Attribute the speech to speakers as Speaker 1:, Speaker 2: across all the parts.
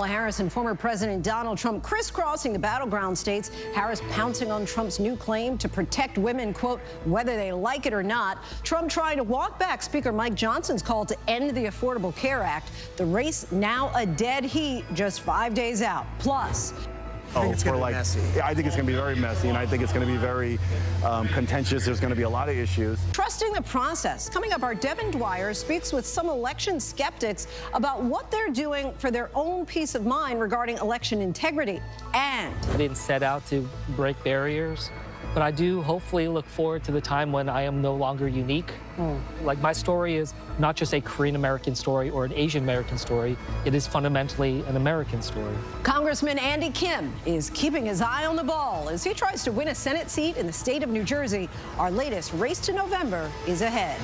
Speaker 1: Harris and former President Donald Trump crisscrossing the battleground states. Harris pouncing on Trump's new claim to protect women, quote, whether they like it or not. Trump trying to walk back Speaker Mike Johnson's call to end the Affordable Care Act. The race now a dead heat just 5 days out. Plus,
Speaker 2: I think it's going to be messy. Yeah, I think it's going to be very messy, and I think it's going to be very contentious. There's going to be a lot of issues.
Speaker 1: Trusting the process. Coming up, our Devin Dwyer speaks with some election skeptics about what they're doing for their own peace of mind regarding election integrity. And
Speaker 3: I didn't set out to break barriers, but I do hopefully look forward to the time when I am no longer unique. Like, my story is not just a Korean American story or an Asian American story. It is fundamentally an American story.
Speaker 1: Congressman Andy Kim is keeping his eye on the ball as he tries to win a Senate seat in the state of New Jersey. Our latest race to November is ahead.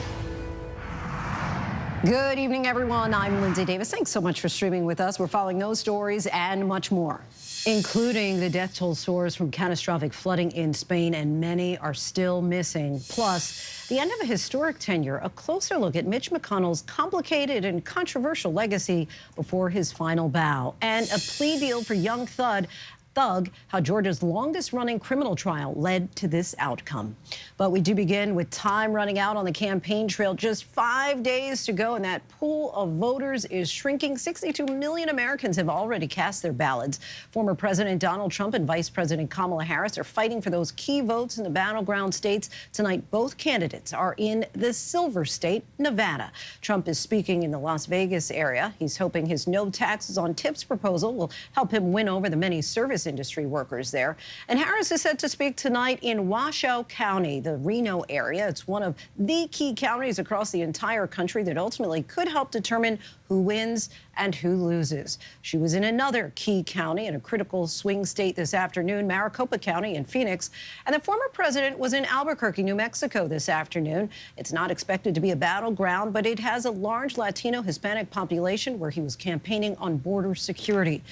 Speaker 1: Good evening, everyone. I'm Linsey Davis. Thanks so much for streaming with us. We're following those stories and much more, including the death toll soars from catastrophic flooding in Spain, and many are still missing. Plus, the end of a historic tenure, a closer look at Mitch McConnell's complicated and controversial legacy before his final bow, and a plea deal for young Thug, how Georgia's longest-running criminal trial led to this outcome. But we do begin with time running out on the campaign trail. Just 5 days to go, and that pool of voters is shrinking. 62 million Americans have already cast their ballots. Former President Donald Trump and Vice President Kamala Harris are fighting for those key votes in the battleground states. Tonight, both candidates are in the Silver State, Nevada. Trump is speaking in the Las Vegas area. He's hoping his no taxes on tips proposal will help him win over the many service industry workers there. And Harris is set to speak tonight in Washoe County, the Reno area. It's one of the key counties across the entire country that ultimately could help determine who wins and who loses. She was in another key county in a critical swing state this afternoon, Maricopa County in Phoenix. And the former president was in Albuquerque, New Mexico this afternoon. It's not expected to be a battleground, but it has a large Latino Hispanic population where he was campaigning on border security.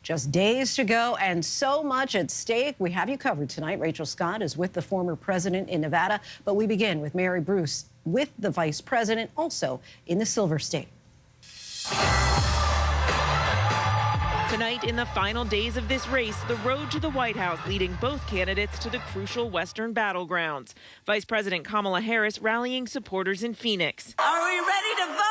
Speaker 1: Just days to go and so much at stake. We have you covered tonight. Rachel Scott is with the former president in Nevada, but we begin with Mary Bruce with the vice president, also in the Silver State.
Speaker 4: Tonight, in the final days of this race, the road to the White House leading both candidates to the crucial Western battlegrounds. Vice President Kamala Harris rallying supporters in Phoenix.
Speaker 5: Are we ready to vote?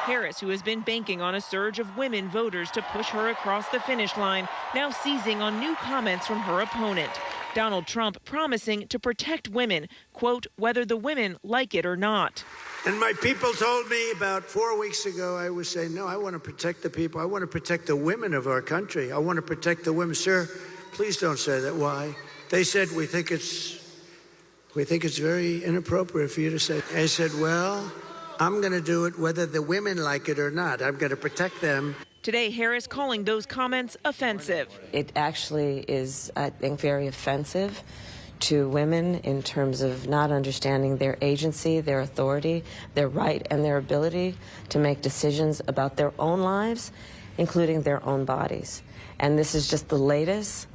Speaker 4: Harris, who has been banking on a surge of women voters to push her across the finish line, now seizing on new comments from her opponent. Donald Trump promising to protect women, quote, whether the women like it or not.
Speaker 6: And my people told me about 4 weeks ago, I was saying, no, I want to protect the people. I want to protect the women of our country. I want to protect the women. Sir, please don't say that. Why? They said, we think it's very inappropriate for you to say. I said, well, I'm going to do it whether the women like it or not. I'm going to protect them.
Speaker 4: Today, Harris calling those comments offensive.
Speaker 7: It actually is, I think, very offensive to women in terms of not understanding their agency, their authority, their right, and their ability to make decisions about their own lives, including their own bodies. And this is just the latest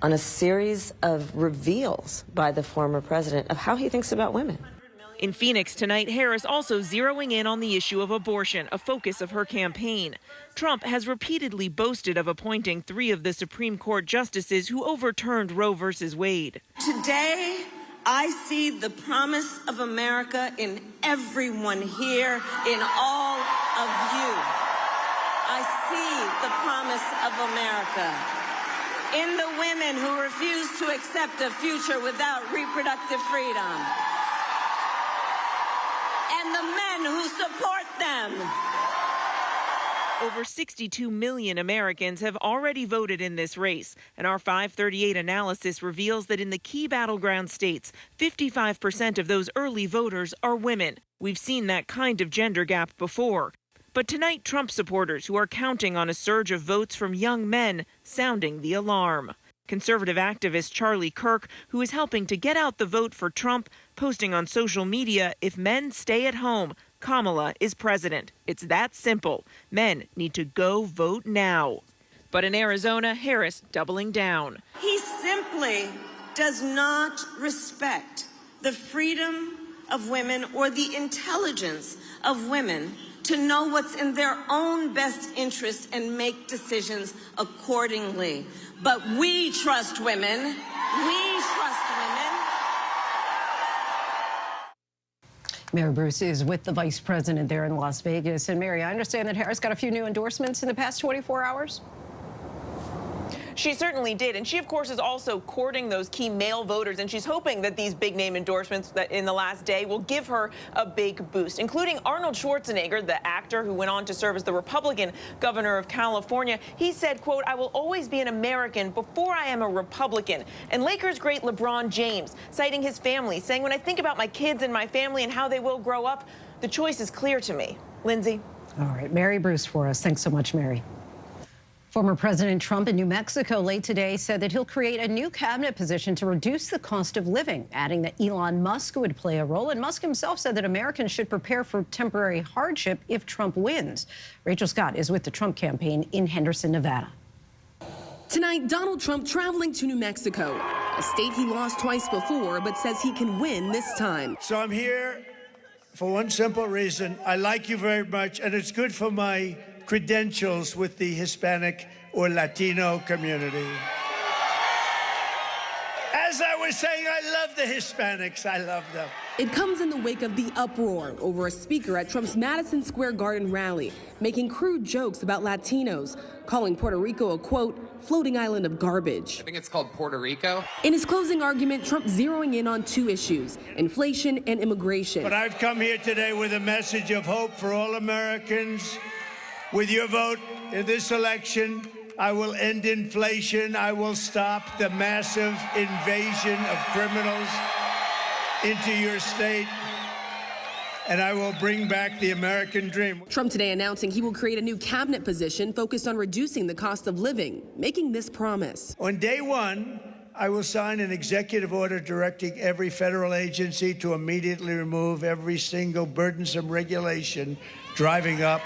Speaker 7: on a series of reveals by the former president of how he thinks about women.
Speaker 4: In Phoenix tonight, Harris also zeroing in on the issue of abortion, a focus of her campaign. Trump has repeatedly boasted of appointing 3 of the Supreme Court justices who overturned Roe v. Wade.
Speaker 5: Today, I see the promise of America in everyone here, in all of you. I see the promise of America in the women who refuse to accept a future without reproductive freedom, and the men who support them.
Speaker 4: Over 62 million Americans have already voted in this race, and our 538 analysis reveals that in the key battleground states, 55% of those early voters are women. We've seen that kind of gender gap before. But tonight, Trump supporters who are counting on a surge of votes from young men sounding the alarm. Conservative activist Charlie Kirk, who is helping to get out the vote for Trump, posting on social media, if men stay at home, Kamala is president. It's that simple. Men need to go vote now. But in Arizona, Harris doubling down.
Speaker 5: He simply does not respect the freedom of women or the intelligence of women to know what's in their own best interest and make decisions accordingly. But we trust women. We trust women.
Speaker 1: Mary Bruce is with the vice president there in Las Vegas. And Mary, I understand that Harris got a few new endorsements in the past 24 hours.
Speaker 8: She certainly did, and she, of course, is also courting those key male voters, and she's hoping that these big-name endorsements that in the last day will give her a big boost, including Arnold Schwarzenegger, the actor who went on to serve as the Republican governor of California. He said, quote, "I will always be an American before I am a Republican." And Lakers great LeBron James, citing his family, saying, "When I think about my kids and my family and how they will grow up, the choice is clear to me." Lindsay.
Speaker 1: All right, Mary Bruce for us. Thanks so much, Mary. Former President Trump in New Mexico late today said that he'll create a new cabinet position to reduce the cost of living, adding that Elon Musk would play a role. And Musk himself said that Americans should prepare for temporary hardship if Trump wins. Rachel Scott is with the Trump campaign in Henderson, Nevada.
Speaker 9: Tonight, Donald Trump traveling to New Mexico, a state he lost twice before, but says he can win this time.
Speaker 6: So I'm here for one simple reason. I like you very much, and it's good for my credentials with the Hispanic or Latino community. As I was saying, I love the Hispanics. I love them.
Speaker 9: It comes in the wake of the uproar over a speaker at Trump's Madison Square Garden rally, making crude jokes about Latinos, calling Puerto Rico a, quote, floating island of garbage.
Speaker 10: I think it's called Puerto Rico.
Speaker 9: In his closing argument, Trump zeroing in on two issues, inflation and immigration.
Speaker 6: But I've come here today with a message of hope for all Americans. With your vote in this election, I will end inflation. I will stop the massive invasion of criminals into your state, and I will bring back the American dream.
Speaker 9: Trump today announcing he will create a new cabinet position focused on reducing the cost of living, making this promise.
Speaker 6: On day one, I will sign an executive order directing every federal agency to immediately remove every single burdensome regulation driving up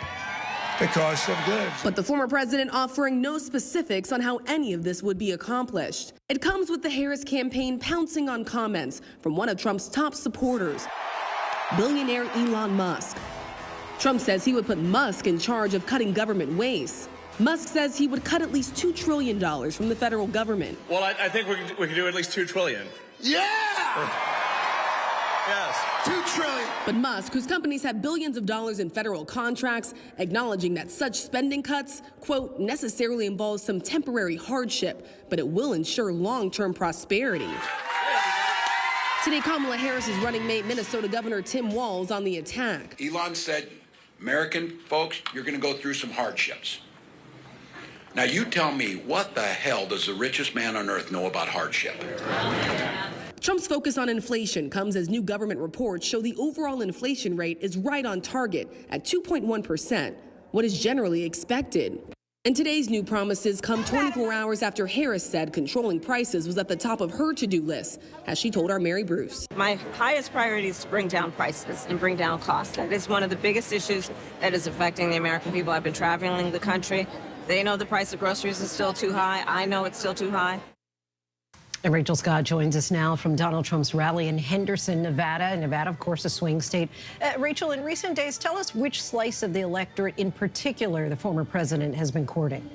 Speaker 6: the cost of goods.
Speaker 9: But the former president offering no specifics on how any of this would be accomplished. It comes with the Harris campaign pouncing on comments from one of Trump's top supporters, billionaire Elon Musk. Trump says he would put Musk in charge of cutting government waste. Musk says he would cut at least $2 trillion from the federal government.
Speaker 11: Well, I think we can do at least $2 trillion.
Speaker 6: Yeah!
Speaker 11: Yes.
Speaker 6: $2 trillion.
Speaker 9: But Musk, whose companies have billions of dollars in federal contracts, acknowledging that such spending cuts, quote, necessarily involves some temporary hardship, but it will ensure long-term prosperity. Today, Kamala Harris's running mate, Minnesota Governor Tim Walz, on the attack.
Speaker 12: Elon said, American folks, you're going to go through some hardships. Now, you tell me, what the hell does the richest man on earth know about hardship?
Speaker 9: Trump's focus on inflation comes as new government reports show the overall inflation rate is right on target at 2.1%, what is generally expected. And today's new promises come 24 hours after Harris said controlling prices was at the top of her to-do list, as she told our Mary Bruce.
Speaker 5: My highest priority is to bring down prices and bring down costs. That is one of the biggest issues that is affecting the American people. I've been traveling the country. They know the price of groceries is still too high. I know it's still too high.
Speaker 1: And Rachel Scott joins us now from Donald Trump's rally in Henderson, Nevada. Nevada, of course, a swing state. Rachel, in recent days, tell us which slice of the electorate in particular the former president has been courting.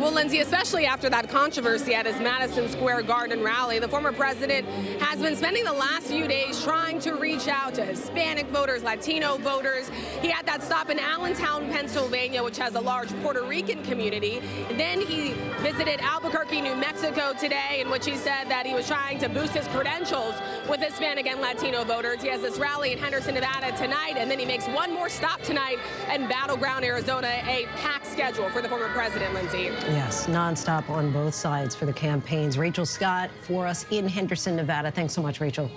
Speaker 9: Well, Lindsay, especially after that controversy at his Madison Square Garden rally, the former president has been spending the last few days trying to reach out to Hispanic voters, Latino voters. He had that stop in Allentown, Pennsylvania, which has a large Puerto Rican community. And then he visited Albuquerque, New Mexico today, in which he said that he was trying to boost his credentials with Hispanic and Latino voters. He has this rally in Henderson, Nevada tonight, and then he makes one more stop tonight in Battleground, Arizona, a packed schedule for the former president, Lindsay.
Speaker 1: Yes, nonstop on both sides for the campaigns. Rachel Scott for us in Henderson, Nevada. Thanks so much, Rachel.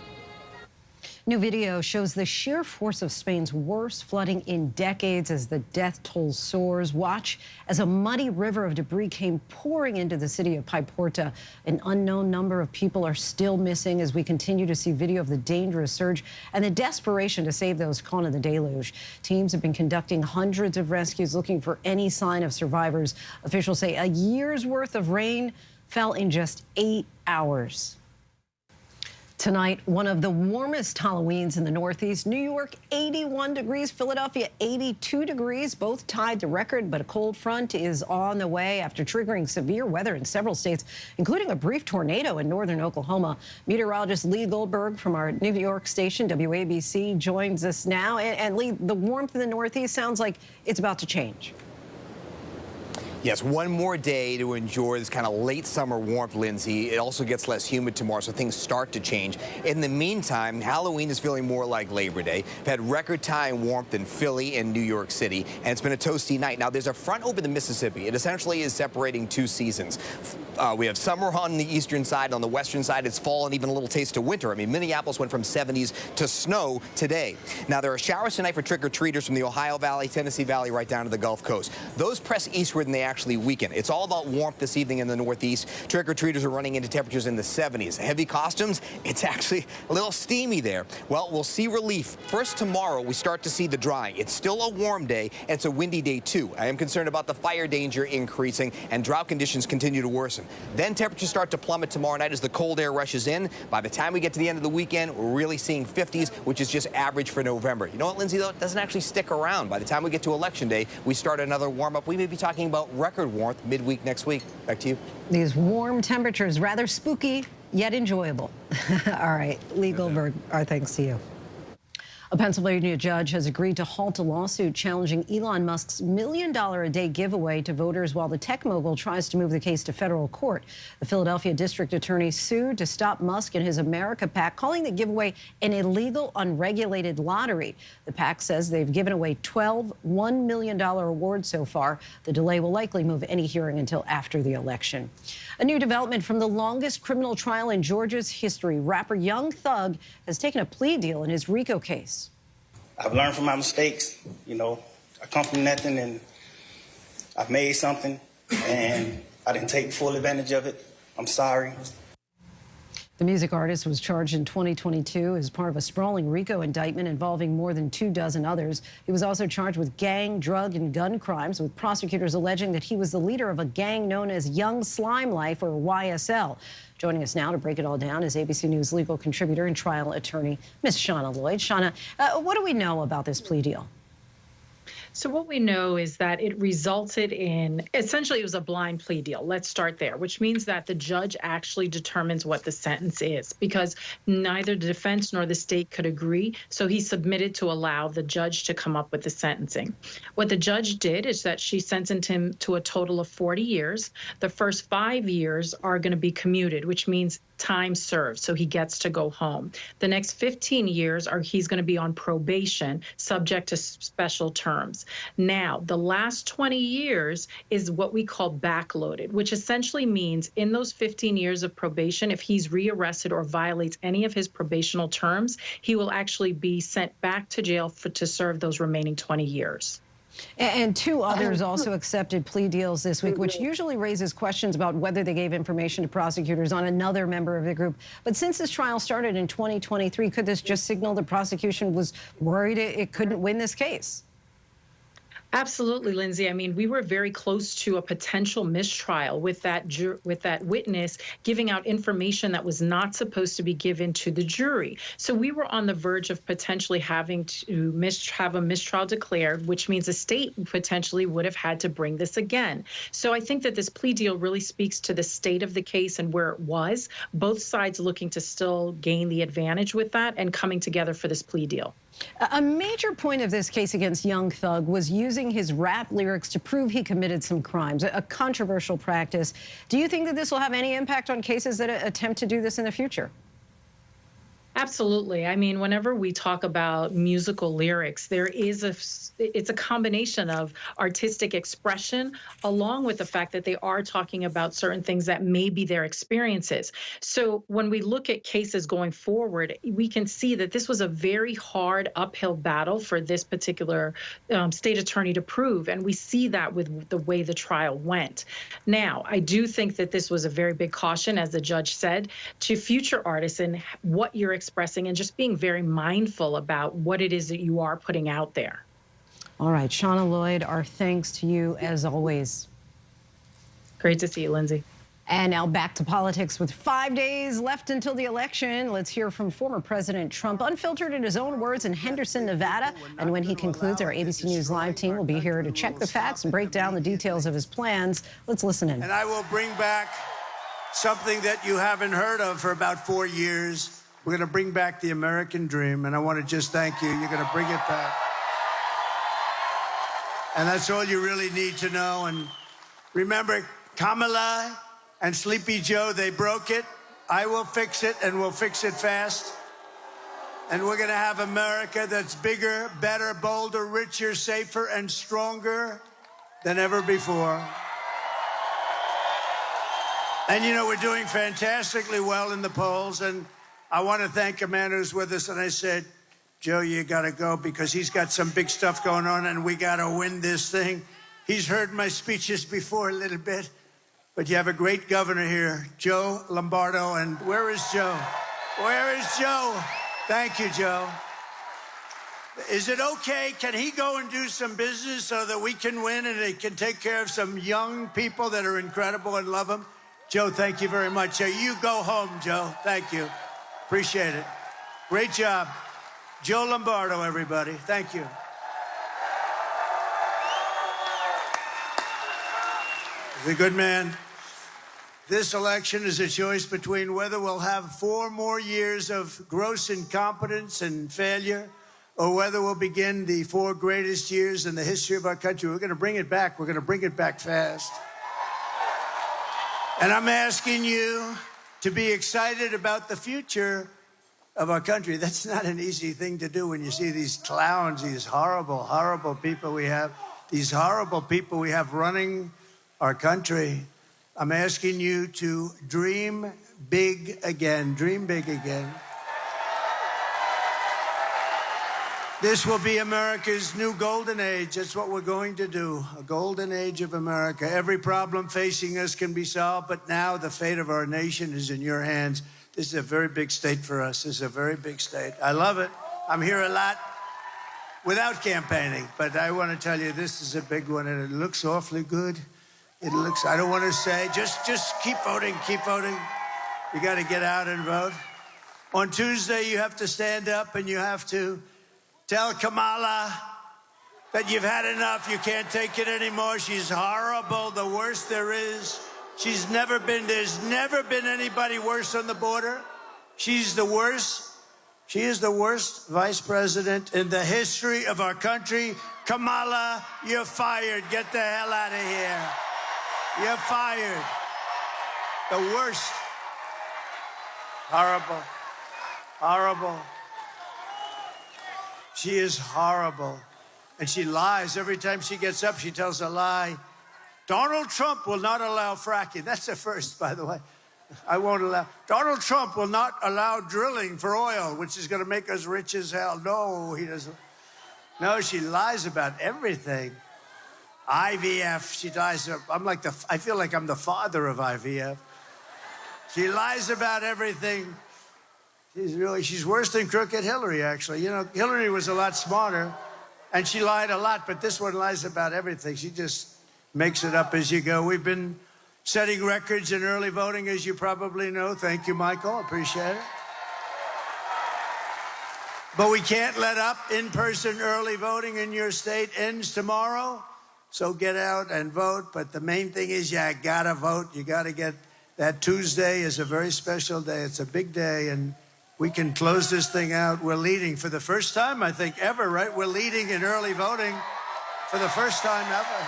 Speaker 1: New video shows the sheer force of Spain's worst flooding in decades as the death toll soars. Watch as a muddy river of debris came pouring into the city of Paiporta. An unknown number of people are still missing as we continue to see video of the dangerous surge and the desperation to save those caught in the deluge. Teams have been conducting hundreds of rescues looking for any sign of survivors. Officials say a year's worth of rain fell in just 8 hours. Tonight, one of the warmest Halloweens in the Northeast. New York, 81 degrees. Philadelphia, 82 degrees. Both tied the record, but a cold front is on the way after triggering severe weather in several states, including a brief tornado in northern Oklahoma. Meteorologist Lee Goldberg from our New York station, WABC, joins us now. And Lee, the warmth in the Northeast sounds like it's about to change.
Speaker 10: Yes, one more day to enjoy this kind of late summer warmth, Lindsay. It also gets less humid tomorrow, so things start to change. In the meantime, Halloween is feeling more like Labor Day. We've had record time warmth in Philly and New York City, and it's been a toasty night. Now, there's a front over the Mississippi. It essentially is separating two seasons. We have summer on the eastern side. On the western side, it's fall and even a little taste of winter. I mean, Minneapolis went from 70s to snow today. Now, there are showers tonight for trick-or-treaters from the Ohio Valley, Tennessee Valley, right down to the Gulf Coast. Those press eastward and they actually weaken. It's all about warmth this evening in the Northeast. Trick-or-treaters are running into temperatures in the 70s. Heavy costumes, it's actually a little steamy there. Well, we'll see relief. First tomorrow, we start to see the drying. It's still a warm day, and it's a windy day, too. I am concerned about the fire danger increasing, and drought conditions continue to worsen. Then temperatures start to plummet tomorrow night as the cold air rushes in. By the time we get to the end of the weekend, we're really seeing 50s, which is just average for November. You know what, Lindsay, though? It doesn't actually stick around. By the time we get to Election Day, we start another warm-up. We may be talking about record warmth midweek next week. Back to you.
Speaker 1: These warm temperatures, rather spooky, yet enjoyable. All right, Lee Goldberg, our thanks to you. A Pennsylvania judge has agreed to halt a lawsuit challenging Elon Musk's $1 million a day giveaway to voters while the tech mogul tries to move the case to federal court. The Philadelphia district attorney sued to stop Musk and his America PAC, calling the giveaway an illegal, unregulated lottery. The PAC says they've given away 12 $1 million awards so far. The delay will likely move any hearing until after the election. A new development from the longest criminal trial in Georgia's history. Rapper Young Thug has taken a plea deal in his RICO case.
Speaker 13: I've learned from my mistakes. You know, I come from nothing and I've made something and I didn't take full advantage of it. I'm sorry.
Speaker 1: The music artist was charged in 2022 as part of a sprawling RICO indictment involving more than 24 others. He was also charged with gang, drug, and gun crimes, with prosecutors alleging that he was the leader of a gang known as Young Slime Life, or YSL. Joining us now to break it all down is ABC News legal contributor and trial attorney, Ms. Shauna Lloyd. Shauna, what do we know about this plea deal?
Speaker 14: So what we know is that it resulted in, essentially it was a blind plea deal. Let's start there, which means that the judge actually determines what the sentence is, because neither the defense nor the state could agree. So he submitted to allow the judge to come up with the sentencing. What the judge did is that she sentenced him to a total of 40 years. The first 5 years are going to be commuted, which means time served, so he gets to go home. The next 15 years he's going to be on probation, subject to special terms. Now, the last 20 years is what we call backloaded, which essentially means in those 15 years of probation, if he's rearrested or violates any of his probational terms, he will actually be sent back to jail to serve those remaining 20 years.
Speaker 1: And two others also accepted plea deals this week, which usually raises questions about whether they gave information to prosecutors on another member of the group. But since this trial started in 2023, could this just signal the prosecution was worried it couldn't win this case?
Speaker 14: Absolutely, Lindsay. I mean, we were very close to a potential mistrial with that witness giving out information that was not supposed to be given to the jury. So we were on the verge of potentially having to have a mistrial declared, which means the state potentially would have had to bring this again. So I think that this plea deal really speaks to the state of the case and where it was, both sides looking to still gain the advantage with that and coming together for this plea deal.
Speaker 1: A major point of this case against Young Thug was using his rap lyrics to prove he committed some crimes, a controversial practice. Do you think that this will have any impact on cases that attempt to do this in the future?
Speaker 14: Absolutely. I mean, whenever we talk about musical lyrics, it's a combination of artistic expression along with the fact that they are talking about certain things that may be their experiences. So when we look at cases going forward, we can see that this was a very hard uphill battle for this particular state attorney to prove. And we see that with the way the trial went. Now, I do think that this was a very big caution, as the judge said, to future artists and what you're expressing and just being very mindful about what it is that you are putting out there.
Speaker 1: All right, Shauna Lloyd, our thanks to you as always.
Speaker 14: Great to see you, Lindsay.
Speaker 1: And now back to politics with 5 days left until the election. Let's hear from former President Trump, unfiltered in his own words, in Henderson, Nevada. And when he concludes, our ABC News Live team will be here to check the facts and break down the details of his plans. Let's listen in.
Speaker 6: And I will bring back something that you haven't heard of for about 4 years. We're going to bring back the American dream, and I want to just thank you. You're going to bring it back. And that's all you really need to know. And remember, Kamala and Sleepy Joe, they broke it. I will fix it, and we'll fix it fast. And we're going to have America that's bigger, better, bolder, richer, safer, and stronger than ever before. And, you know, we're doing fantastically well in the polls. And I want to thank a man who's with us. And I said, Joe, you got to go because he's got some big stuff going on, and we got to win this thing. He's heard my speeches before a little bit. But you have a great governor here, Joe Lombardo. And where is Joe? Where is Joe? Thank you, Joe. Is it okay? Can he go and do some business so that we can win and he can take care of some young people that are incredible and love him? Joe, thank you very much. You go home, Joe. Thank you. Appreciate it. Great job. Joe Lombardo, everybody. Thank you. He's a good man. This election is a choice between whether we'll have 4 more years of gross incompetence and failure, or whether we'll begin the 4 greatest years in the history of our country. We're going to bring it back. We're going to bring it back fast. And I'm asking you to be excited about the future of our country. That's not an easy thing to do when you see these clowns, these horrible, horrible people we have, these horrible people we have running our country. I'm asking you to dream big again. Dream big again. This will be America's new golden age. That's what we're going to do, a golden age of America. Every problem facing us can be solved, but now the fate of our nation is in your hands. This is a very big state for us. This is a very big state. I love it. I'm here a lot without campaigning, but I want to tell you this is a big one, and it looks awfully good. It looks, I don't want to say, just keep voting, keep voting. You got to get out and vote. On Tuesday, you have to stand up and you have to tell Kamala that you've had enough. You can't take it anymore. She's horrible, the worst there is. There's never been anybody worse on the border. She's the worst. She is the worst vice president in the history of our country. Kamala, you're fired. Get the hell out of here. You're fired. The worst. Horrible. Horrible. She is horrible. And she lies. Every time she gets up, she tells a lie. Donald Trump will not allow fracking. That's a first, by the way. I won't allow. Donald Trump will not allow drilling for oil, which is going to make us rich as hell. No, he doesn't. No, she lies about everything. IVF, she lies. I feel like I'm the father of IVF. She lies about everything. She's worse than Crooked Hillary, actually. You know, Hillary was a lot smarter, and she lied a lot, but this one lies about everything. She just makes it up as you go. We've been setting records in early voting, as you probably know. Thank you, Michael. Appreciate it. But we can't let up. In-person early voting in your state ends tomorrow. So get out and vote. But the main thing is you gotta vote. You gotta get that. Tuesday is a very special day. It's a big day, and we can close this thing out. We're leading for the first time, I think, ever, right? We're leading in early voting for the first time ever.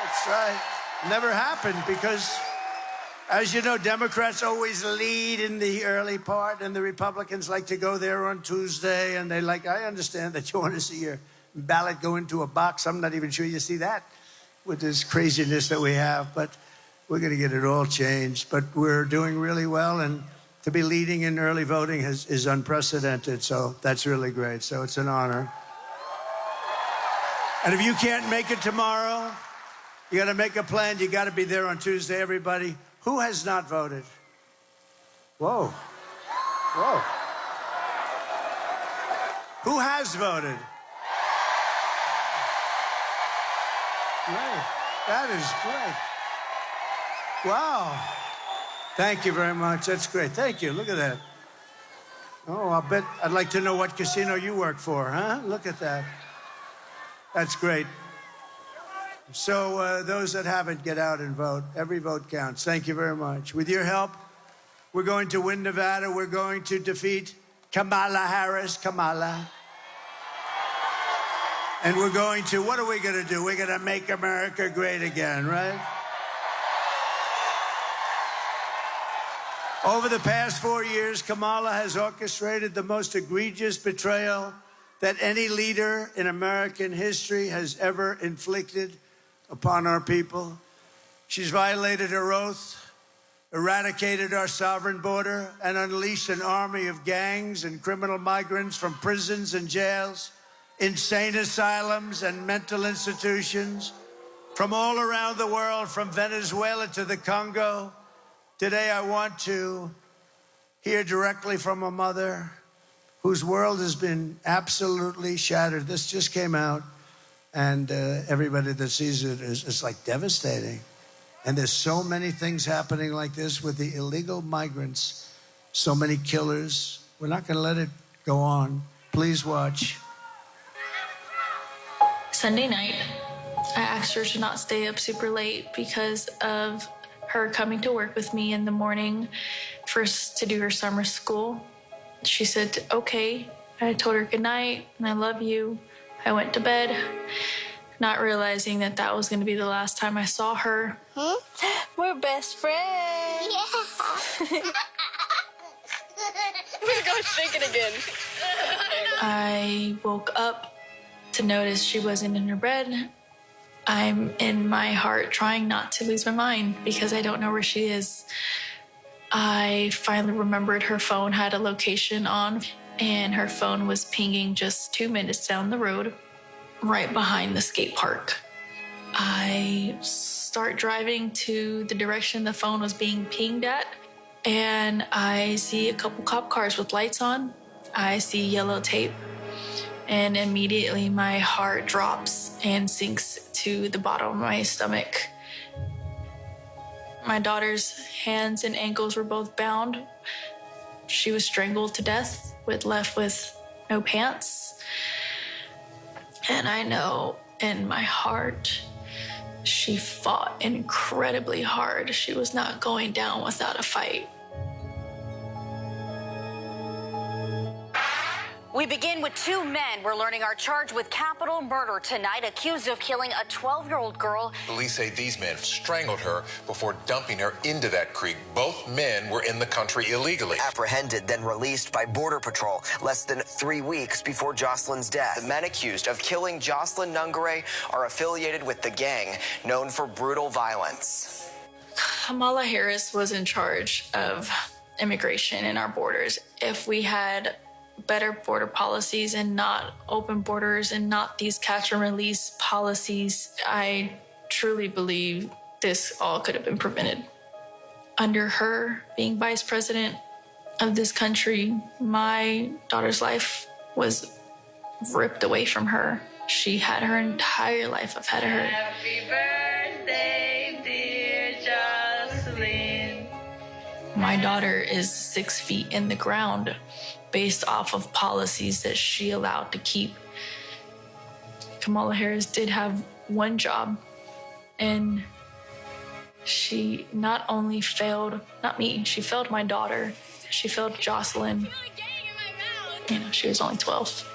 Speaker 6: That's right. Never happened because, as you know, Democrats always lead in the early part, and the Republicans like to go there on Tuesday, and I understand that you want to see your ballot go into a box. I'm not even sure you see that with this craziness that we have, but we're going to get it all changed. But we're doing really well, and to be leading in early voting is unprecedented, so that's really great. So it's an honor. And if you can't make it tomorrow, you got to make a plan. You got to be there on Tuesday, everybody. Who has not voted? Whoa. Whoa. Who has voted? Great. That is great. Wow. Thank you very much. That's great. Thank you. Look at that. Oh, I'll bet I'd like to know what casino you work for, huh? Look at that. That's great. So those that haven't, get out and vote. Every vote counts. Thank you very much. With your help, we're going to win Nevada. We're going to defeat Kamala Harris. Kamala. And we're going to, what are we going to do? We're going to make America great again, right? Over the past 4 years, Kamala has orchestrated the most egregious betrayal that any leader in American history has ever inflicted upon our people. She's violated her oath, eradicated our sovereign border, and unleashed an army of gangs and criminal migrants from prisons and jails, insane asylums and mental institutions, from all around the world, from Venezuela to the Congo. Today, I want to hear directly from a mother whose world has been absolutely shattered. This just came out, and everybody that sees it is like devastating. And there's so many things happening like this with the illegal migrants, so many killers. We're not going to let it go on. Please watch.
Speaker 15: Sunday night, I asked her to not stay up super late because of her coming to work with me in the morning first to do her summer school. She said, okay. I told her good night and I love you. I went to bed, not realizing that that was going to be the last time I saw her. We're best friends. Yeah.
Speaker 9: We're going shaking again.
Speaker 15: I woke up to notice she wasn't in her bed. I'm in my heart trying not to lose my mind because I don't know where she is. I finally remembered her phone had a location on, and her phone was pinging just 2 minutes down the road, right behind the skate park. I start driving to the direction the phone was being pinged at, and I see a couple cop cars with lights on. I see yellow tape, and immediately my heart drops and sinks to the bottom of my stomach. My daughter's hands and ankles were both bound. She was strangled to death, left with no pants. And I know in my heart, she fought incredibly hard. She was not going down without a fight.
Speaker 16: We begin with two men we're learning are charged with capital murder tonight, accused of killing a 12-year-old girl.
Speaker 17: Police say these men strangled her before dumping her into that creek. Both men were in the country illegally.
Speaker 18: Apprehended, then released by Border Patrol less than 3 weeks before Jocelyn's death. The men accused of killing Jocelyn Nungare are affiliated with the gang known for brutal violence.
Speaker 15: Kamala Harris was in charge of immigration in our borders. If we had better border policies and not open borders and not these catch and release policies, I truly believe this all could have been prevented. Under her being vice president of this country, my daughter's life was ripped away from her. She had her entire life ahead of her.
Speaker 19: Happy birthday, dear Jocelyn.
Speaker 15: My daughter is 6 feet in the ground based off of policies that she allowed to keep. Kamala Harris did have one job, and she not only failed, not me, she failed my daughter. She failed Jocelyn. She was only 12.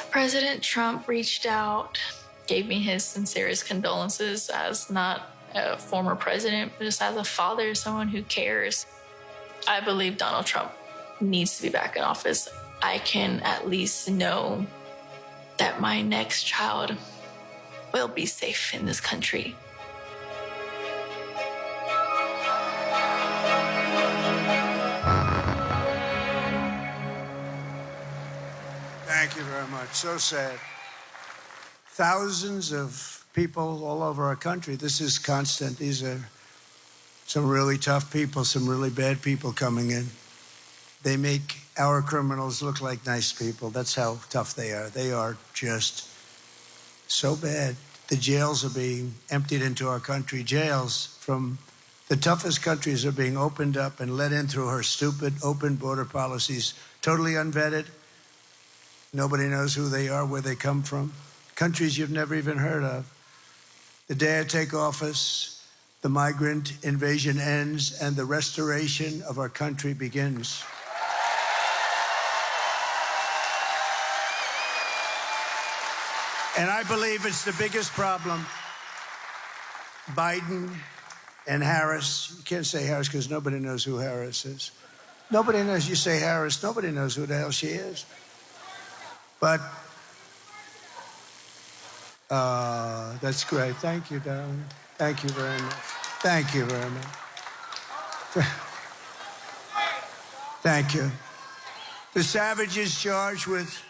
Speaker 15: President Trump reached out, gave me his sincerest condolences as not a former president, but just as a father, someone who cares. I believe Donald Trump needs to be back in office. I can at least know that my next child will be safe in this country.
Speaker 6: Thank you very much. So sad. Thousands of people all over our country. This is constant. These are some really tough people, some really bad people coming in. They make our criminals look like nice people. That's how tough they are. They are just so bad. The jails are being emptied into our country. Jails from the toughest countries are being opened up and let in through her stupid open border policies, totally unvetted. Nobody knows who they are, where they come from. Countries you've never even heard of. The day I take office, the migrant invasion ends and the restoration of our country begins. And I believe it's the biggest problem. Biden and Harris, you can't say Harris because nobody knows who Harris is. Nobody knows. You say Harris, nobody knows who the hell she is. But that's great. Thank you, darling. Thank you very much. Thank you very much. Thank you. The savages charged with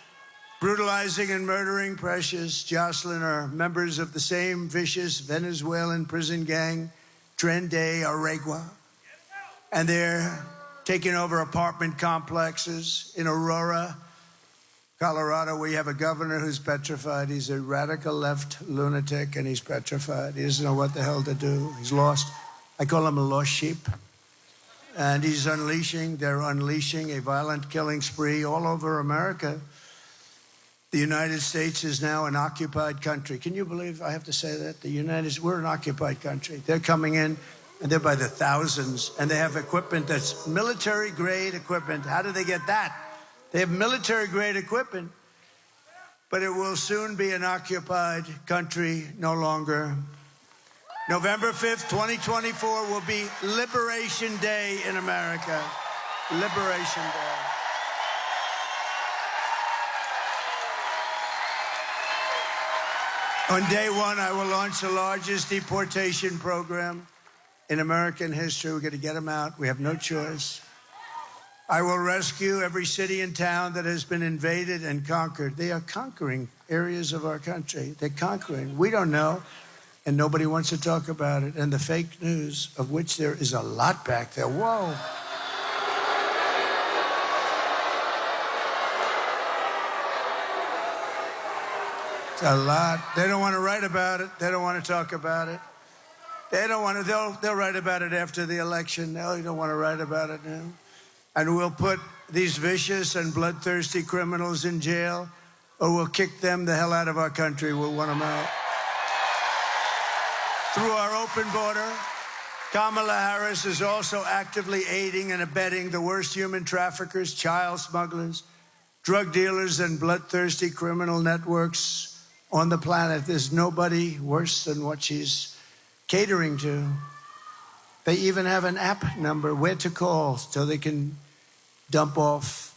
Speaker 6: brutalizing and murdering Precious Jocelyn are members of the same vicious Venezuelan prison gang, Tren de Aragua. And they're taking over apartment complexes in Aurora, Colorado, where you have a governor who's petrified. He's a radical left lunatic, and he's petrified. He doesn't know what the hell to do. He's lost. I call him a lost sheep. And they're unleashing a violent killing spree all over America. The United States is now an occupied country. Can you believe I have to say that? We're an occupied country. They're coming in, and they're by the thousands, and they have equipment that's military-grade equipment. How do they get that? They have military-grade equipment, but it will soon be an occupied country no longer. November 5th, 2024 will be Liberation Day in America. Liberation Day. On day one, I will launch the largest deportation program in American history. We're going to get them out. We have no choice. I will rescue every city and town that has been invaded and conquered. They are conquering areas of our country. They're conquering. We don't know, and nobody wants to talk about it. And the fake news, of which there is a lot back there. Whoa. It's a lot. They don't want to write about it. They don't want to talk about it. They don't want to. They'll write about it after the election. No, you don't want to write about it now. And we'll put these vicious and bloodthirsty criminals in jail, or we'll kick them the hell out of our country. We'll want them out. Through our open border, Kamala Harris is also actively aiding and abetting the worst human traffickers, child smugglers, drug dealers, and bloodthirsty criminal networks on the planet. There's nobody worse than what she's catering to. They even have an app number, where to call, so they can dump off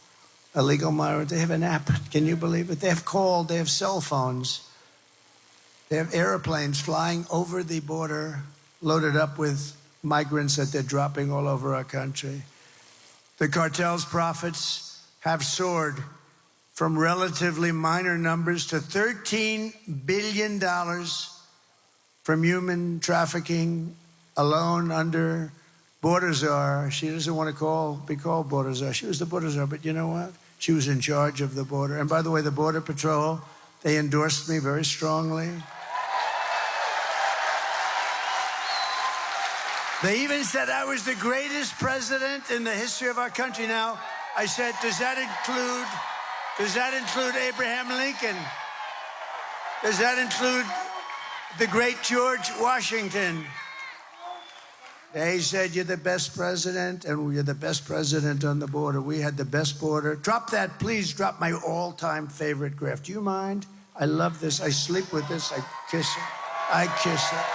Speaker 6: illegal migrants. They have an app. Can you believe it? They have cell phones. They have airplanes flying over the border, loaded up with migrants that they're dropping all over our country. The cartel's profits have soared from relatively minor numbers to $13 billion from human trafficking alone under border czar. She doesn't want to be called border czar. She was the border czar, but you know what? She was in charge of the border. And by the way, the Border Patrol, they endorsed me very strongly. They even said I was the greatest president in the history of our country. Now, I said, does that include Abraham Lincoln? Does that include the great George Washington? They said, you're the best president, and you're the best president on the border. We had the best border. Drop that, please. Drop my all-time favorite graph. Do you mind? I love this. I sleep with this. I kiss it. I kiss it.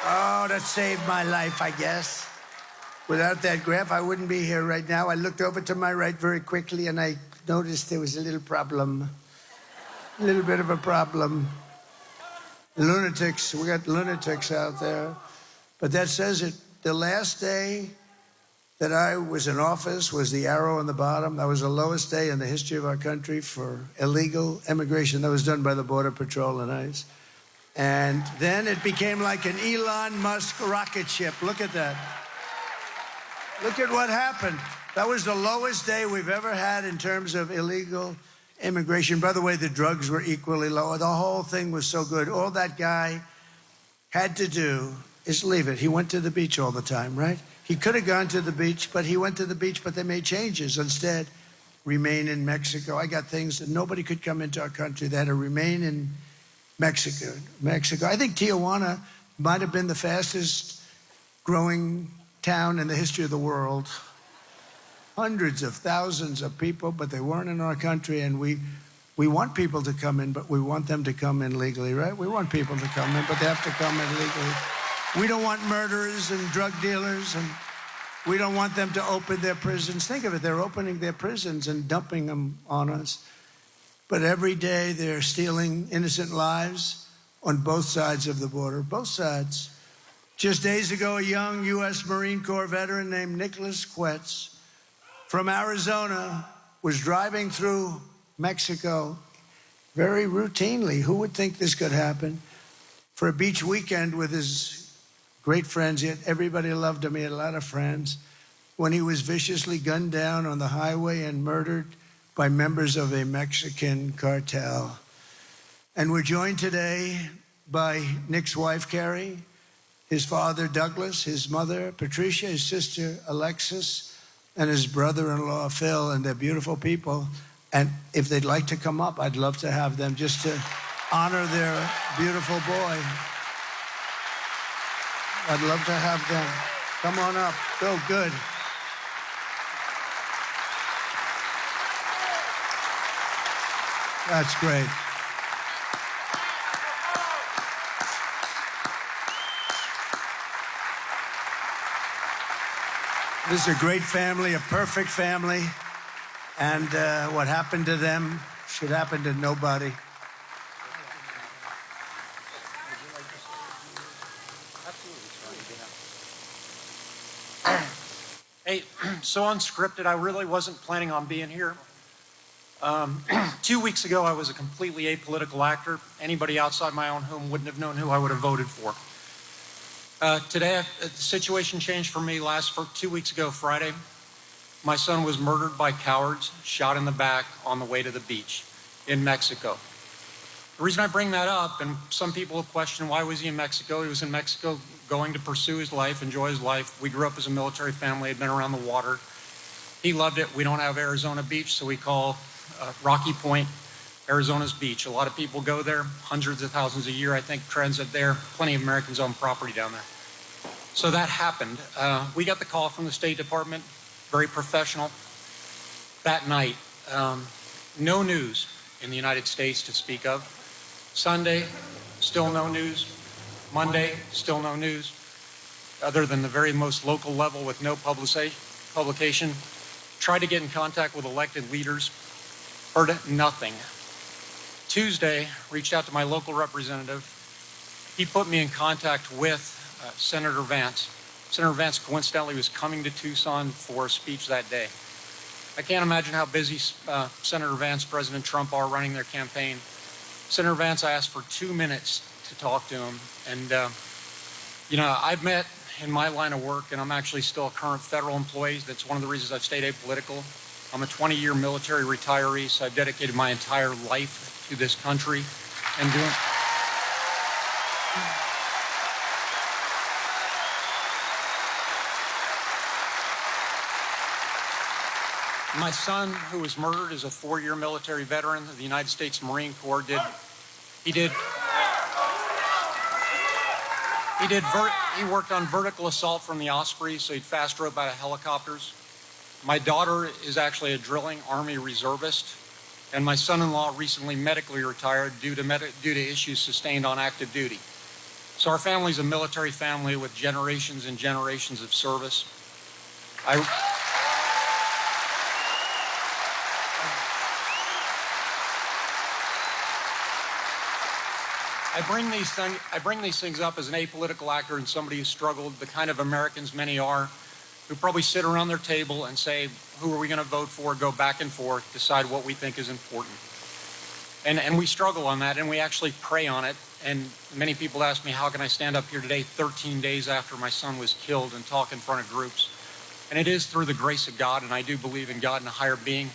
Speaker 6: Oh, that saved my life, I guess. Without that graph, I wouldn't be here right now. I looked over to my right very quickly, and I noticed there was a little problem. A little bit of a problem. Lunatics, we got lunatics out there. But that says it. The last day that I was in office was the arrow on the bottom. That was the lowest day in the history of our country for illegal immigration. That was done by the Border Patrol and ICE. And then it became like an Elon Musk rocket ship. Look at that. Look at what happened. That was the lowest day we've ever had in terms of illegal immigration. By the way, the drugs were equally low. The whole thing was so good. All that guy had to do is leave it. He went to the beach all the time, right? He could have gone to the beach, but he went to the beach, but they made changes. Instead, remain in Mexico. I got things that nobody could come into our country. They had to remain in Mexico. I think Tijuana might have been the fastest growing town in the history of the world. Hundreds of thousands of people, but they weren't in our country, and we want people to come in, but we want them to come in legally, right? We want people to come in, but they have to come in legally. We don't want murderers and drug dealers, and we don't want them to open their prisons. Think of it, they're opening their prisons and dumping them on us. But every day they're stealing innocent lives on both sides of the border, both sides. Just days ago, a young U.S. Marine Corps veteran named Nicholas Quetz from Arizona was driving through Mexico very routinely. Who would think this could happen? For a beach weekend with his great friends. Everybody loved him. He had a lot of friends. When he was viciously gunned down on the highway and murdered by members of a Mexican cartel. And we're joined today by Nick's wife, Carrie, his father, Douglas, his mother, Patricia, his sister, Alexis, and his brother-in-law, Phil, and they're beautiful people. And if they'd like to come up, I'd love to have them just to honor their beautiful boy. I'd love to have them. Come on up. Bill, good. That's great. This is a great family, a perfect family. And what happened to them should happen to nobody.
Speaker 20: Hey, so unscripted, I really wasn't planning on being here. 2 weeks ago, I was a completely apolitical actor. Anybody outside my own home wouldn't have known who I would have voted for. Today, the situation changed for me 2 weeks ago, Friday. My son was murdered by cowards, shot in the back on the way to the beach in Mexico. The reason I bring that up, and some people have questioned why was he in Mexico? He was in Mexico going to pursue his life, enjoy his life. We grew up as a military family, had been around the water. He loved it. We don't have Arizona Beach, so we call Rocky Point Arizona's beach. A lot of people go there, hundreds of thousands a year, I think, transit there. Plenty of Americans own property down there. So that happened. We got the call from the State Department, very professional. That night, no news in the United States to speak of. Sunday, still no news. Monday, still no news, other than the very most local level with no publication. Tried to get in contact with elected leaders, heard nothing. Tuesday, reached out to my local representative. He put me in contact with Senator Vance. Senator Vance coincidentally was coming to Tucson for a speech that day. I can't imagine how busy Senator Vance, President Trump are running their campaign. Senator Vance, I asked for 2 minutes to talk to him. And, I've met in my line of work, and I'm actually still a current federal employee. That's one of the reasons I've stayed apolitical. I'm a 20-year military retiree, so I've dedicated my entire life to this country and doing... My son, who was murdered, is a 4-year military veteran of the United States Marine Corps. He worked on vertical assault from the Osprey, so he'd fast rope out of helicopters. My daughter is actually a drilling Army reservist, and my son-in-law recently medically retired due to issues sustained on active duty. So our family's a military family with generations and generations of service. I bring these things up as an apolitical actor and somebody who struggled, the kind of Americans many are, who probably sit around their table and say, who are we going to vote for, go back and forth, decide what we think is important. And we struggle on that, and we actually pray on it. And many people ask me, how can I stand up here today 13 days after my son was killed and talk in front of groups? And it is through the grace of God, and I do believe in God and a higher being.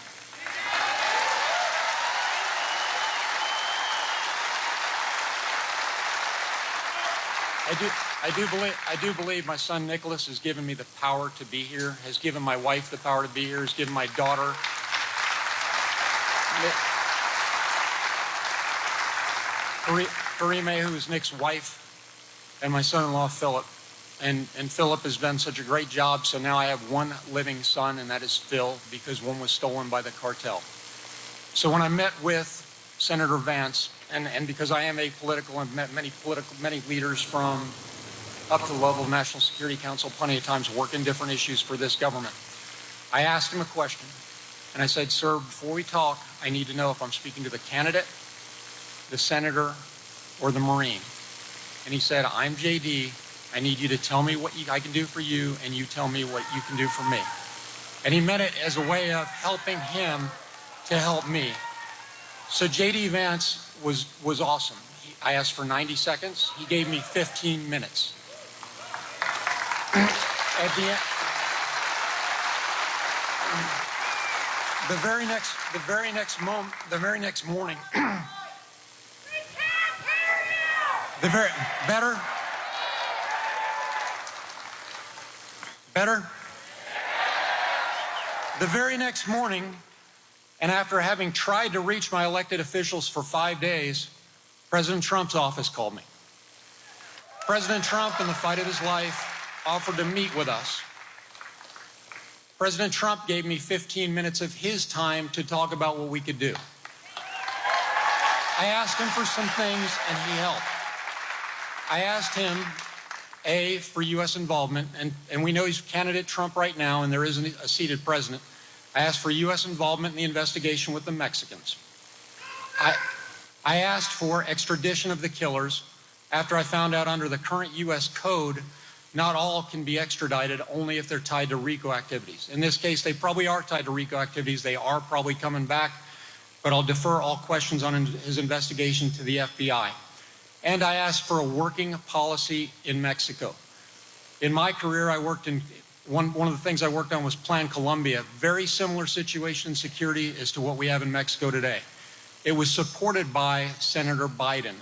Speaker 20: I do believe my son Nicholas has given me the power to be here, has given my wife the power to be here, has given my daughter Karime, who is Nick's wife, and my son-in-law Philip. And Philip has done such a great job, so now I have one living son, and that is Phil, because one was stolen by the cartel. So when I met with Senator Vance, and because I am apolitical and met many leaders from up to the level of National Security Council plenty of times, working different issues for this government, I asked him a question, and I said, sir, before we talk, I need to know if I'm speaking to the candidate, the senator, or the Marine. And he said, I'm JD. I need you to tell me what I can do for you, and you tell me what you can do for me. And he meant it as a way of helping him to help me. So JD Vance was awesome. I asked for 90 seconds. He gave me 15 minutes. At the end, the very next morning, better? The very next morning, and after having tried to reach my elected officials for 5 days, President Trump's office called me. President Trump, in the fight of his life, offered to meet with us. President Trump gave me 15 minutes of his time to talk about what we could do. I asked him for some things, and he helped. I asked him, A, for U.S. involvement, and we know he's candidate Trump right now, and there isn't a seated president. I asked for U.S. involvement in the investigation with the Mexicans. I asked for extradition of the killers after I found out under the current U.S. code, not all can be extradited, only if they're tied to RICO activities. In this case, they probably are tied to RICO activities. They are probably coming back, but I'll defer all questions on his investigation to the FBI. And I asked for a working policy in Mexico. In my career, I worked in, one of the things I worked on was Plan Colombia, very similar situation in security as to what we have in Mexico today. It was supported by Senator Biden.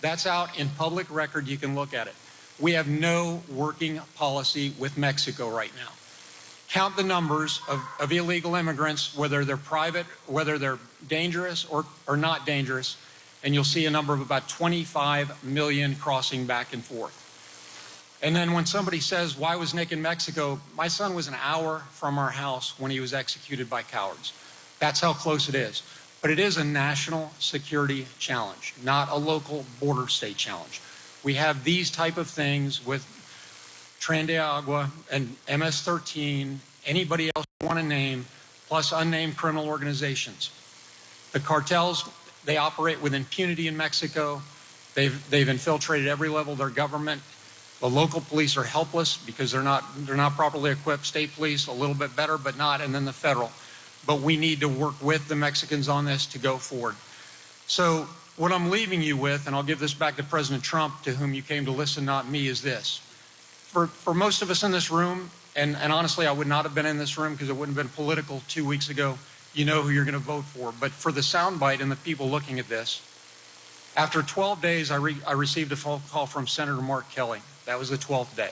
Speaker 20: That's out in public record, you can look at it. We have no working policy with Mexico right now. Count the numbers of illegal immigrants, whether they're private, whether they're dangerous or not dangerous, and you'll see a number of about 25 million crossing back and forth. And then when somebody says, why was Nick in Mexico? My son was an hour from our house when he was executed by cowards. That's how close it is. But it is a national security challenge, not a local border state challenge. We have these type of things with Tren de Agua and MS-13, anybody else you want to name, plus unnamed criminal organizations. The cartels, they operate with impunity in Mexico. They've infiltrated every level of their government. The local police are helpless because they're not properly equipped. State police a little bit better, but not, and then the federal. But we need to work with the Mexicans on this to go forward. So what I'm leaving you with, and I'll give this back to President Trump, to whom you came to listen, not me, is this. For most of us in this room, and honestly, I would not have been in this room because it wouldn't have been political 2 weeks ago. You know who you're going to vote for. But for the soundbite and the people looking at this, after 12 days, I received a phone call from Senator Mark Kelly. That was the 12th day.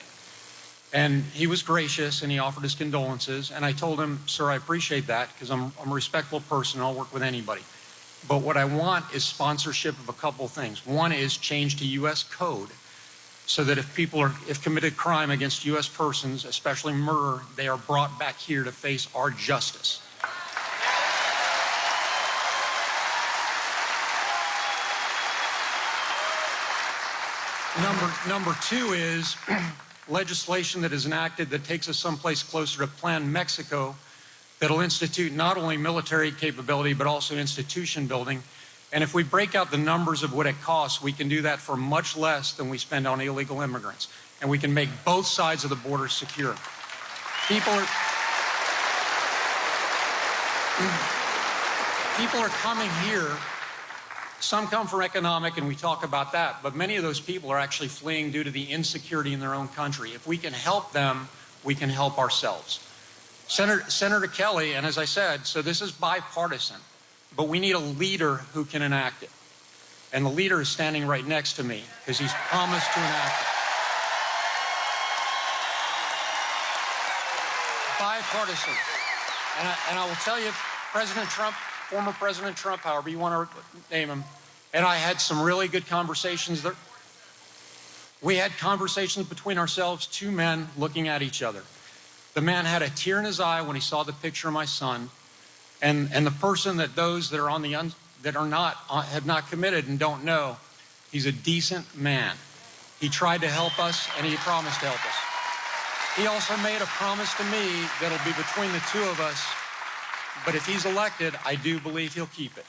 Speaker 20: And he was gracious, and he offered his condolences. And I told him, sir, I appreciate that because I'm a respectful person. I'll work with anybody. But what I want is sponsorship of a couple of things. One is change to U.S. code so that if people have committed crime against U.S. persons, especially murder, they are brought back here to face our justice. Number two is legislation that is enacted that takes us someplace closer to Plan Mexico that'll institute not only military capability but also institution building. And if we break out the numbers of what it costs, we can do that for much less than we spend on illegal immigrants. And we can make both sides of the border secure. People are coming here. Some come from economic, and we talk about that, but many of those people are actually fleeing due to the insecurity in their own country. If we can help them, we can help ourselves. Senator Kelly, and as I said, so this is bipartisan, but we need a leader who can enact it. And the leader is standing right next to me because he's promised to enact it. bipartisan. And I will tell you, President Trump, former President Trump, however you want to name him, and I had some really good conversations there. We had conversations between ourselves, two men looking at each other. The man had a tear in his eye when he saw the picture of my son, and the person that those that are on the have not committed and don't know, he's a decent man. He tried to help us, and he promised to help us. He also made a promise to me that'll be between the two of us, but if he's elected, I do believe he'll keep it.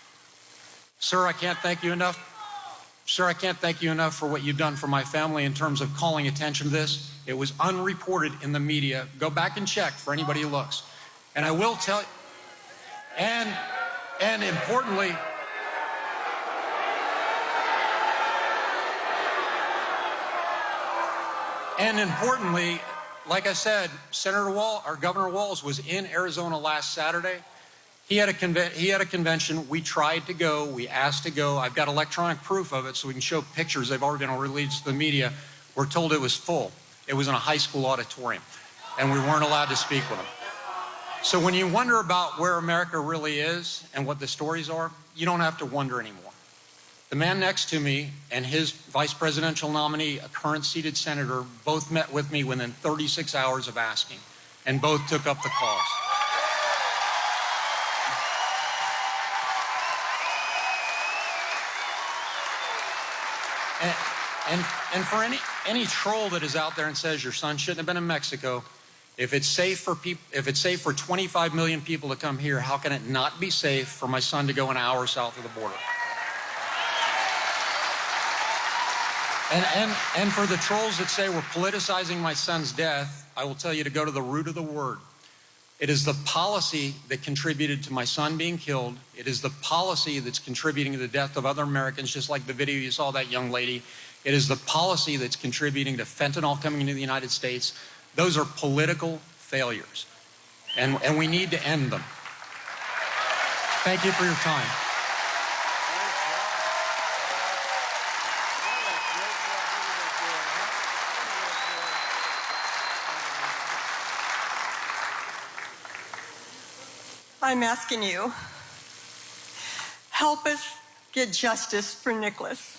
Speaker 20: Sir, I can't thank you enough. Sir, I can't thank you enough for what you've done for my family in terms of calling attention to this. It was unreported in the media. Go back and check for anybody who looks. And I will tell you, and importantly, like I said, Governor Walz was in Arizona last Saturday. He had a convention. We tried to go. We asked to go. I've got electronic proof of it so we can show pictures. They've already been released to the media. We're told it was full. It was in a high school auditorium, and we weren't allowed to speak with him. So when you wonder about where America really is and what the stories are, you don't have to wonder anymore. The man next to me and his vice presidential nominee, a current seated senator, both met with me within 36 hours of asking, and both took up the cause. And for any troll that is out there and says your son shouldn't have been in Mexico, if it's safe for 25 million people to come here, how can it not be safe for my son to go an hour south of the border? And for the trolls that say we're politicizing my son's death, I will tell you to go to the root of the word. It is the policy that contributed to my son being killed. It is the policy that's contributing to the death of other Americans, just like the video you saw that young lady. It is the policy that's contributing to fentanyl coming into the United States. Those are political failures, and we need to end them. Thank you for your time.
Speaker 21: I'm asking you, help us get justice for Nicholas.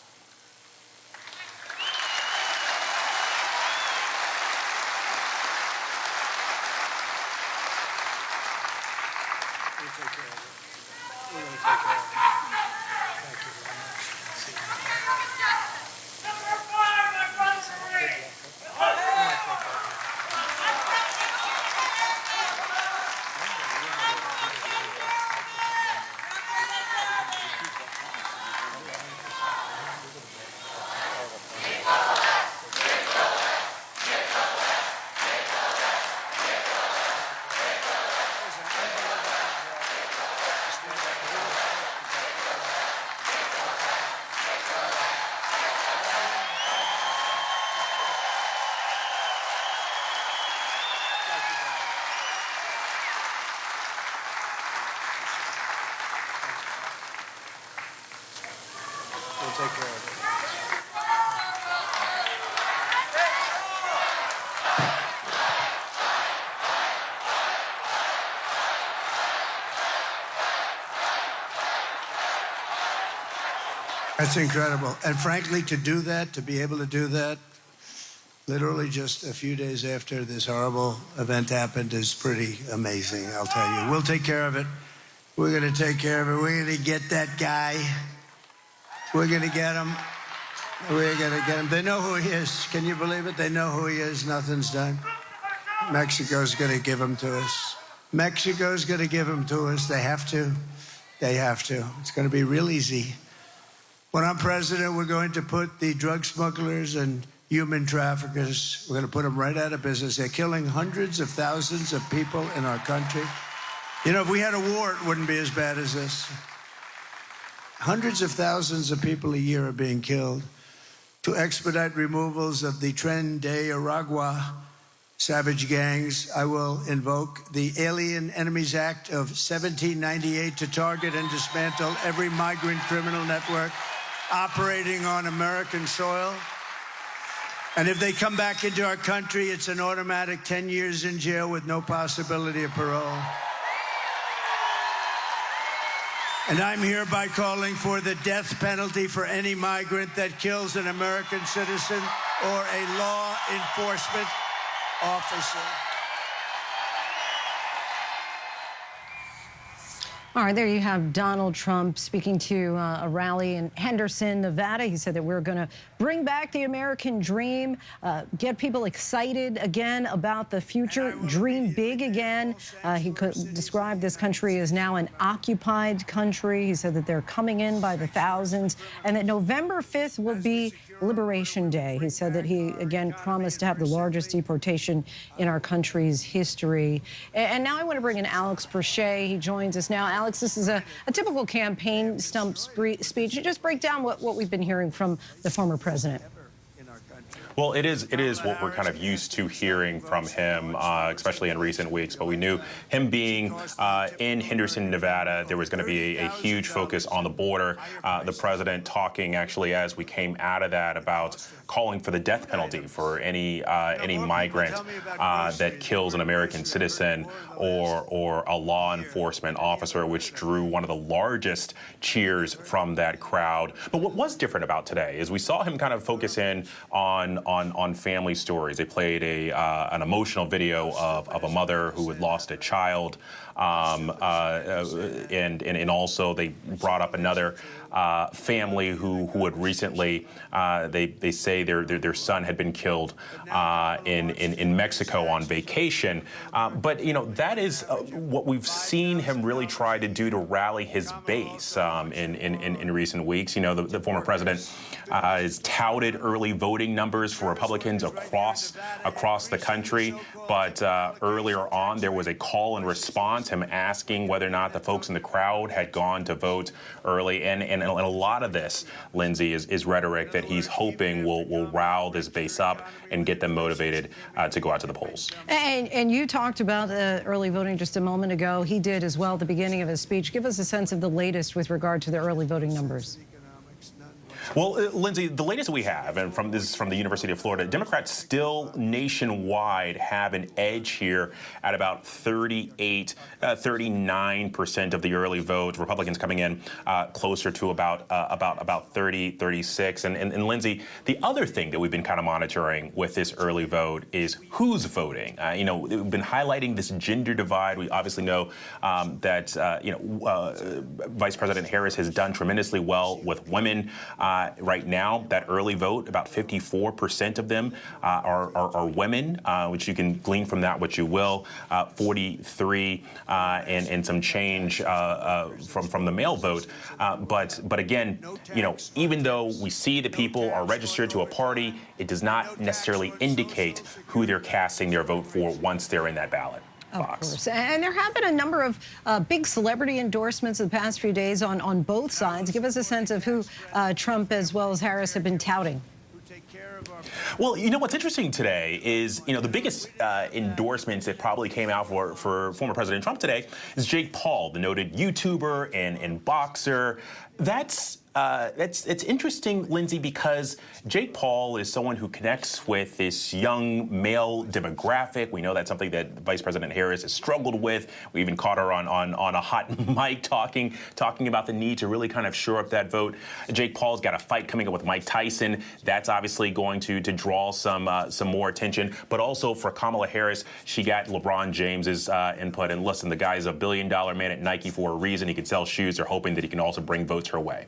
Speaker 6: We'll take care of it. That's incredible. And frankly, to do that, to be able to do that, literally just a few days after this horrible event happened is pretty amazing, I'll tell you. We'll take care of it. We're going to take care of it. We're going to get that guy. We're going to get him. We're going to get him. They know who he is. Can you believe it? They know who he is. Nothing's done. Mexico's going to give him to us. Mexico's going to give him to us. They have to. They have to. It's going to be real easy. When I'm president, we're going to put the drug smugglers and human traffickers, we're going to put them right out of business. They're killing hundreds of thousands of people in our country. You know, if we had a war, it wouldn't be as bad as this. Hundreds of thousands of people a year are being killed. To expedite removals of the Tren de Aragua savage gangs, I will invoke the Alien Enemies Act of 1798 to target and dismantle every migrant criminal network operating on American soil. And if they come back into our country, it's an automatic 10 years in jail with no possibility of parole. And I'm hereby calling for the death penalty for any migrant that kills an American citizen or a law enforcement officer.
Speaker 1: All right, there you have Donald Trump speaking to a rally in Henderson, Nevada. He said that we're going to bring back the American dream, get people excited again about the future, dream big again. He described this country as now an occupied country. He said that they're coming in by the thousands and that November 5th will be Liberation Day. He said that he, again, promised to have the largest deportation in our country's history. And now I want to bring in Alex Perche. He joins us now. Alex, this is a typical campaign stump speech. Just break down what we've been hearing from the former president.
Speaker 2: Well, it is what we're kind of used to hearing from him, especially in recent weeks. But we knew him being in Henderson, Nevada, there was going to be a huge focus on the border. The president talking actually as we came out of that about calling for the death penalty for any migrant that kills an American citizen or a law enforcement officer, which drew one of the largest cheers from that crowd. But what was different about today is we saw him kind of focus in on family stories. They played an emotional video of a mother who had lost a child, and also they brought up another family who had recently they say their son had been killed in Mexico on vacation. But you know, that is what we've seen him really try to do to rally his base in recent weeks. You know, the former president has touted early voting numbers for Republicans across the country, but earlier on there was a call and response, him asking whether or not the folks in the crowd had gone to vote early, and a lot of this, Linsey, is rhetoric that he's hoping will rile this base up and get them motivated to go out to the polls.
Speaker 1: And you talked about early voting just a moment ago. He did as well at the beginning of his speech. Give us a sense of the latest with regard to the early voting numbers.
Speaker 2: Well, Linsey, the latest we have, and this is from the University of Florida, Democrats still nationwide have an edge here at about 39% of the early vote. Republicans coming in closer to about 30, 36. And Linsey, the other thing that we've been kind of monitoring with this early vote is who's voting. You know, we've been highlighting this gender divide. We obviously know that Vice President Harris has done tremendously well with women. Right now, that early vote, about 54% of them are women, which you can glean from that what you will. 43 and some change from the male vote. But again, you know, even though we see that people are registered to a party, it does not necessarily indicate who they're casting their vote for once they're in that ballot.
Speaker 1: Of course. And there have been a number of big celebrity endorsements in the past few days on both sides. Give us a sense of who Trump as well as Harris have been touting.
Speaker 2: Well, you know, what's interesting today is, you know, the biggest endorsements that probably came out for former President Trump today is Jake Paul, the noted YouTuber and boxer. It's interesting, Linsey, because Jake Paul is someone who connects with this young male demographic. We know that's something that Vice President Harris has struggled with. We even caught her on a hot mic talking about the need to really kind of shore up that vote. Jake Paul's got a fight coming up with Mike Tyson. That's obviously going to draw some more attention. But also for Kamala Harris, she got LeBron James's input. And listen, the guy's a $1 billion man at Nike for a reason. He can sell shoes. They're hoping that he can also bring votes her way.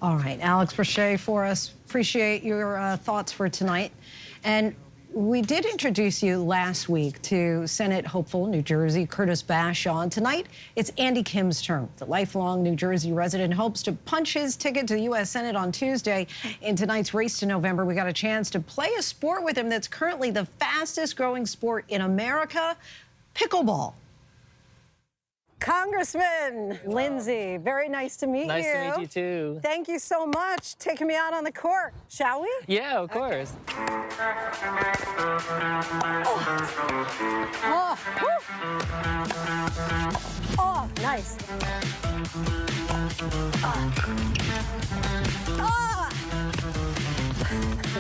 Speaker 1: All right, Alex Perche for us. Appreciate your thoughts for tonight. And we did introduce you last week to Senate hopeful New Jersey Curtis Vashon. Tonight, it's Andy Kim's turn. The lifelong New Jersey resident hopes to punch his ticket to the U.S. Senate on Tuesday. In tonight's race to November, we got a chance to play a sport with him that's currently the fastest growing sport in America, pickleball. Congressman Linsey, very nice to meet you.
Speaker 3: Nice to meet you, too.
Speaker 1: Thank you so much. Taking me out on the court, shall we?
Speaker 3: Yeah, of course.
Speaker 1: Oh, nice.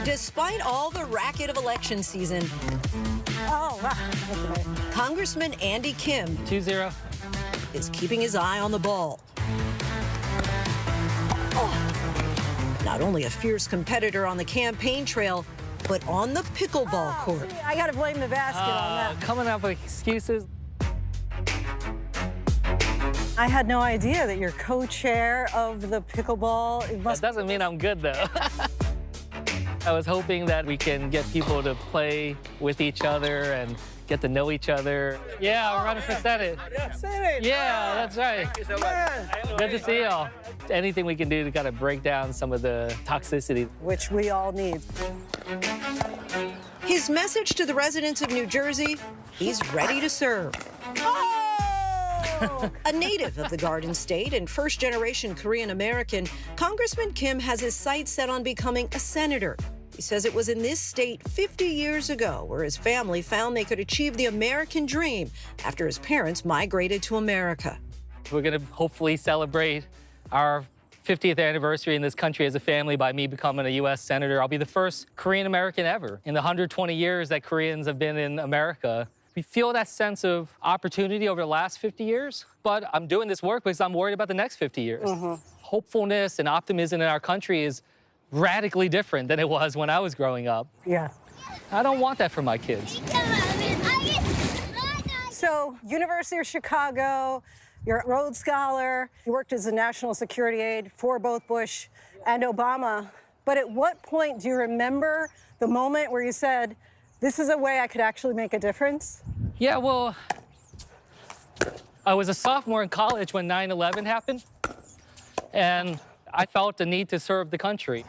Speaker 1: Despite all the racket of election season, Congressman Andy Kim
Speaker 3: 2-0
Speaker 1: is keeping his eye on the ball. Not only a fierce competitor on the campaign trail, but on the pickleball court.
Speaker 7: I got to blame the basket on that.
Speaker 3: Coming up with excuses.
Speaker 7: I had no idea that you're co-chair of the pickleball.
Speaker 3: That doesn't mean I'm good, though. I was hoping that we can get people to play with each other and get to know each other. Yeah, we're running for Senate. Yeah, that's right.
Speaker 7: Thank you so much.
Speaker 3: Good to see y'all. Anything we can do to kind of break down some of the toxicity.
Speaker 7: Which we all need.
Speaker 1: His message to the residents of New Jersey, he's ready to serve. A native of the Garden State and first-generation Korean-American, Congressman Kim has his sights set on becoming a senator. He says it was in this state 50 years ago where his family found they could achieve the American dream after his parents migrated to America.
Speaker 3: We're going to hopefully celebrate our 50th anniversary in this country as a family by me becoming a U.S. Senator. I'll be the first Korean-American ever in the 120 years that Koreans have been in America. We feel that sense of opportunity over the last 50 years, but I'm doing this work because I'm worried about the next 50 years. Hopefulness and optimism in our country is radically different than it was when I was growing up.
Speaker 7: Yeah.
Speaker 3: I don't want that for my kids.
Speaker 7: So, University of Chicago, you're a Rhodes Scholar, you worked as a national security aide for both Bush and Obama. But at what point do you remember the moment where you said, this is a way I could actually make a difference?
Speaker 3: Yeah, well, I was a sophomore in college when 9/11 happened, and I felt the need to serve the country.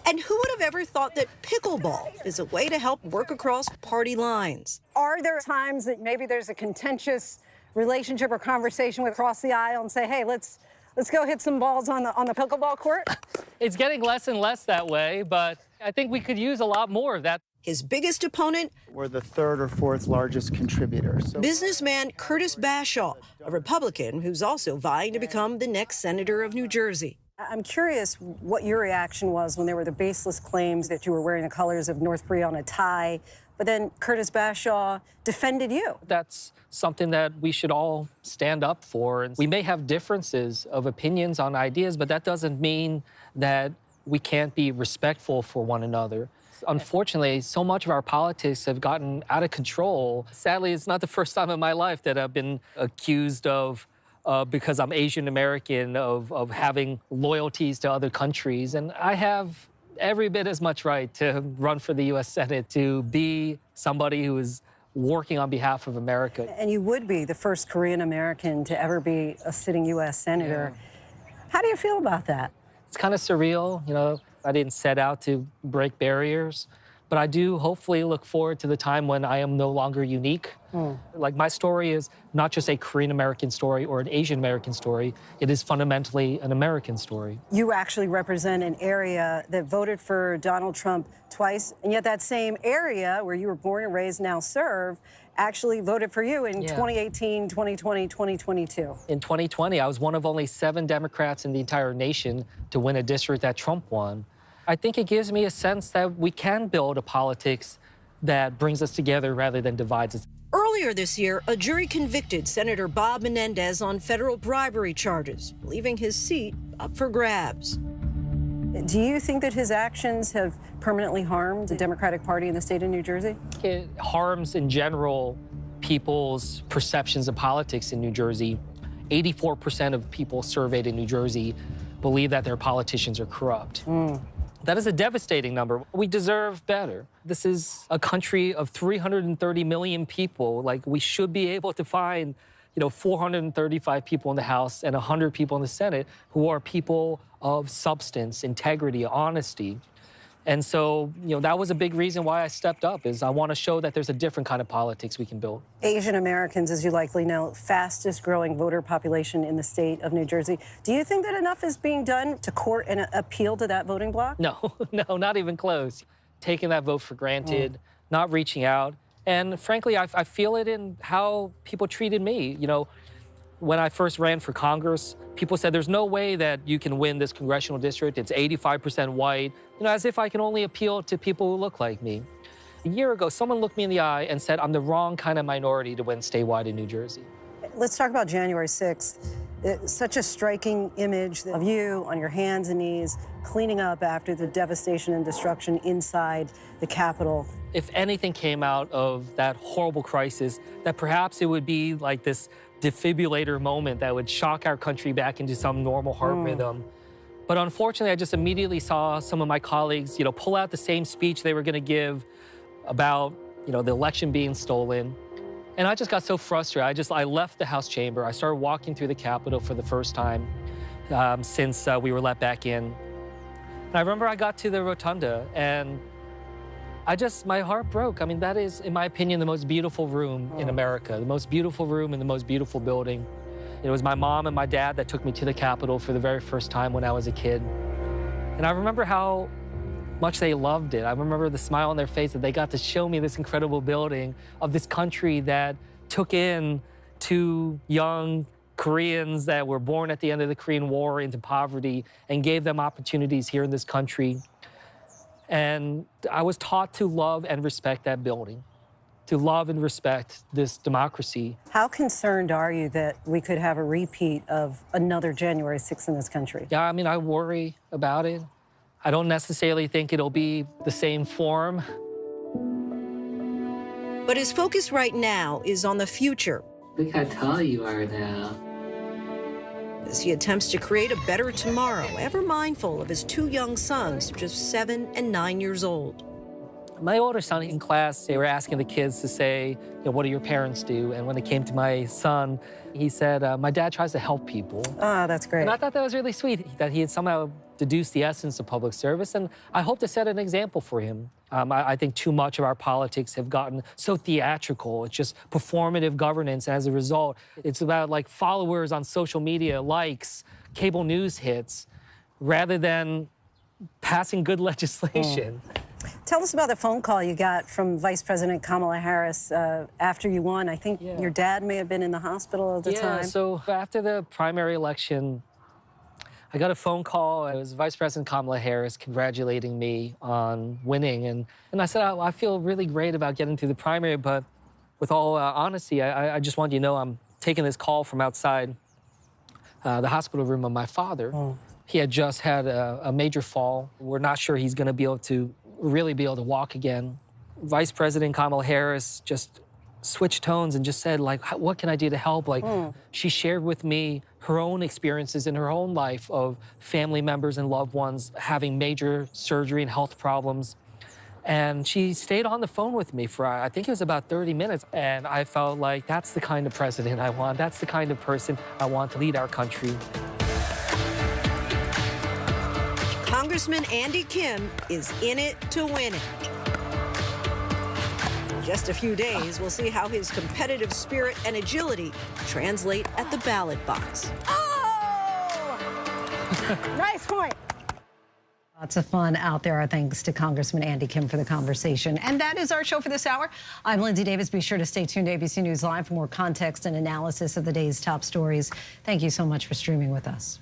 Speaker 1: And who would have ever thought that pickleball is a way to help work across party lines?
Speaker 7: Are there times that maybe there's a contentious relationship or conversation across the aisle and say, hey, let's go hit some balls on the pickleball court?
Speaker 3: It's getting less and less that way, but I think we could use a lot more of that.
Speaker 1: His biggest opponent?
Speaker 22: We're the third or fourth largest contributor.
Speaker 1: Businessman Curtis Bashaw, a Republican who's also vying to become the next senator of New Jersey.
Speaker 7: I'm curious what your reaction was when there were the baseless claims that you were wearing the colors of North Korea on a tie, but then Curtis Bashaw defended you.
Speaker 3: That's something that we should all stand up for. We may have differences of opinions on ideas, but that doesn't mean that we can't be respectful for one another. Unfortunately, so much of our politics have gotten out of control. Sadly, it's not the first time in my life that I've been accused of, because I'm Asian American, of having loyalties to other countries. And I have every bit as much right to run for the U.S. Senate, to be somebody who is working on behalf of America.
Speaker 7: And you would be the first Korean American to ever be a sitting U.S. Senator. Yeah. How do you feel about that?
Speaker 3: It's kind of surreal, you know. I didn't set out to break barriers, but I do hopefully look forward to the time when I am no longer unique. Like, my story is not just a Korean American story or an Asian American story. It is fundamentally an American story.
Speaker 7: You actually represent an area that voted for Donald Trump twice, and yet that same area where you were born and raised, now serve, actually voted for you in 2018, 2020, 2022.
Speaker 3: In 2020, I was one of only 7 Democrats in the entire nation to win a district that Trump won. I think it gives me a sense that we can build a politics that brings us together rather than divides us.
Speaker 1: Earlier this year, a jury convicted Senator Bob Menendez on federal bribery charges, leaving his seat up for grabs.
Speaker 7: Do you think that his actions have permanently harmed the Democratic Party in the state of New Jersey?
Speaker 3: It harms, in general, people's perceptions of politics in New Jersey. 84% of people surveyed in New Jersey believe that their politicians are corrupt. That is a devastating number. We deserve better. This is a country of 330 million people. Like, we should be able to find, 435 people in the House and 100 people in the Senate who are people of substance, integrity, honesty. And so, that was a big reason why I stepped up, is I want to show that there's a different kind of politics we can build.
Speaker 7: Asian Americans, as you likely know, fastest growing voter population in the state of New Jersey. Do you think that enough is being done to court and appeal to that voting bloc?
Speaker 3: No, not even close. Taking that vote for granted, not reaching out. And frankly, I feel it in how people treated me. When I first ran for Congress, people said there's no way that you can win this congressional district. It's 85% white, as if I can only appeal to people who look like me. A year ago, someone looked me in the eye and said I'm the wrong kind of minority to win statewide in New Jersey.
Speaker 7: Let's talk about January 6th. It's such a striking image of you on your hands and knees, cleaning up after the devastation and destruction inside the Capitol.
Speaker 3: If anything came out of that horrible crisis, that perhaps it would be like this defibrillator moment that would shock our country back into some normal heart rhythm. But unfortunately, I just immediately saw some of my colleagues, pull out the same speech they were going to give about, the election being stolen. And I just got so frustrated. I left the House chamber. I started walking through the Capitol for the first time since we were let back in. And I remember I got to the rotunda and my heart broke. I mean, that is, in my opinion, the most beautiful room in America, the most beautiful room in the most beautiful building. It was my mom and my dad that took me to the Capitol for the very first time when I was a kid. And I remember how much they loved it. I remember the smile on their face that they got to show me this incredible building of this country that took in 2 young Koreans that were born at the end of the Korean War into poverty and gave them opportunities here in this country. And I was taught to love and respect that building, to love and respect this democracy.
Speaker 7: How concerned are you that we could have a repeat of another January 6th in this country?
Speaker 3: Yeah, I mean, I worry about it. I don't necessarily think it'll be the same form.
Speaker 4: But his focus right now is on the future.
Speaker 8: Look how tall you are now.
Speaker 4: As he attempts to create a better tomorrow, ever mindful of his 2 young sons, just 7 and 9 years old.
Speaker 3: My older son in class, they were asking the kids to say, what do your parents do? And when it came to my son, he said, my dad tries to help people.
Speaker 7: Ah, that's great.
Speaker 3: And I thought that was really sweet, that he had somehow deduced the essence of public service. And I hope to set an example for him. I think too much of our politics have gotten so theatrical. It's just performative governance. As a result, it's about like followers on social media, likes, cable news hits, rather than passing good legislation.
Speaker 7: Tell us about the phone call you got from Vice President Kamala Harris after you won. I think your dad may have been in the hospital at the time.
Speaker 3: Yeah, so after the primary election, I got a phone call. It was Vice President Kamala Harris congratulating me on winning. And I said, I feel really great about getting through the primary, but with all honesty, I just want you to know I'm taking this call from outside the hospital room of my father. He had just had a major fall. We're not sure he's going to be able to walk again. Vice President Kamala Harris just switched tones and just said, what can I do to help? She shared with me her own experiences in her own life of family members and loved ones having major surgery and health problems. And she stayed on the phone with me for, I think it was about 30 minutes. And I felt like that's the kind of president I want. That's the kind of person I want to lead our country.
Speaker 4: Congressman Andy Kim is in it to win it. In just a few days, we'll see how his competitive spirit and agility translate at the ballot box.
Speaker 7: Oh! Nice point.
Speaker 1: Lots of fun out there. Our thanks to Congressman Andy Kim for the conversation. And that is our show for this hour. I'm Linsey Davis. Be sure to stay tuned to ABC News Live for more context and analysis of the day's top stories. Thank you so much for streaming with us.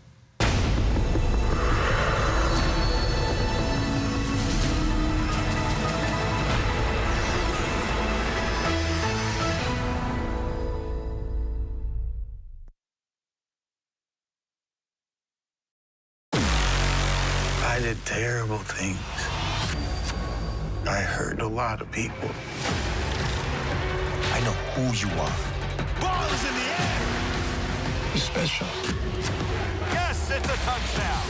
Speaker 23: I did terrible things. I hurt a lot of people.
Speaker 24: I know who you are.
Speaker 23: Ball is in the air! You're special.
Speaker 24: Yes, it's a touchdown.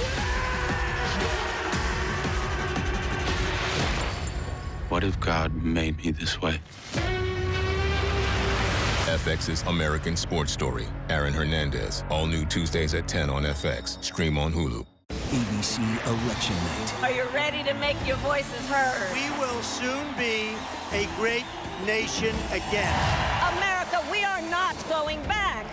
Speaker 23: What if God made me this way?
Speaker 25: FX's American Sports Story. Aaron Hernandez. All new Tuesdays at 10 on FX. Stream on Hulu.
Speaker 24: ABC Election Night.
Speaker 5: Are you ready to make your voices heard?
Speaker 6: We will soon be a great nation again.
Speaker 5: America, we are not going back.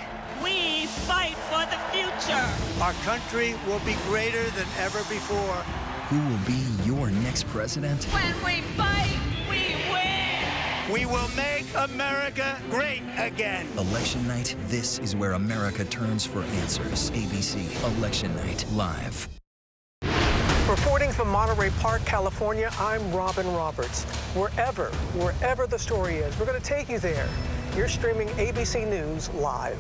Speaker 5: We fight for the future.
Speaker 6: Our country will be greater than ever before.
Speaker 24: Who will be your next president?
Speaker 5: When we fight, we win.
Speaker 6: We will make America great again.
Speaker 24: Election night, this is where America turns for answers. ABC Election Night Live.
Speaker 10: Reporting from Monterey Park, California, I'm Robin Roberts. Wherever the story is, we're going to take you there. You're streaming ABC News Live.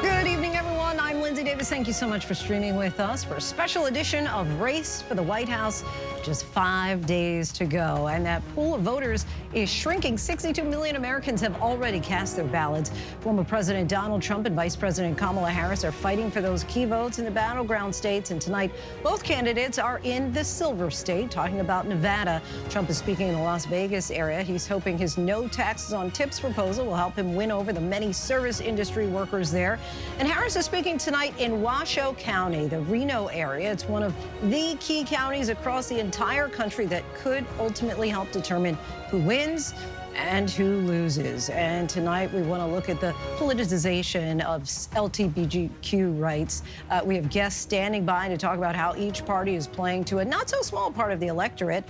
Speaker 1: Good evening, everyone. I'm Linsey Davis. Thank you so much for streaming with us for a special edition of Race for the White House. Just 5 days to go, and that pool of voters is shrinking. 62 million Americans have already cast their ballots. Former President Donald Trump and Vice President Kamala Harris are fighting for those key votes in the battleground states, and tonight both candidates are in the Silver State, talking about Nevada. Trump is speaking in the Las Vegas area. He's hoping his no taxes on tips proposal will help him win over the many service industry workers there. And Harris is speaking tonight in Washoe County, the Reno area. It's one of the key counties across the entire country that could ultimately help determine who wins and who loses. And tonight we want to look at the politicization of LGBTQ rights. We have guests standing by to talk about how each party is playing to a not so small part of the electorate.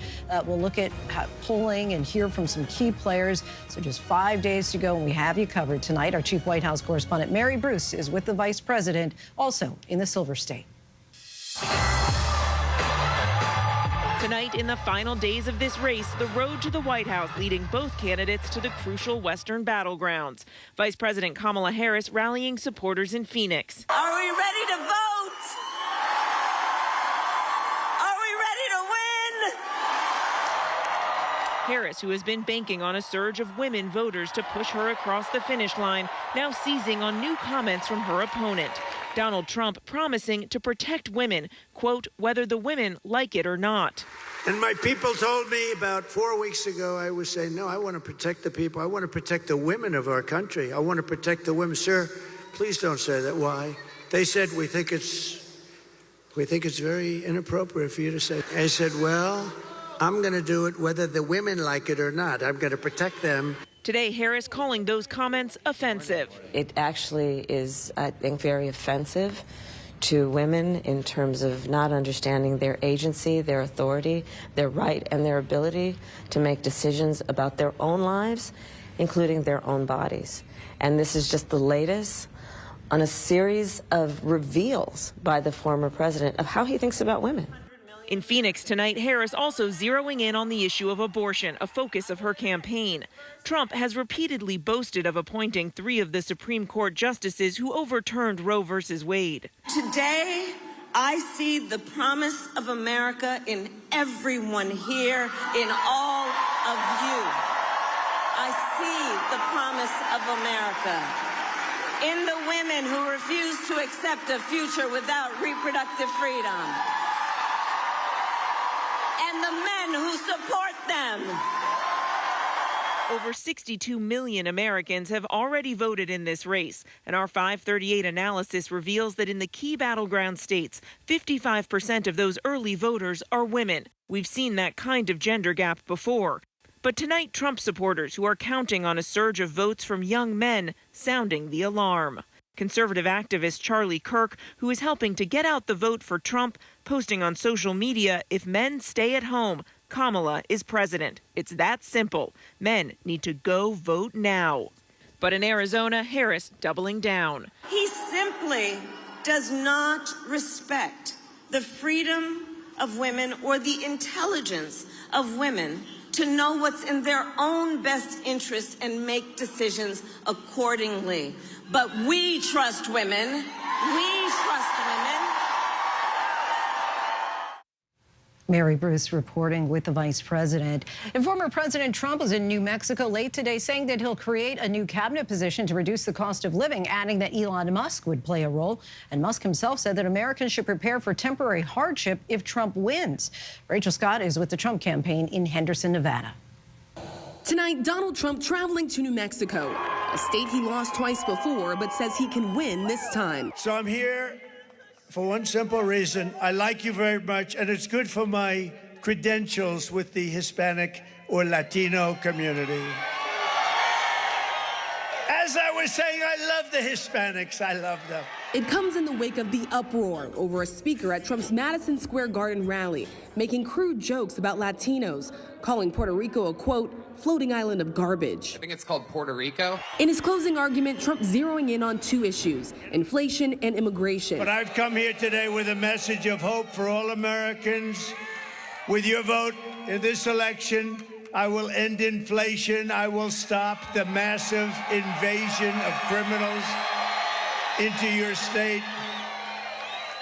Speaker 1: We'll look at polling and hear from some key players. So just 5 days to go, and we have you covered tonight. Our chief White House correspondent Mary Bruce is with the vice president, also in the Silver State.
Speaker 11: Tonight, in the final days of this race, the road to the White House leading both candidates to the crucial Western battlegrounds. Vice President Kamala Harris rallying supporters in Phoenix.
Speaker 5: Are we ready to vote? Are we ready to win?
Speaker 11: Harris, who has been banking on a surge of women voters to push her across the finish line, now seizing on new comments from her opponent. Donald Trump promising to protect women, quote, whether the women like it or not.
Speaker 6: And my people told me about 4 weeks ago, I was saying, no, I want to protect the people. I want to protect the women of our country. I want to protect the women. Sir, please don't say that. Why? They said, we think it's very inappropriate for you to say. I said, well, I'm going to do it whether the women like it or not. I'm going to protect them.
Speaker 11: Today, Harris calling those comments offensive.
Speaker 12: It actually is, I think, very offensive to women in terms of not understanding their agency, their authority, their right, and their ability to make decisions about their own lives, including their own bodies. And this is just the latest on a series of reveals by the former president of how he thinks about women.
Speaker 11: In Phoenix tonight, Harris also zeroing in on the issue of abortion, a focus of her campaign. Trump has repeatedly boasted of appointing 3 of the Supreme Court justices who overturned Roe versus Wade.
Speaker 5: Today, I see the promise of America in everyone here, in all of you. I see the promise of America in the women who refuse to accept a future without reproductive freedom, and the men who support them.
Speaker 11: Over 62 million Americans have already voted in this race, and our 538 analysis reveals that in the key battleground states, 55% of those early voters are women. We've seen that kind of gender gap before. But tonight, Trump supporters who are counting on a surge of votes from young men sounding the alarm. Conservative activist Charlie Kirk, who is helping to get out the vote for Trump, posting on social media, if men stay at home, Kamala is president. It's that simple. Men need to go vote now. But in Arizona, Harris doubling down.
Speaker 5: He simply does not respect the freedom of women or the intelligence of women to know what's in their own best interest and make decisions accordingly. But we trust women. We trust women.
Speaker 1: Mary Bruce reporting with the vice president. And former President Trump was in New Mexico late today saying that he'll create a new cabinet position to reduce the cost of living, adding that Elon Musk would play a role. And Musk himself said that Americans should prepare for temporary hardship if Trump wins. Rachel Scott is with the Trump campaign in Henderson, Nevada.
Speaker 13: Tonight, Donald Trump traveling to New Mexico, a state he lost twice before, but says he can win this time.
Speaker 6: So I'm here for one simple reason. I like you very much, and it's good for my credentials with the Hispanic or Latino community. As I was saying, I love the Hispanics. I love them.
Speaker 13: It comes in the wake of the uproar over a speaker at Trump's Madison Square Garden rally, making crude jokes about Latinos, calling Puerto Rico a, quote, floating island of garbage.
Speaker 9: I think it's called Puerto Rico.
Speaker 13: In his closing argument, Trump zeroing in on two issues, inflation and immigration.
Speaker 6: But I've come here today with a message of hope for all Americans. With your vote in this election, I will end inflation. I will stop the massive invasion of criminals into your state.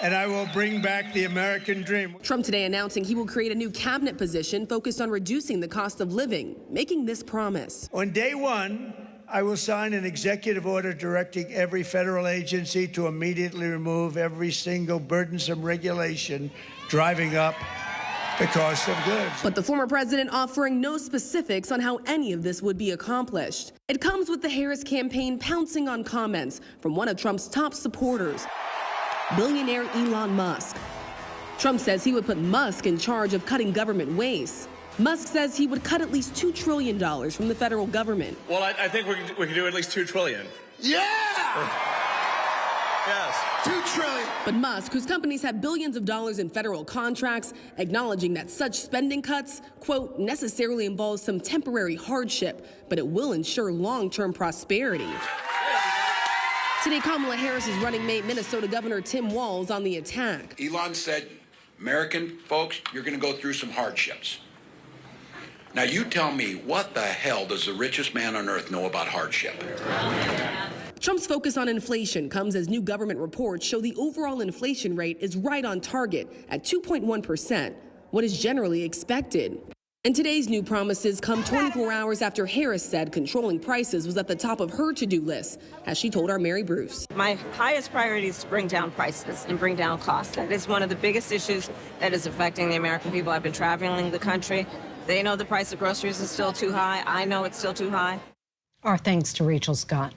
Speaker 6: And I will bring back the American dream.
Speaker 13: Trump today announcing he will create a new cabinet position focused on reducing the cost of living, making this promise.
Speaker 6: On day one, I will sign an executive order directing every federal agency to immediately remove every single burdensome regulation driving up the cost of goods.
Speaker 13: But the former president offering no specifics on how any of this would be accomplished. It comes with the Harris campaign pouncing on comments from one of Trump's top supporters, billionaire Elon Musk. Trump says he would put Musk in charge of cutting government waste. Musk says he would cut at least $2 trillion from the federal government.
Speaker 14: Well, I think we can do at least $2 trillion.
Speaker 6: Yeah!
Speaker 14: Yes.
Speaker 6: $2 trillion.
Speaker 13: But Musk, whose companies have billions of dollars in federal contracts, acknowledging that such spending cuts, quote, necessarily involves some temporary hardship, but it will ensure long-term prosperity. Today, Kamala Harris's running mate, Minnesota Governor Tim Walz, on the attack.
Speaker 16: Elon said, American folks, you're going to go through some hardships. Now, you tell me, what the hell does the richest man on earth know about hardship?
Speaker 13: Trump's focus on inflation comes as new government reports show the overall inflation rate is right on target at 2.1%, what is generally expected. And today's new promises come 24 hours after Harris said controlling prices was at the top of her to-do list, as she told our Mary Bruce.
Speaker 5: My highest priority is to bring down prices and bring down costs. That is one of the biggest issues that is affecting the American people. I've been traveling the country. They know the price of groceries is still too high. I know it's still too high.
Speaker 1: Our thanks to Rachel Scott.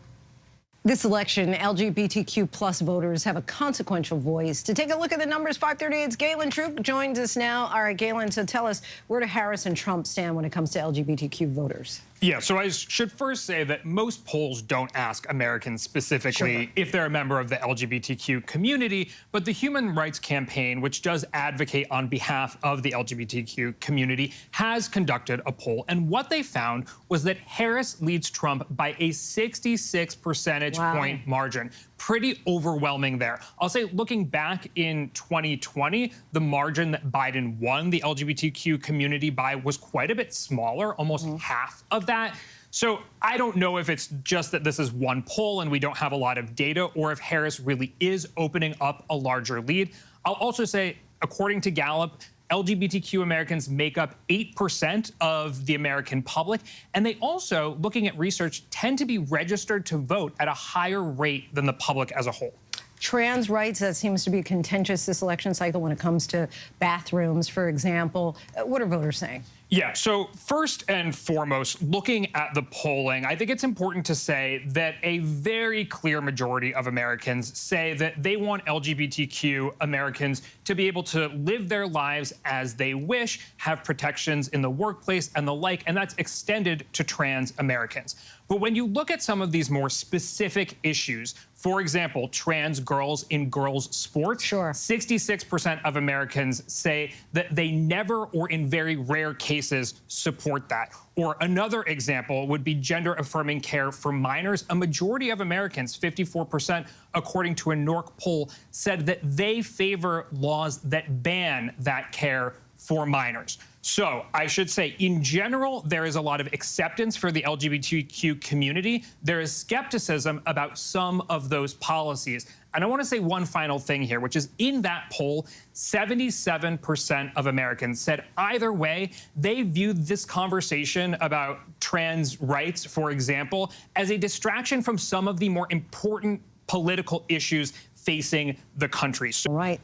Speaker 1: This election, LGBTQ plus voters have a consequential voice. To take a look at the numbers, 538's Galen Troop joins us now. All right, Galen, so tell us, where do Harris and Trump stand when it comes to LGBTQ voters?
Speaker 17: Yeah, so I should first say that most polls don't ask Americans specifically if they're a member of the LGBTQ community, but the Human Rights Campaign, which does advocate on behalf of the LGBTQ community, has conducted a poll. And what they found was that Harris leads Trump by a 66 percentage point margin. Pretty overwhelming there. I'll say, looking back in 2020, the margin that Biden won the LGBTQ community by was quite a bit smaller, almost half of that. So I don't know if it's just that this is one poll and we don't have a lot of data, or if Harris really is opening up a larger lead. I'll also say, according to Gallup, LGBTQ Americans make up 8% of the American public, and they also, looking at research, tend to be registered to vote at a higher rate than the public as a whole.
Speaker 1: Trans rights, that seems to be contentious this election cycle when it comes to bathrooms, for example. What are voters saying?
Speaker 17: Yeah, so first and foremost, looking at the polling, I think it's important to say that a very clear majority of Americans say that they want LGBTQ Americans to be able to live their lives as they wish, have protections in the workplace and the like, and that's extended to trans Americans. But when you look at some of these more specific issues, for example, trans girls in girls' sports, 66% of Americans say that they never or in very rare cases support that. Or another example would be gender-affirming care for minors. A majority of Americans, 54%, according to a NORC poll, said that they favor laws that ban that care for minors. So I should say, in general, there is a lot of acceptance for the LGBTQ community. There is skepticism about some of those policies. And I want to say one final thing here, which is in that poll, 77% of Americans said either way, they viewed this conversation about trans rights, for example, as a distraction from some of the more important political issues facing the country.
Speaker 1: All right.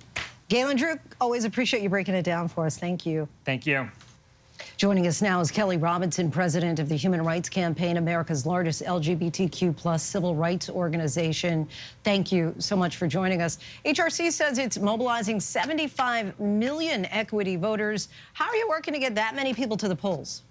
Speaker 1: Galen Drew, always appreciate you breaking it down for us. Thank you.
Speaker 17: Thank you.
Speaker 1: Joining us now is Kelly Robinson, president of the Human Rights Campaign, America's largest LGBTQ plus civil rights organization. Thank you so much for joining us. HRC says it's mobilizing 75 million equity voters. How are you working to get that many people to the polls?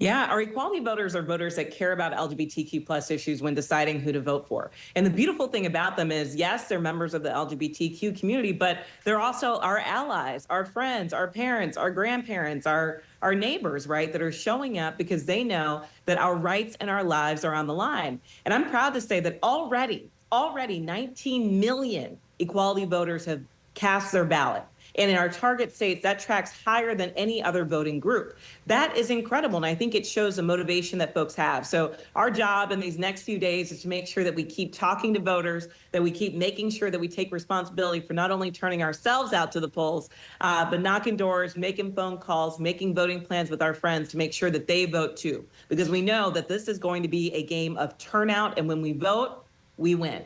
Speaker 9: Yeah, our equality voters are voters that care about LGBTQ plus issues when deciding who to vote for. And the beautiful thing about them is, yes, they're members of the LGBTQ community, but they're also our allies, our friends, our parents, our grandparents, our neighbors, right, that are showing up because they know that our rights and our lives are on the line. And I'm proud to say that already 19 million equality voters have cast their ballot. And in our target states, that tracks higher than any other voting group. That is incredible, and I think it shows the motivation that folks have. So our job in these next few days is to make sure that we keep talking to voters, that we keep making sure that we take responsibility for not only turning ourselves out to the polls, but knocking doors, making phone calls, making voting plans with our friends to make sure that they vote too. Because we know that this is going to be a game of turnout, and when we vote, we win.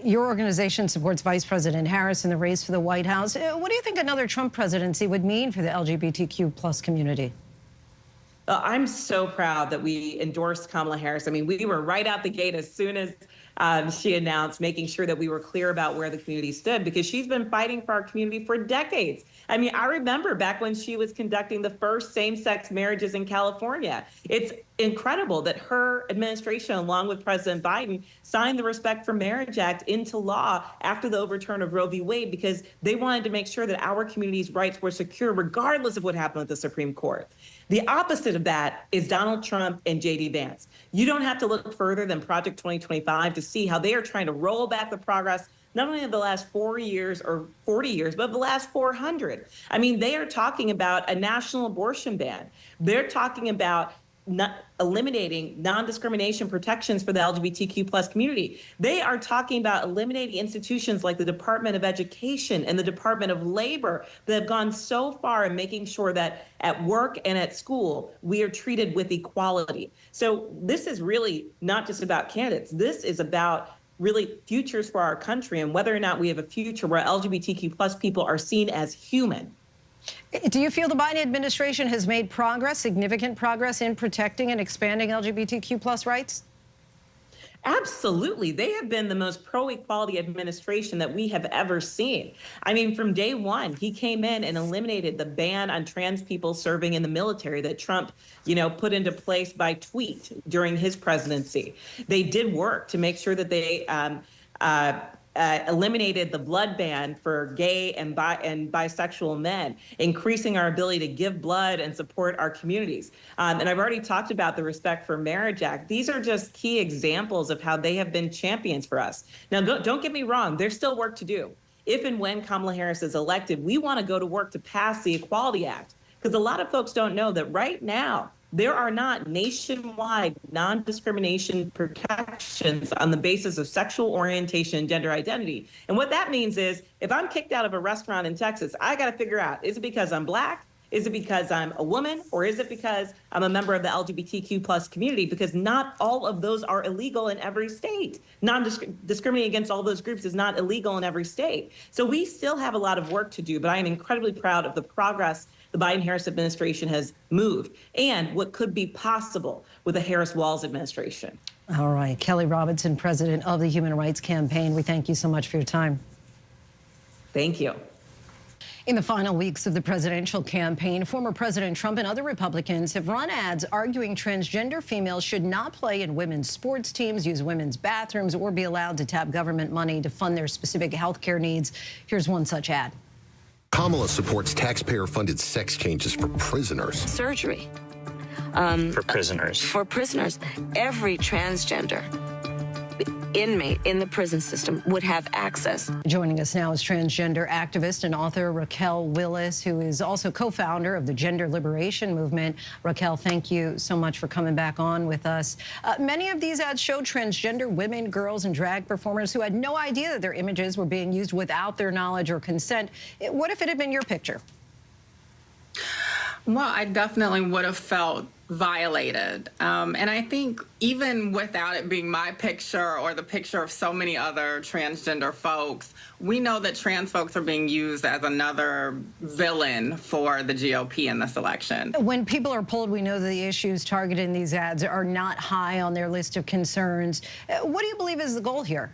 Speaker 1: Your organization supports Vice President Harris in the race for the White House. What do you think another Trump presidency would mean for the LGBTQ plus community?
Speaker 9: I'm so proud that we endorsed Kamala Harris. I mean, we were right out the gate as soon as she announced, making sure that we were clear about where the community stood, because she's been fighting for our community for decades. I mean, I remember back when she was conducting the first same-sex marriages in California. It's incredible that her administration, along with President Biden, signed the Respect for Marriage Act into law after the overturn of Roe v. Wade, because they wanted to make sure that our community's rights were secure regardless of what happened with the Supreme Court. The opposite of that is Donald Trump and J.D. Vance. You don't have to look further than Project 2025 to see how they are trying to roll back the progress, not only of the last 4 years or 40 years, but of the last 400. I mean, they are talking about a national abortion ban. They're talking about not eliminating non-discrimination protections for the LGBTQ plus community. They are talking about eliminating institutions like the Department of Education and the Department of Labor that have gone so far in making sure that at work and at school, we are treated with equality. So this is really not just about candidates. This is about really futures for our country and whether or not we have a future where LGBTQ plus people are seen as human.
Speaker 1: Do you feel the Biden administration has made progress, significant progress in protecting and expanding LGBTQ plus rights?
Speaker 9: Absolutely. They have been the most pro-equality administration that we have ever seen. I mean, from day one, he came in and eliminated the ban on trans people serving in the military that Trump, put into place by tweet during his presidency. They did work to make sure that they eliminated the blood ban for gay and bisexual men, increasing our ability to give blood and support our communities. And I've already talked about the Respect for Marriage Act. These are just key examples of how they have been champions for us. Now, don't get me wrong, there's still work to do. If and when Kamala Harris is elected, we want to go to work to pass the Equality Act, because a lot of folks don't know that right now, there are not nationwide non-discrimination protections on the basis of sexual orientation and gender identity. And what that means is, if I'm kicked out of a restaurant in Texas, I got to figure out, is it because I'm Black? Is it because I'm a woman? Or is it because I'm a member of the LGBTQ plus community? Because not all of those are illegal in every state. Non-discriminating against all those groups is not illegal in every state. So we still have a lot of work to do, but I am incredibly proud of the progress the Biden-Harris administration has moved and what could be possible with the Harris-Walz administration.
Speaker 1: All right. Kelly Robinson, president of the Human Rights Campaign, we thank you so much for your time.
Speaker 9: Thank you.
Speaker 1: In the final weeks of the presidential campaign, former President Trump and other Republicans have run ads arguing transgender females should not play in women's sports teams, use women's bathrooms, or be allowed to tap government money to fund their specific health care needs. Here's one such ad.
Speaker 15: Kamala supports taxpayer-funded sex changes for prisoners.
Speaker 12: Surgery.
Speaker 18: For prisoners.
Speaker 12: For prisoners. Every transgender inmate in the prison system would have access.
Speaker 1: Joining us now is transgender activist and author Raquel Willis, who is also co-founder of the Gender Liberation Movement. Raquel, thank you so much for coming back on with us. Many of these ads showed transgender women, girls, and drag performers who had no idea that their images were being used without their knowledge or consent. What if it had been your picture?
Speaker 19: Well, I definitely would have felt violated. And I think even without it being my picture or the picture of so many other transgender folks, we know that trans folks are being used as another villain for the GOP in this election.
Speaker 1: When people are polled, we know that the issues targeted in these ads are not high on their list of concerns. What do you believe is the goal here?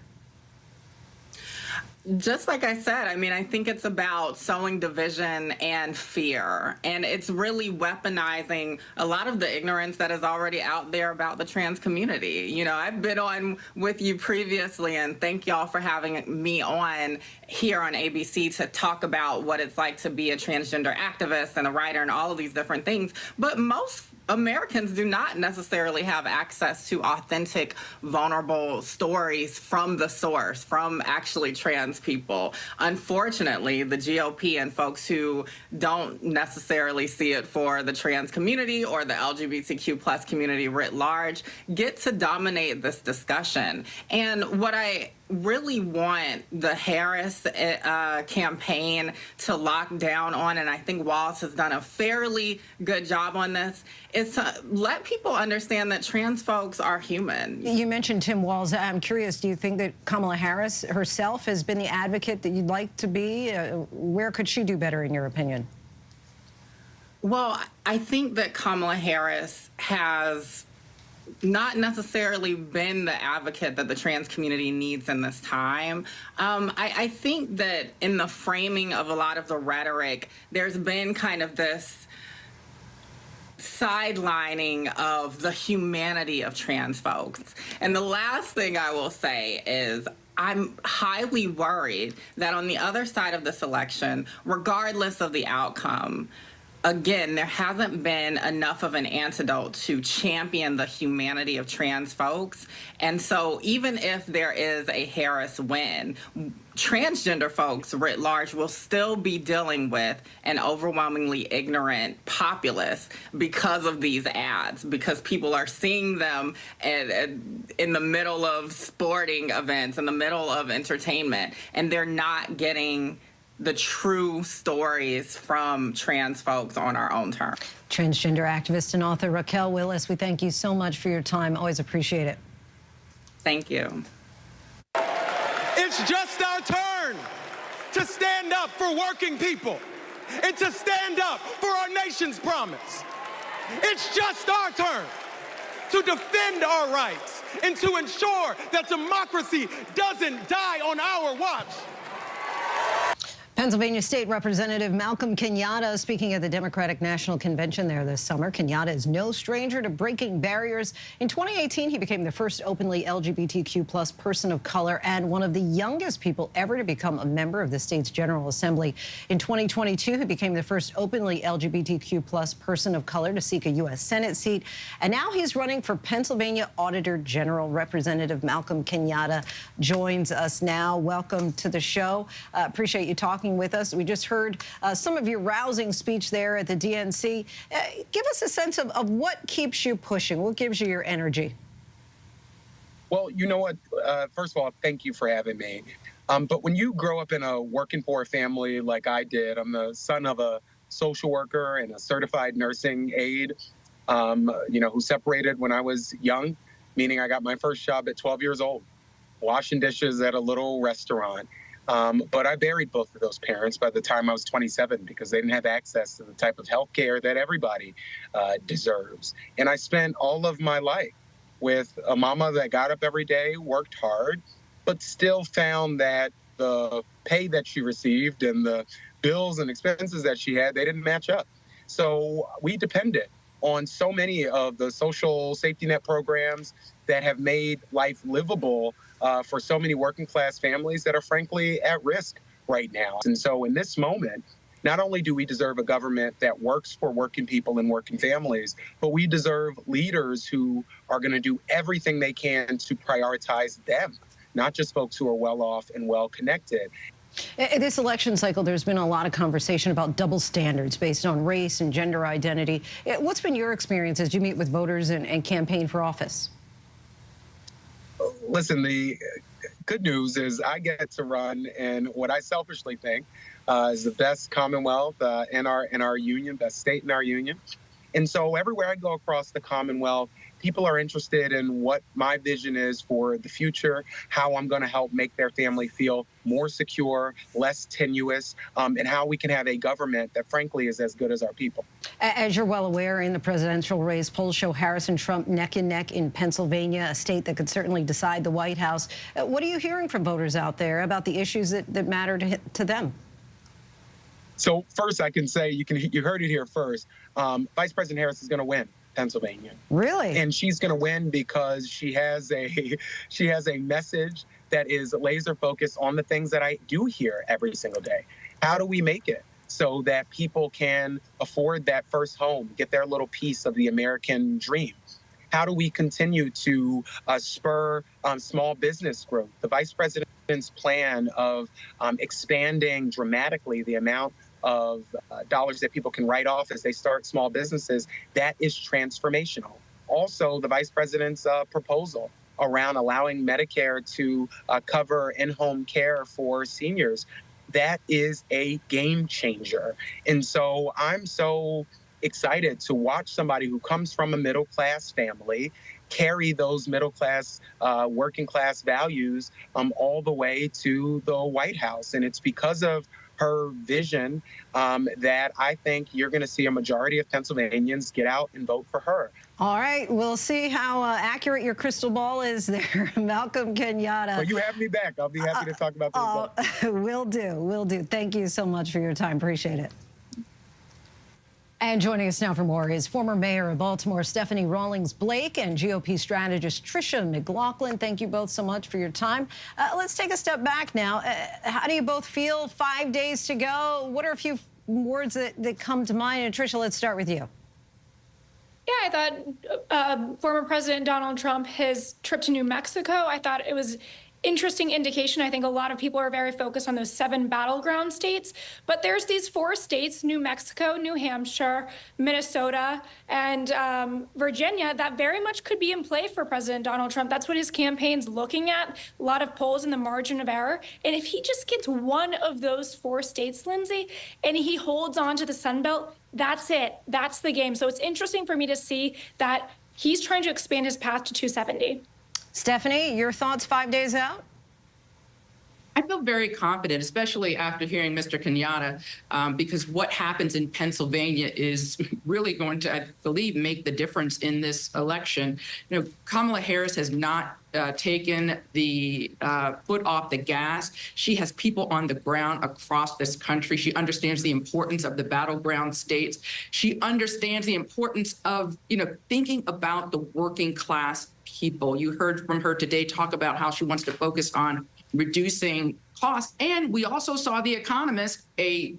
Speaker 19: Just like I said, I mean, I think it's about sowing division and fear. And it's really weaponizing a lot of the ignorance that is already out there about the trans community. You know, I've been on with you previously, and thank y'all for having me on here on ABC to talk about what it's like to be a transgender activist and a writer and all of these different things. But most Americans do not necessarily have access to authentic, vulnerable stories from the source, from actually trans people. Unfortunately, the GOP and folks who don't necessarily see it for the trans community or the LGBTQ plus community writ large get to dominate this discussion. And what I really want the Harris campaign to lock down on, and I think Walz has done a fairly good job on this, is to let people understand that trans folks are human.
Speaker 1: You mentioned Tim Walz. I'm curious, do you think that Kamala Harris herself has been the advocate that you'd like to be? Where could she do better, in your opinion?
Speaker 19: Well, I think that Kamala Harris has not necessarily been the advocate that the trans community needs in this time. I think that in the framing of a lot of the rhetoric, there's been kind of this sidelining of the humanity of trans folks. And the last thing I will say is I'm highly worried that on the other side of this election, regardless of the outcome, again, there hasn't been enough of an antidote to champion the humanity of trans folks. And so even if there is a Harris win, transgender folks writ large will still be dealing with an overwhelmingly ignorant populace because of these ads, because people are seeing them in the middle of sporting events, in the middle of entertainment, and they're not getting the true stories from trans folks on our own terms.
Speaker 1: Transgender activist and author Raquel Willis, we thank you so much for your time. Always appreciate it.
Speaker 19: Thank you.
Speaker 2: It's just our turn to stand up for working people and to stand up for our nation's promise. It's just our turn to defend our rights and to ensure that democracy doesn't die on our watch.
Speaker 1: Pennsylvania State Representative Malcolm Kenyatta speaking at the Democratic National Convention there this summer. Kenyatta is no stranger to breaking barriers. In 2018, he became the first openly LGBTQ plus person of color and one of the youngest people ever to become a member of the state's General Assembly. In 2022, he became the first openly LGBTQ plus person of color to seek a U.S. Senate seat. And now he's running for Pennsylvania Auditor General. Representative Malcolm Kenyatta joins us now. Welcome to the show. Appreciate you talking with us. We just heard some of your rousing speech there at the DNC. Give us a sense of what keeps you pushing. What gives you your energy?
Speaker 8: Well, you know what? First of all, thank you for having me. But when you grow up in a working poor family like I did, I'm the son of a social worker and a certified nursing aide, who separated when I was young, meaning I got my first job at 12 years old, washing dishes at a little restaurant. But I buried both of those parents by the time I was 27 because they didn't have access to the type of health care that everybody deserves. And I spent all of my life with a mama that got up every day, worked hard, but still found that the pay that she received and the bills and expenses that she had, they didn't match up. So we depended on so many of the social safety net programs that have made life livable for so many working class families that are frankly at risk right now. And so in this moment, not only do we deserve a government that works for working people and working families, but we deserve leaders who are going to do everything they can to prioritize them, not just folks who are well off and well connected.
Speaker 1: This election cycle, there's been a lot of conversation about double standards based on race and gender identity. What's been your experience as you meet with voters and campaign for office?
Speaker 8: Listen, the good news is I get to run in what I selfishly think is the best Commonwealth in our union, best state in our union. And so everywhere I go across the Commonwealth, people are interested in what my vision is for the future, how I'm going to help make their family feel more secure, less tenuous, and how we can have a government that, frankly, is as good as our people.
Speaker 1: As you're well aware, in the presidential race, polls show Harris and Trump neck and neck in Pennsylvania, a state that could certainly decide the White House. What are you hearing from voters out there about the issues that matter to them?
Speaker 8: So first, I can say you heard it here first. Vice President Harris is going to win Pennsylvania.
Speaker 1: Really?
Speaker 8: And she's going to win because she has a message that is laser focused on the things that I do hear every single day. How do we make it so that people can afford that first home, get their little piece of the American dream? How do we continue to spur small business growth? The vice president's plan of expanding dramatically the amount of dollars that people can write off as they start small businesses, that is transformational. Also, the vice president's proposal around allowing Medicare to cover in-home care for seniors, that is a game changer. And so I'm so excited to watch somebody who comes from a middle-class family carry those middle-class, working-class values all the way to the White House. And it's because of her vision that I think you're going to see a majority of Pennsylvanians get out and vote for her.
Speaker 1: All right, we'll see how accurate your crystal ball is there, Malcolm Kenyatta.
Speaker 8: Well, you have me back. I'll be happy to talk about this.
Speaker 1: Will do. Thank you so much for your time. Appreciate it. And joining us now for more is former mayor of Baltimore, Stephanie Rawlings Blake, and GOP strategist Tricia McLaughlin. Thank you both so much for your time. Let's take a step back now. How do you both feel? 5 days to go. What are a few words that come to mind? And Tricia, let's start with you.
Speaker 3: Yeah, I thought former President Donald Trump, his trip to New Mexico, I thought it was interesting indication. I think a lot of people are very focused on those 7 battleground states, but there's these 4 states, New Mexico, New Hampshire, Minnesota, and Virginia, that very much could be in play for President Donald Trump. That's what his campaign's looking at, a lot of polls in the margin of error. And if he just gets one of those 4 states, Linsey, and he holds on to the Sun Belt, that's it. That's the game. So it's interesting for me to see that he's trying to expand his path to 270.
Speaker 1: Stephanie, your thoughts 5 days out?
Speaker 4: I feel very confident, especially after hearing Mr. Kenyatta, because what happens in Pennsylvania is really going to, I believe, make the difference in this election. You know, Kamala Harris has not taken the foot off the gas. She has people on the ground across this country. She understands the importance of the battleground states. She understands the importance of, thinking about the working class people. You heard from her today talk about how she wants to focus on reducing costs. And we also saw The Economist, a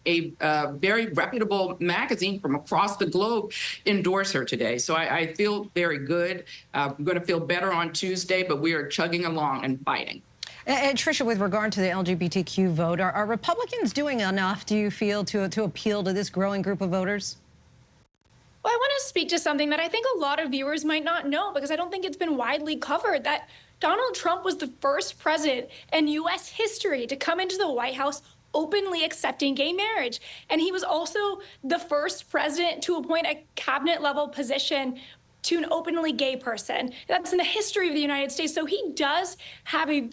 Speaker 4: very reputable magazine from across the globe, endorse her today. So I feel very good. I'm going to feel better on Tuesday, but we are chugging along and fighting.
Speaker 1: And Tricia, with regard to the LGBTQ vote, are Republicans doing enough, do you feel, to appeal to this growing group of voters?
Speaker 3: Well, I want to speak to something that I think a lot of viewers might not know, because I don't think it's been widely covered, that Donald Trump was the first president in U.S. history to come into the White House openly accepting gay marriage. And he was also the first president to appoint a cabinet-level position to an openly gay person. That's in the history of the United States. So he does have a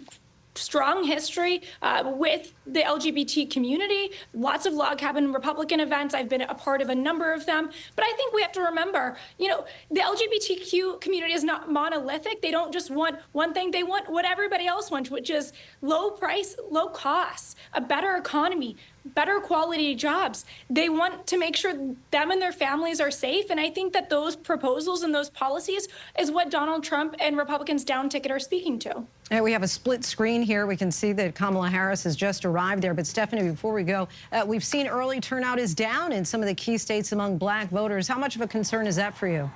Speaker 3: strong history with the LGBT community, lots of log cabin Republican events. I've been a part of a number of them. But I think we have to remember, the LGBTQ community is not monolithic. They don't just want one thing. They want what everybody else wants, which is low price, low costs, a better economy, better quality jobs. They want to make sure them and their families are safe. And I think that those proposals and those policies is what Donald Trump and Republicans down ticket are speaking to.
Speaker 1: And we have a split screen here. We can see that Kamala Harris has just arrived there. But Stephanie, before we go, we've seen early turnout is down in some of the key states among black voters. How much of a concern is that for you?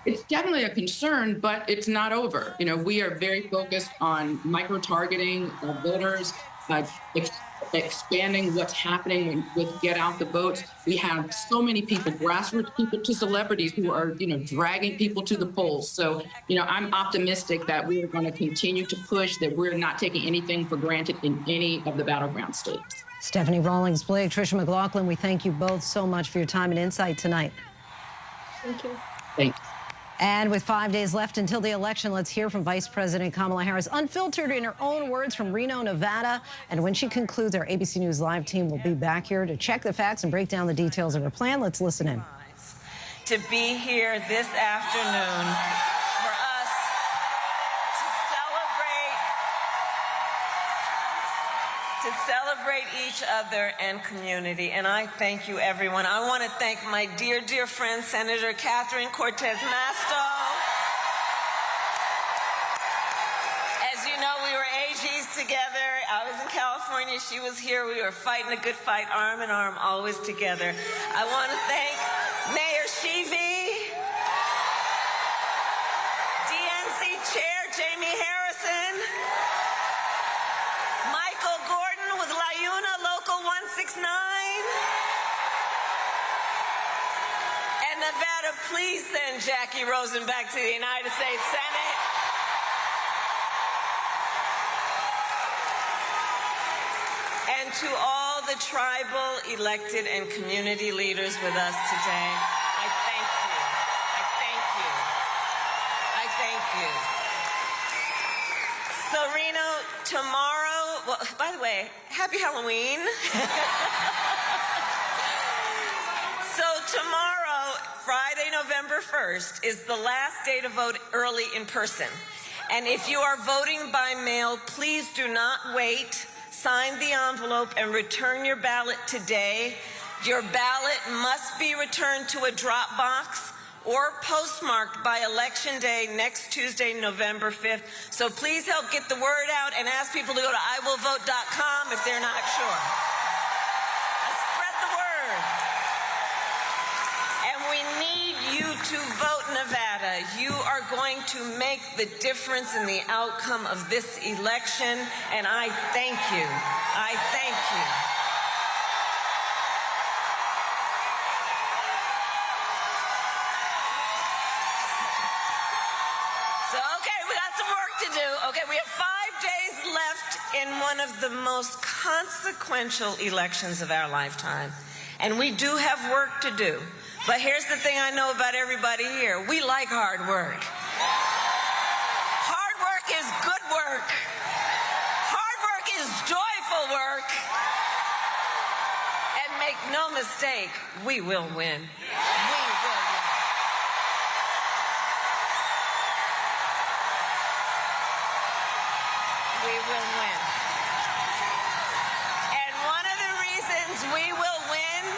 Speaker 4: It's definitely a concern, but it's not over. We are very focused on micro-targeting voters, expanding what's happening with Get Out the Votes. We have so many people, grassroots people to celebrities, who are, dragging people to the polls. So, I'm optimistic that we're going to continue to push, that we're not taking anything for granted in any of the battleground states.
Speaker 1: Stephanie Rawlings-Blake, Tricia McLaughlin, we thank you both so much for your time and insight tonight.
Speaker 3: Thank you.
Speaker 4: Thanks.
Speaker 1: And with 5 days left until the election, let's hear from Vice President Kamala Harris, unfiltered in her own words from Reno, Nevada. And when she concludes, our ABC News Live team will be back here to check the facts and break down the details of her plan. Let's listen in.
Speaker 5: To be here this afternoon for us to celebrate each other and community. And I thank you, everyone. I want to thank my dear, dear friend, Senator Catherine Cortez Masto. As you know, we were AGs together. I was in California. She was here. We were fighting a good fight, arm in arm, always together. I want to thank Mayor Sheevy, DNC Chair Jamie Harrison, Michael Gordon with LaYuna Local 169, and Nevada, please send Jackie Rosen back to the United States Senate. And to all the tribal, elected, and community leaders with us today, I thank you. I thank you. I thank you. So, Reno, tomorrow, well, by the way, happy Halloween. So tomorrow, Friday, November 1st, is the last day to vote early in person. And if you are voting by mail, please do not wait. Sign the envelope and return your ballot today. Your ballot must be returned to a drop box or postmarked by Election Day next Tuesday, November 5th. So please help get the word out and ask people to go to iwillvote.com if they're not sure. Spread the word. And we need you to vote, Nevada. You are going to make the difference in the outcome of this election, and I thank you. I thank you. So, okay, we got some work to do. Okay, we have 5 days left in one of the most consequential elections of our lifetime, and we do have work to do. But here's the thing I know about everybody here. We like hard work. Hard work is good work. Hard work is joyful work. And make no mistake, we will win. We will win. We will win. And one of the reasons we will win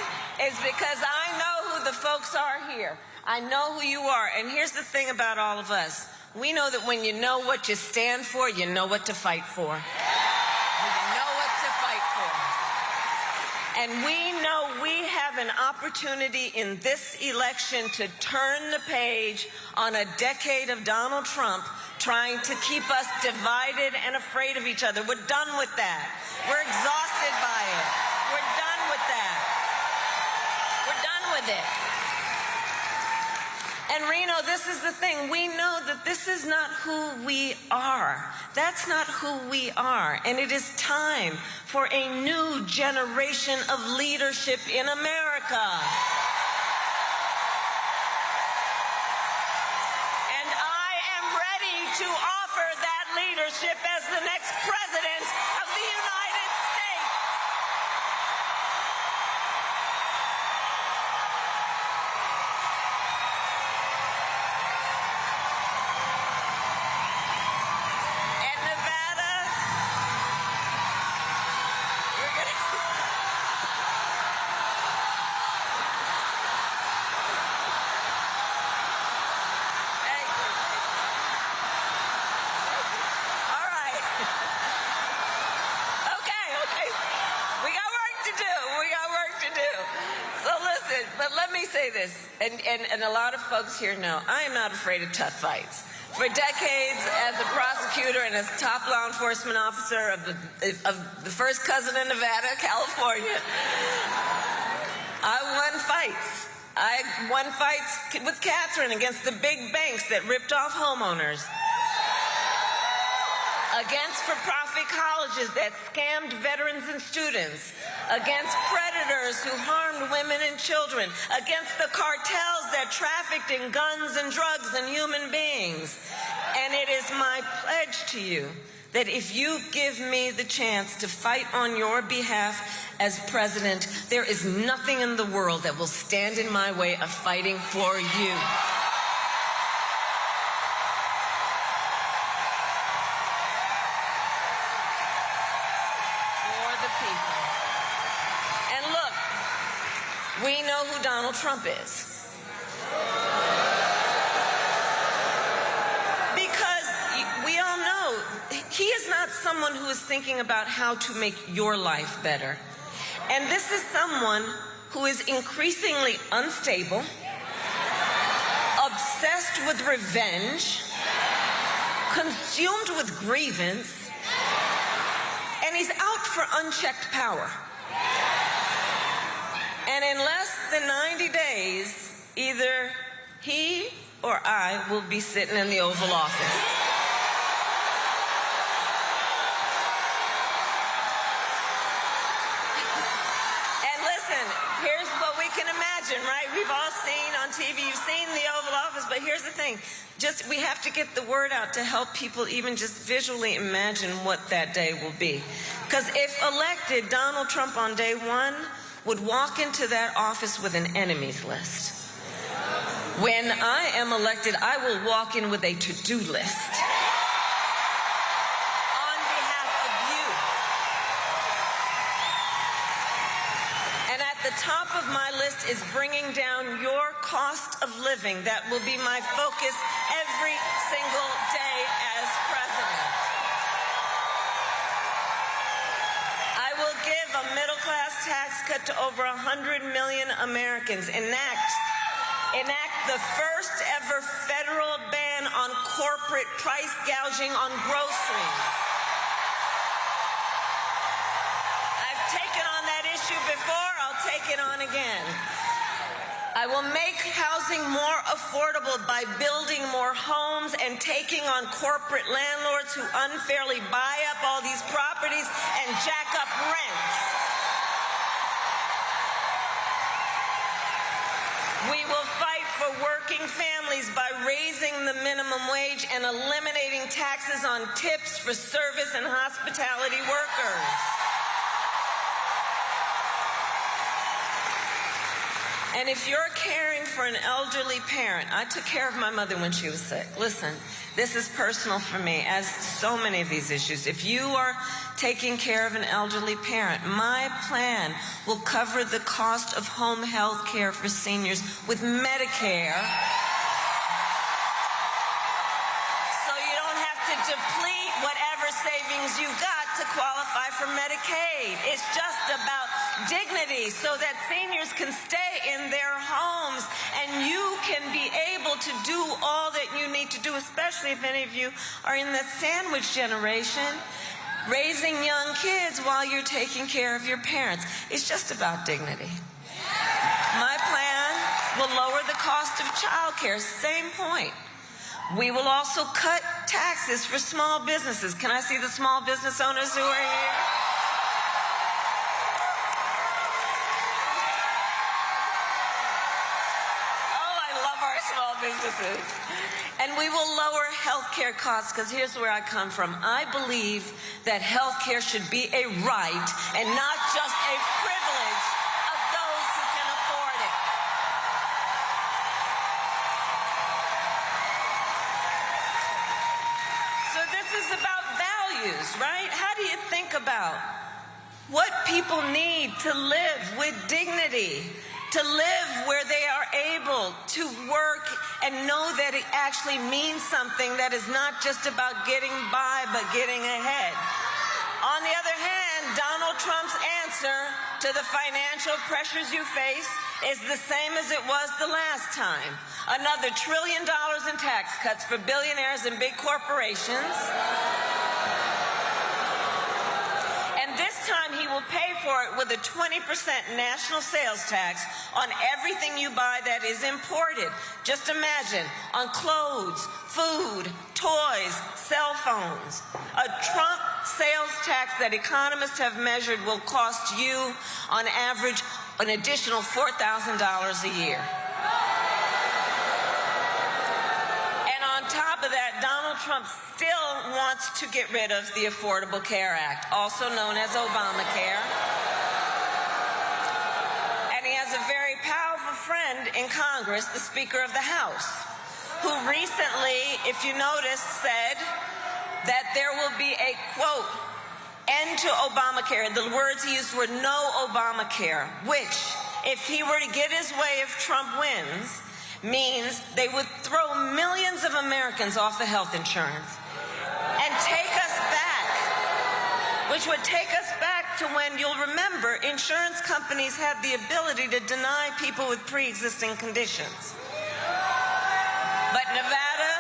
Speaker 5: is because I know the folks are here. I know who you are. And here's the thing about all of us. We know that when you know what you stand for, you know what to fight for. You know what to fight for. And we know we have an opportunity in this election to turn the page on a decade of Donald Trump trying to keep us divided and afraid of each other. We're done with that. We're exhausted by it. We're done with that. We're done with it. And Reno, this is the thing. We know that this is not who we are. That's not who we are. And it is time for a new generation of leadership in America. And I am ready to offer that leadership as the next president of the United States. But let me say this, and a lot of folks here know, I am not afraid of tough fights. For decades, as a prosecutor and as top law enforcement officer of the first cousin of Nevada, California, I won fights. I won fights with Catherine against the big banks that ripped off homeowners. against for-profit colleges that scammed veterans and students, against predators who harmed women and children, against the cartels that trafficked in guns and drugs and human beings. And it is my pledge to you that if you give me the chance to fight on your behalf as president, there is nothing in the world that will stand in my way of fighting for you. For the people. And look, we know who Donald Trump is. We all know he is not someone who is thinking about how to make your life better. And this is someone who is increasingly unstable, obsessed with revenge, consumed with grievance, and he's out for unchecked power. And in less than 90 days, either he or I will be sitting in the Oval Office. Here's what we can imagine, right? We've all seen on TV, you've seen the Oval Office, but here's the thing. We have to get the word out to help people even just visually imagine what that day will be. Because if elected, Donald Trump on day one would walk into that office with an enemies list. When I am elected, I will walk in with a to-do list. The top of my list is bringing down your cost of living. That will be my focus every single day as president. I will give a middle-class tax cut to over 100 million Americans. Enact the first ever federal ban on corporate price gouging on groceries. I've taken on that issue before. Take it on again. I will make housing more affordable by building more homes and taking on corporate landlords who unfairly buy up all these properties and jack up rents. We will fight for working families by raising the minimum wage and eliminating taxes on tips for service and hospitality workers. And if you're caring for an elderly parent, I took care of my mother when she was sick. Listen, this is personal for me, as so many of these issues. If you are taking care of an elderly parent, my plan will cover the cost of home health care for seniors with Medicare. So you don't have to deplete whatever savings you got to qualify for Medicaid. It's just about dignity so that seniors can stay in their homes and you can be able to do all that you need to do, especially if any of you are in that sandwich generation, raising young kids while you're taking care of your parents. It's just about dignity. My plan will lower the cost of childcare, same point. We will also cut taxes for small businesses. Can I see the small business owners who are here? Businesses. And we will lower health care costs, because here's where I come from. I believe that health care should be a right and not just a privilege of those who can afford it. So this is about values, right? How do you think about what people need to live with dignity, to live where they are able to work and know that it actually means something, that is not just about getting by, but getting ahead. On the other hand, Donald Trump's answer to the financial pressures you face is the same as it was the last time. Another $1 trillion in tax cuts for billionaires and big corporations. And this time he will will pay for it with a 20% national sales tax on everything you buy that is imported. Just imagine, on clothes, food, toys, cell phones. A Trump sales tax that economists have measured will cost you, on average, an additional $4,000 a year. And on top of that, Donald Trump still wants to get rid of the Affordable Care Act, also known as Obamacare. And he has a very powerful friend in Congress, the Speaker of the House, who recently, if you notice, said that there will be a, quote, end to Obamacare. The words he used were no Obamacare, which, if he were to get his way, if Trump wins, means they would throw millions of Americans off the health insurance and take us back, which would take us back to when, you'll remember, insurance companies had the ability to deny people with pre-existing conditions. But Nevada,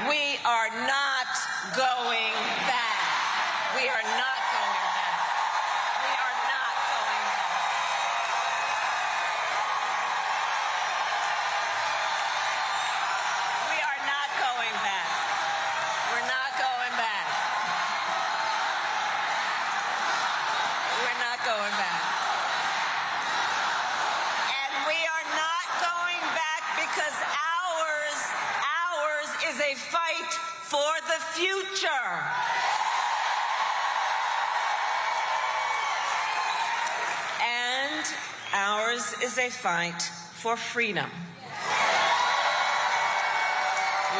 Speaker 5: we are not going back. We are not going back. We are not going back. We are not going back. We're not going back. We're not going back. And we are not going back because ours is a fight for the future. And ours is a fight for freedom.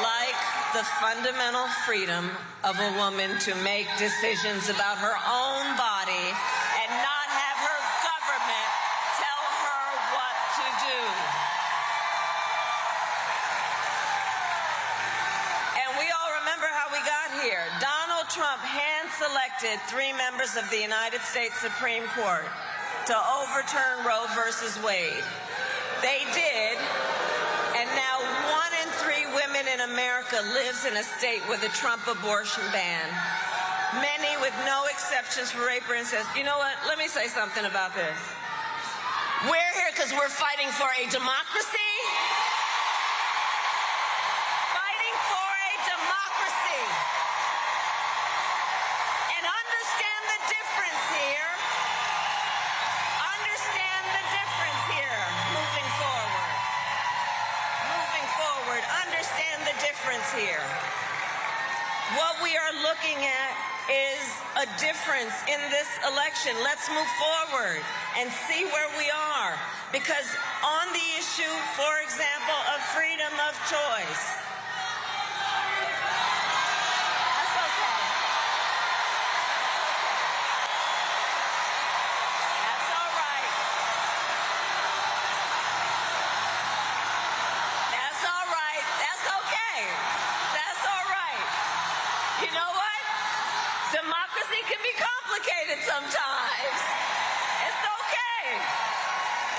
Speaker 5: Like the fundamental freedom of a woman to make decisions about her own body and not have her government tell her what to do. And we all remember how we got here. Donald Trump hand-selected 3 members of the United States Supreme Court to overturn Roe versus Wade. They did, and now 1 in 3 women in America lives in a state with a Trump abortion ban. Many with no exceptions for rape or incest. You know what? Let me say something about this. We're here because we're fighting for a democracy. Fighting for a democracy. And understand the difference here. Understand the difference here. Moving forward. Moving forward. Understand the difference here. What we are looking at is a difference in this election. Let's move forward and see where we are. Because on the issue, for example, of freedom of choice, that's okay. That's all right. That's all right. That's okay. That's all right. You know what? Democracy can be complicated sometimes. It's okay.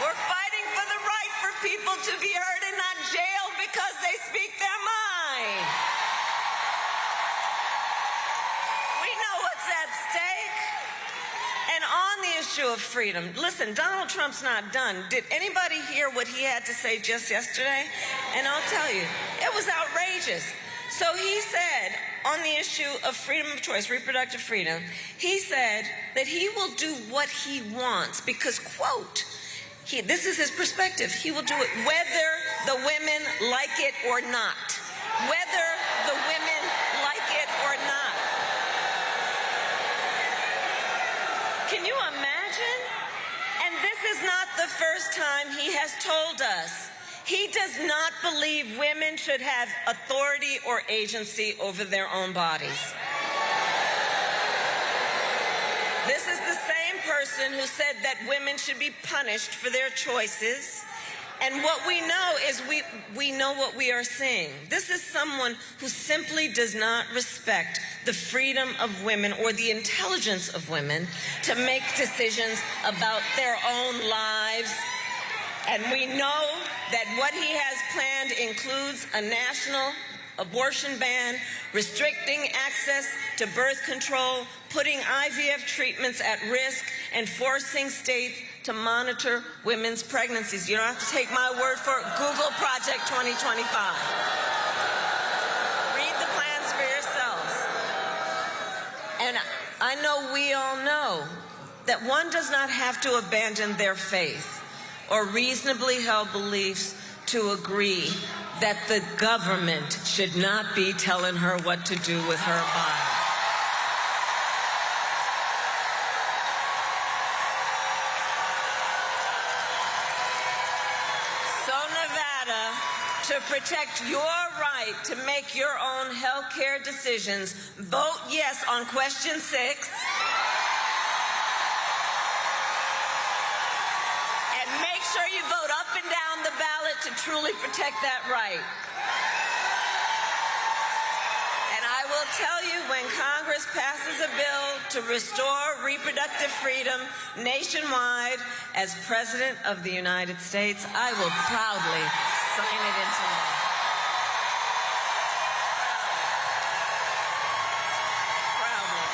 Speaker 5: We're fighting for the right for people to be heard and not jailed because they speak their mind. We know what's at stake. And on the issue of freedom, listen, Donald Trump's not done. Did anybody hear what he had to say just yesterday? And I'll tell you, it was outrageous. So he said, on the issue of freedom of choice, reproductive freedom, he said that he will do what he wants because, quote, this is his perspective, he will do it whether the women like it or not. Whether the women like it or not. Can you imagine? And this is not the first time he has told us. He does not believe women should have authority or agency over their own bodies. This is the same person who said that women should be punished for their choices. And what we know is we know what we are seeing. This is someone who simply does not respect the freedom of women or the intelligence of women to make decisions about their own lives. And we know that what he has planned includes a national abortion ban, restricting access to birth control, putting IVF treatments at risk, and forcing states to monitor women's pregnancies. You don't have to take my word for it. Google Project 2025. Read the plans for yourselves. And I know we all know that one does not have to abandon their faith or reasonably held beliefs to agree that the government should not be telling her what to do with her body. So, Nevada, to protect your right to make your own health care decisions, vote yes on question 6. And make sure you vote up and down the ballot to truly protect that right. And I will tell you, when Congress passes a bill to restore reproductive freedom nationwide, as President of the United States, I will proudly sign it into law. Proudly.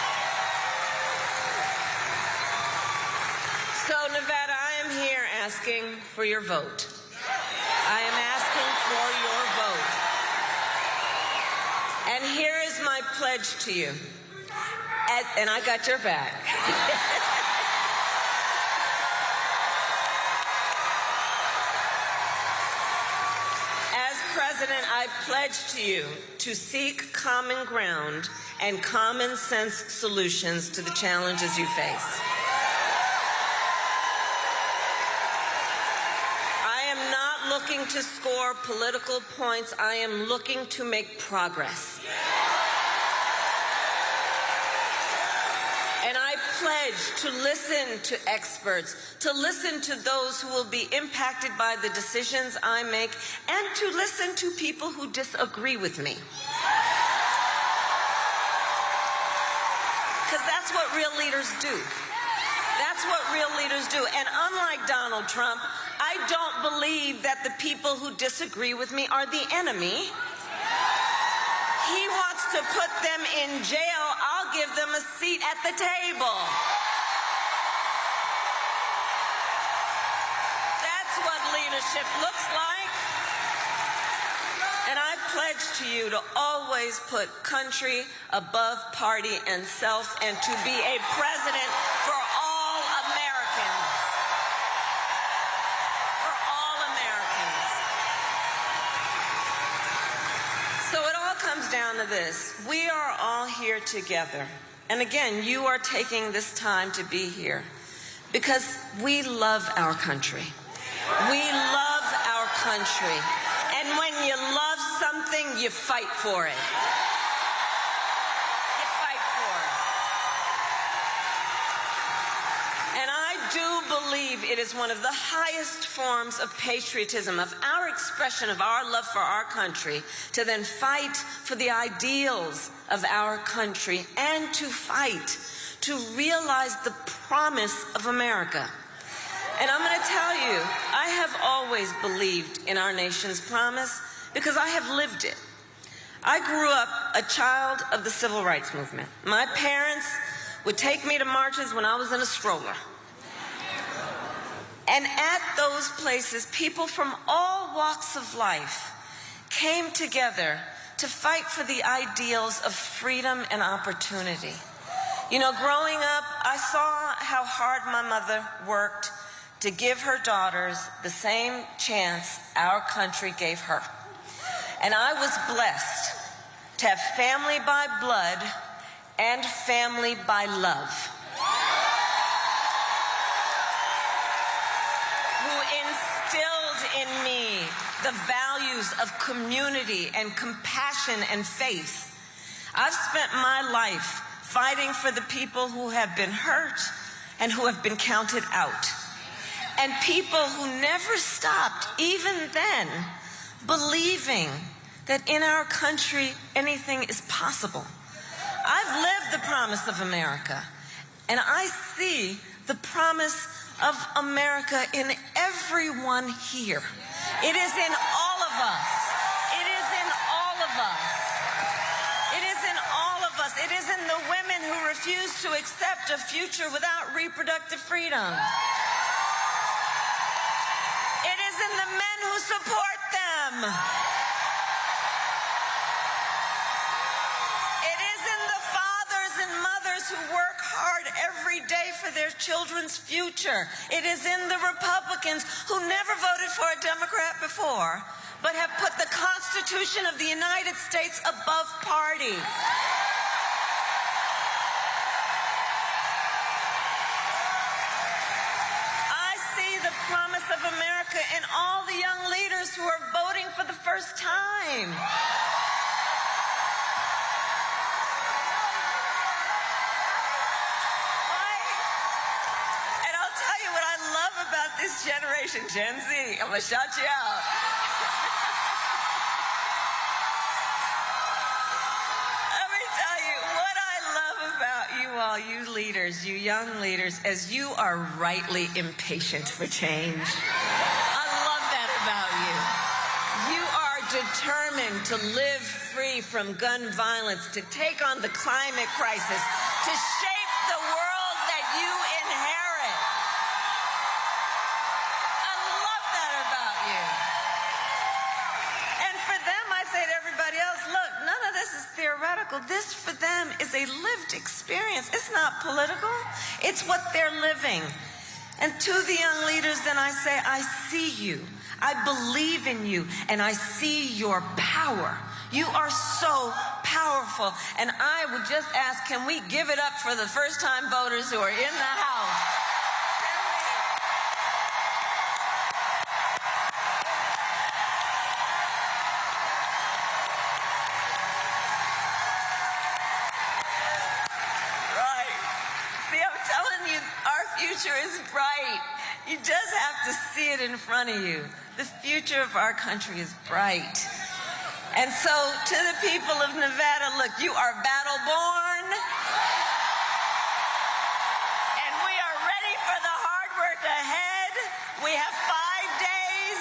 Speaker 5: So, Nevada, I am here asking for your vote. I am asking for your vote. And here is my pledge to you. And I got your back. As President, I pledge to you to seek common ground and common sense solutions to the challenges you face. Looking to score political points, I am looking to make progress. And I pledge to listen to experts, to listen to those who will be impacted by the decisions I make, and to listen to people who disagree with me. Because that's what real leaders do. That's what real leaders do. And unlike Donald Trump, I don't believe that the people who disagree with me are the enemy. He wants to put them in jail. I'll give them a seat at the table. That's what leadership looks like. And I pledge to you to always put country above party and self, and to be a president for all Americans. For all Americans. So it all comes down to this. We are all here together. And again, you are taking this time to be here because we love our country. We love our country. And when you love something, you fight for it. You fight for it. And I do believe it is one of the highest forms of patriotism, of our expression of our love for our country, to then fight for the ideals of our country and to fight to realize the promise of America. And I'm going to tell you, I have always believed in our nation's promise because I have lived it. I grew up a child of the civil rights movement. My parents would take me to marches when I was in a stroller. And at those places, people from all walks of life came together to fight for the ideals of freedom and opportunity. You know, growing up, I saw how hard my mother worked to give her daughters the same chance our country gave her. And I was blessed to have family by blood and family by love, who instilled in me the values of community and compassion and faith. I've spent my life fighting for the people who have been hurt and who have been counted out. And people who never stopped, even then, believing that in our country anything is possible. I've lived the promise of America, and I see the promise of America in everyone here. It is in all of us. It is in all of us. of us. It is in the women who refuse to accept a future without reproductive freedom. It is in the men who support them. It is in the fathers and mothers who work hard every day for their children's future. It is in the Republicans who never voted for a Democrat before, but have put the Constitution of the United States above party. I see the promise of America in all the young leaders who are voting for the first time. And I'll tell you what I love about this generation, Gen Z. I'm gonna shout you out. You leaders, you young leaders, as you are rightly impatient for change. I love that about you. You are determined to live free from gun violence, to take on the climate crisis, to shape the world that you inherit. I love that about you. And for them, I say to everybody else, look, none of this is theoretical. This, for them, is a lived experience. It's not political. It's what they're living. And to the young leaders, then I say, I see you. I believe in you. And I see your power. You are so powerful. And I would just ask, can we give it up for the first-time voters who are in the House? Future is bright. You just have to see it in front of you. The future of our country is bright. And so to the people of Nevada, look, you are battle-born. And we are ready for the hard work ahead. We have 5 days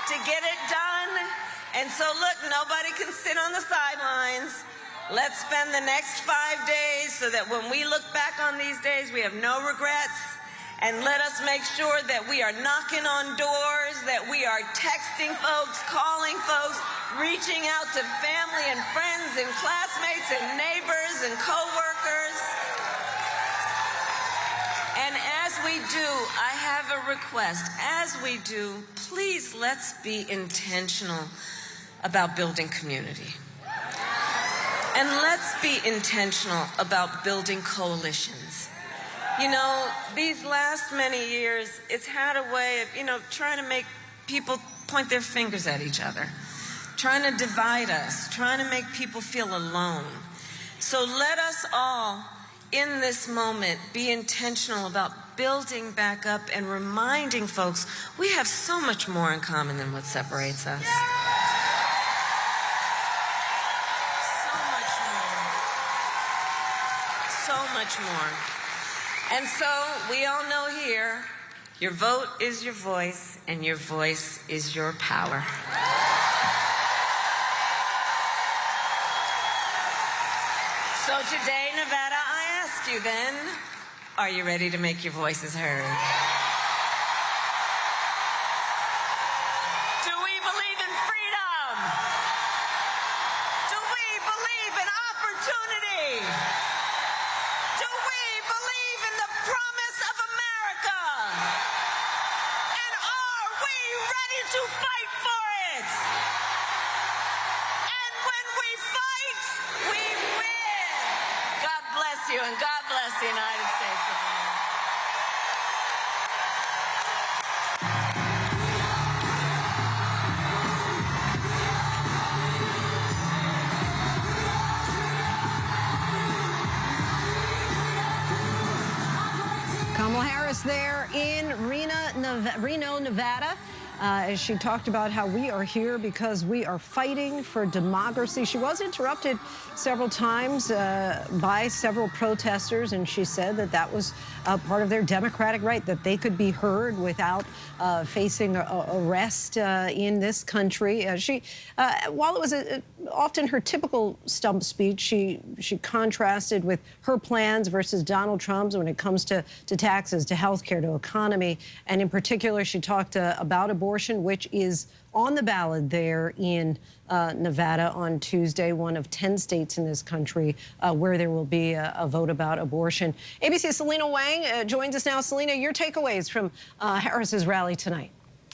Speaker 5: to get it done. And so look, nobody can sit on the sidelines. Let's spend the next 5 days so that when we look back on these days, we have no regrets. And let us make sure that we are knocking on doors, that we are texting folks, calling folks, reaching out to family and friends and classmates and neighbors and coworkers. And as we do, I have a request. As we do, please let's be intentional about building community. And let's be intentional about building coalitions. You know, these last many years, it's had a way of, trying to make people point their fingers at each other, trying to divide us, trying to make people feel alone. So let us all, in this moment, be intentional about building back up and reminding folks we have so much more in common than what separates us. So much more. And so we all know here, your vote is your voice, and your voice is your power. So today, Nevada, I ask you then, are you ready to make your voices heard? Do we believe in freedom? Do we believe in opportunity? Do we believe in the promise of America? And are we ready to fight for it? And when we fight, we win. God bless you, and God bless the United States of America.
Speaker 1: Kamala Harris there in Reno, Nevada. as she talked about how we are here because we are fighting for democracy. She was interrupted several times by several protesters, and she said that that was part of their democratic right, that they could be heard without facing arrest in this country. While it was often her typical stump speech, she contrasted with her plans versus Donald Trump's when it comes to taxes, to health care, to economy. And in particular, she talked about abortion, which is on the ballot there in Nevada on Tuesday, one of 10 states in this country where there will be a vote about abortion. ABC's Selena Wang joins us now. Selena, your takeaways from Harris's rally tonight.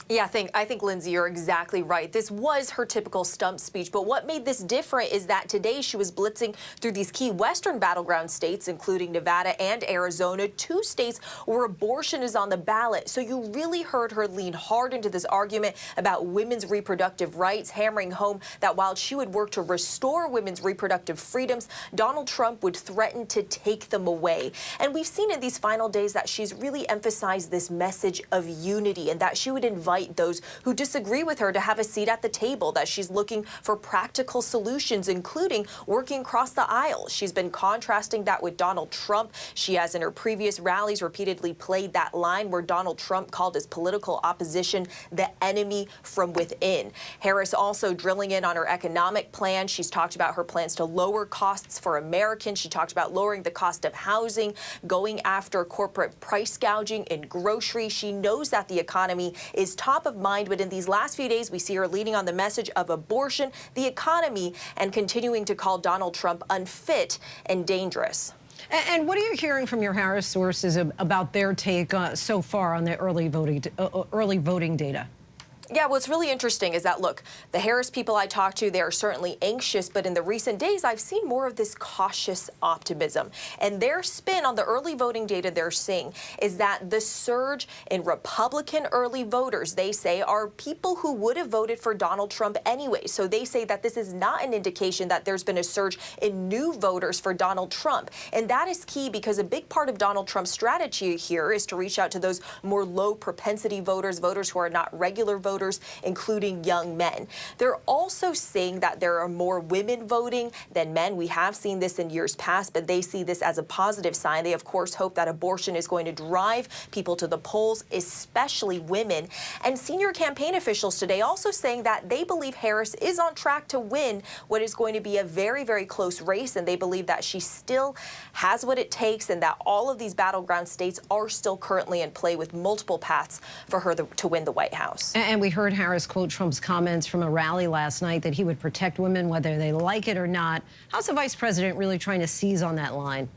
Speaker 7: Yeah, I think, Lindsay, you're exactly right. This was her typical stump speech, but what made this different is that today she was blitzing through these key Western battleground states, including Nevada and Arizona, 2 states where abortion is on the ballot. So you really heard her lean hard into this argument about women's reproductive rights, hammering home that while she would work to restore women's reproductive freedoms, Donald Trump would threaten to take them away. And we've seen in these final days that she's really emphasized this message of unity and that she would invite those who disagree with her to have a seat at the table, that she's looking for practical solutions, including working across the aisle. She's been contrasting that with Donald Trump. She has, in her previous rallies, repeatedly played that line where Donald Trump called his political opposition the enemy from within. Harris also drilling in on her economic plan. She's talked about her plans to lower costs for Americans. She talked about lowering the cost of housing, going after corporate price gouging in groceries. She knows that the economy is top of mind, but in these last few days, we see her leading on the message of abortion, the economy, and continuing to call Donald Trump unfit and dangerous.
Speaker 1: And what are you hearing from your Harris sources about their take so far on the early voting data?
Speaker 7: Yeah, what's really interesting is that, look, the Harris people I talked to, they are certainly anxious, but in the recent days, I've seen more of this cautious optimism. And their spin on the early voting data they're seeing is that the surge in Republican early voters, they say, are people who would have voted for Donald Trump anyway. So they say that this is not an indication that there's been a surge in new voters for Donald Trump. And that is key because a big part of Donald Trump's strategy here is to reach out to those more low propensity voters, voters who are not regular voters, including young men. They're also saying that there are more women voting than men. We have seen this in years past, but they see this as a positive sign. They, of course, hope that abortion is going to drive people to the polls, especially women. And senior campaign officials today also saying that they believe Harris is on track to win what is going to be a very, very close race, and they believe that she still has what it takes and that all of these battleground states are still currently in play with multiple paths for her to win the White House.
Speaker 1: And we heard Harris quote Trump's comments from a rally last night that he would protect women whether they like it or not. How's the vice president really trying to seize on that line?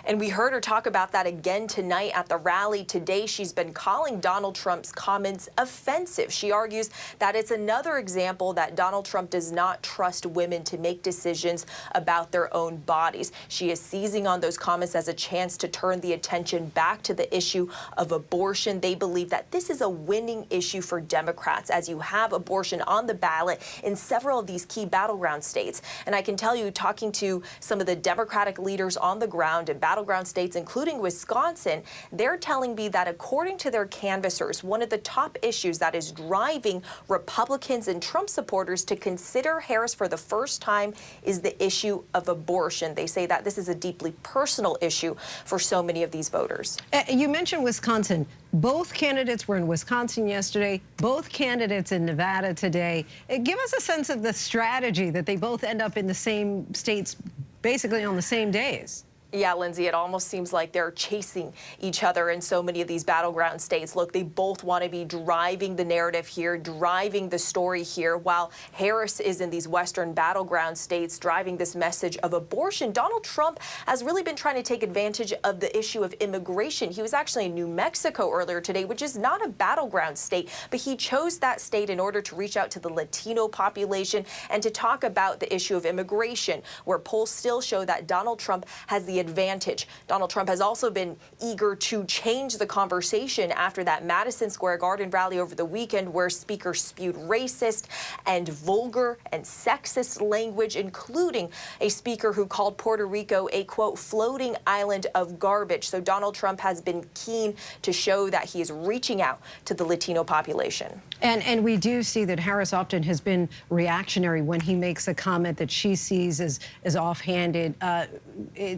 Speaker 7: And we heard her talk about that again tonight at the rally. Today, she's been calling Donald Trump's comments offensive. She argues that it's another example that Donald Trump does not trust women to make decisions about their own bodies. She is seizing on those comments as a chance to turn the attention back to the issue of abortion. They believe that this is a winning issue for Democrats as you have abortion on the ballot in several of these key battleground states. And I can tell you, talking to some of the Democratic leaders on the ground in battleground states, including Wisconsin, they're telling me that according to their canvassers, one of the top issues that is driving Republicans and Trump supporters to consider Harris for the first time is the issue of abortion. They say that this is a deeply personal issue for so many of these voters.
Speaker 1: You mentioned Wisconsin. Both candidates were in Wisconsin yesterday, both candidates in Nevada today. Give us a sense of the strategy that they both end up in the same states basically on the same days.
Speaker 7: Yeah, Lindsay, it almost seems like they're chasing each other in so many of these battleground states. Look, they both want to be driving the narrative here, driving the story here, while Harris is in these Western battleground states driving this message of abortion. Donald Trump has really been trying to take advantage of the issue of immigration. He was actually in New Mexico earlier today, which is not a battleground state, but he chose that state in order to reach out to the Latino population and to talk about the issue of immigration, where polls still show that Donald Trump has the advantage. Donald Trump has also been eager to change the conversation after that Madison Square Garden rally over the weekend where speakers spewed racist and vulgar and sexist language, including a speaker who called Puerto Rico a, quote, floating island of garbage. So Donald Trump has been keen to show that he is reaching out to the Latino population.
Speaker 1: And we do see that Harris often has been reactionary when he makes a comment that she sees as offhanded.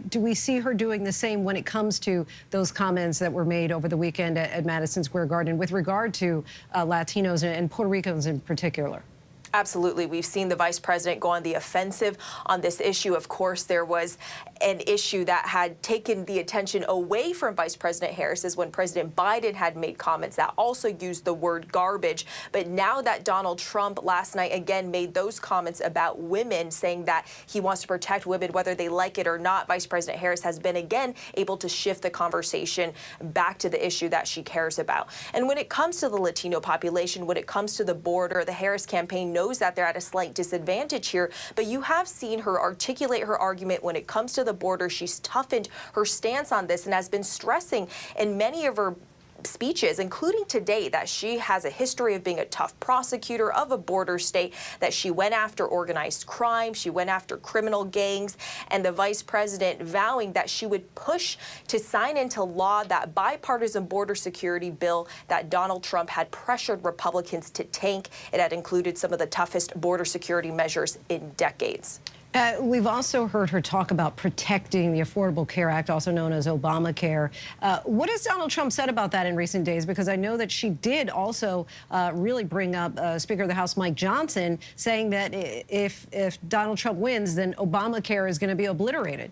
Speaker 1: Do we see her doing the same when it comes to those comments that were made over the weekend at Madison Square Garden with regard to Latinos and Puerto Ricans in particular?
Speaker 7: Absolutely. We've seen the vice president go on the offensive on this issue. Of course, there was an issue that had taken the attention away from Vice President Harris is when President Biden had made comments that also used the word garbage. But now that Donald Trump last night again made those comments about women, saying that he wants to protect women whether they like it or not, Vice President Harris has been again able to shift the conversation back to the issue that she cares about. And when it comes to the Latino population, when it comes to the border, the Harris campaign knows that they're at a slight disadvantage here, but you have seen her articulate her argument when it comes to the border. She's toughened her stance on this and has been stressing in many of her speeches, including today, that she has a history of being a tough prosecutor of a border state, that she went after organized crime, she went after criminal gangs, and the vice president vowing that she would push to sign into law that bipartisan border security bill that Donald Trump had pressured Republicans to tank. It had included some of the toughest border security measures in decades.
Speaker 1: We've also heard her talk about protecting the Affordable Care Act, also known as Obamacare. What has Donald Trump said about that in recent days? Because I know that she did also really bring up Speaker of the House Mike Johnson, saying that if Donald Trump wins, then Obamacare is going to be obliterated.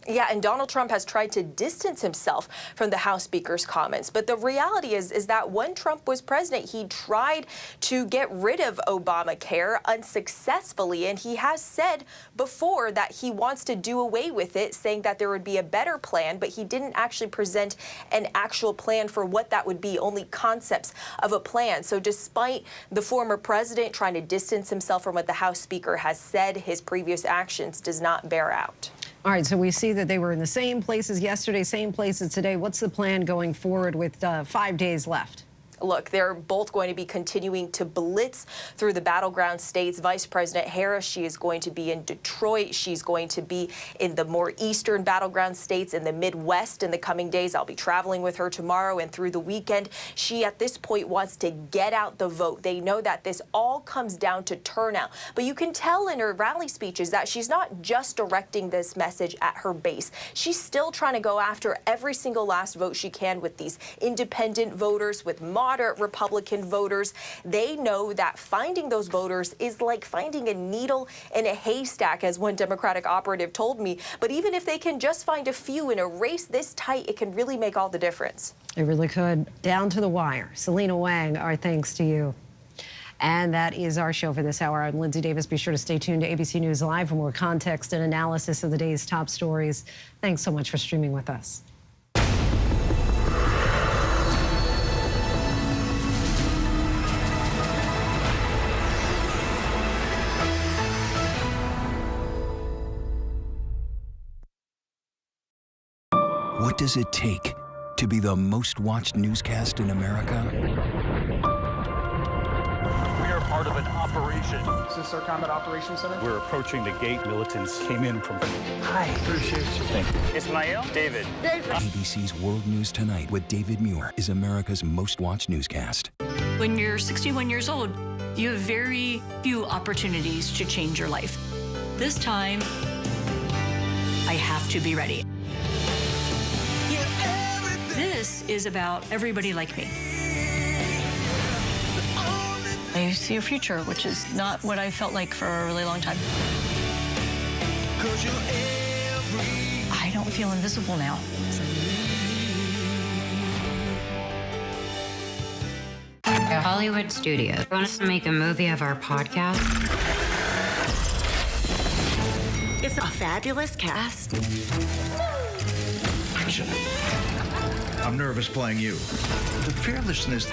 Speaker 7: Yeah, and Donald Trump has tried to distance himself from the House Speaker's comments. But the reality is that when Trump was president, he tried to get rid of Obamacare unsuccessfully. And he has said before that he wants to do away with it, saying that there would be a better plan. But he didn't actually present an actual plan for what that would be, only concepts of a plan. So despite the former president trying to distance himself from what the House Speaker has said, his previous actions does not bear out.
Speaker 1: All right, so we see that they were in the same places yesterday, same places today. What's the plan going forward with 5 days left?
Speaker 7: Look, they're both going to be continuing to blitz through the battleground states. Vice President Harris, she is going to be in Detroit. She's going to be in the more eastern battleground states in the Midwest in the coming days. I'll be traveling with her tomorrow and through the weekend. She, at this point, wants to get out the vote. They know that this all comes down to turnout. But you can tell in her rally speeches that she's not just directing this message at her base. She's still trying to go after every single last vote she can with these independent voters, with moderate Republican voters. They know that finding those voters is like finding a needle in a haystack, as one Democratic operative told me. But even if they can just find a few in a race this tight, it can really make all the difference.
Speaker 1: It really could. Down to the wire. Selena Wang, our thanks to you. And that is our show for this hour. I'm Linsey Davis. Be sure to stay tuned to ABC News Live for more context and analysis of the day's top stories. Thanks so much for streaming with us.
Speaker 24: What does it take to be the most watched newscast in America?
Speaker 20: We are part of an operation.
Speaker 21: Is this our combat operations center?
Speaker 20: We're approaching the gate. Militants came in from...
Speaker 21: Hi. Appreciate you.
Speaker 20: Thank you.
Speaker 21: Ismail?
Speaker 20: David.
Speaker 24: ABC's World News Tonight with David Muir is America's most watched newscast.
Speaker 22: When you're 61 years old, you have very few opportunities to change your life. This time, I have to be ready. This is about everybody like me. I see a future, which is not what I felt like for a really long time. I don't feel invisible now.
Speaker 23: Hollywood Studios want us to make a movie of our podcast.
Speaker 25: It's a fabulous cast.
Speaker 26: Action. I'm nervous playing you. The fearlessness,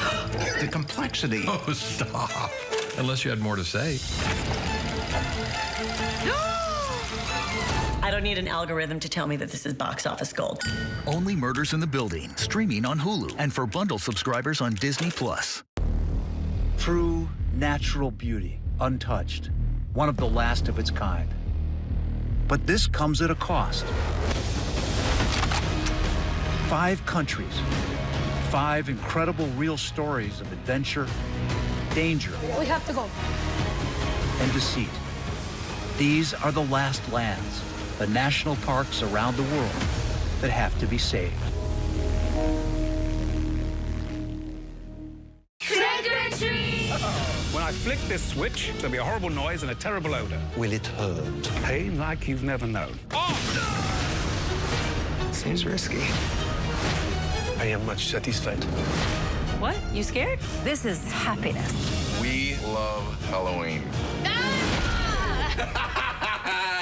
Speaker 26: the complexity.
Speaker 15: Oh, stop. Unless you had more to say.
Speaker 25: I don't need an algorithm to tell me that this is box office gold.
Speaker 24: Only Murders in the Building, streaming on Hulu and for bundle subscribers on Disney+.
Speaker 27: True, natural beauty, untouched. One of the last of its kind. But this comes at a cost. 5 countries, 5 incredible real stories of adventure, danger,
Speaker 3: We have to go.
Speaker 27: and deceit. These are the last lands, the national parks around the world that have to be saved.
Speaker 22: Trick or treat!
Speaker 20: When I flick this switch, there'll be a horrible noise and a terrible odor.
Speaker 15: Will it hurt?
Speaker 20: Pain like you've never known.
Speaker 21: Seems risky. I am much satisfied.
Speaker 25: What? You scared? This is happiness.
Speaker 6: We love Halloween.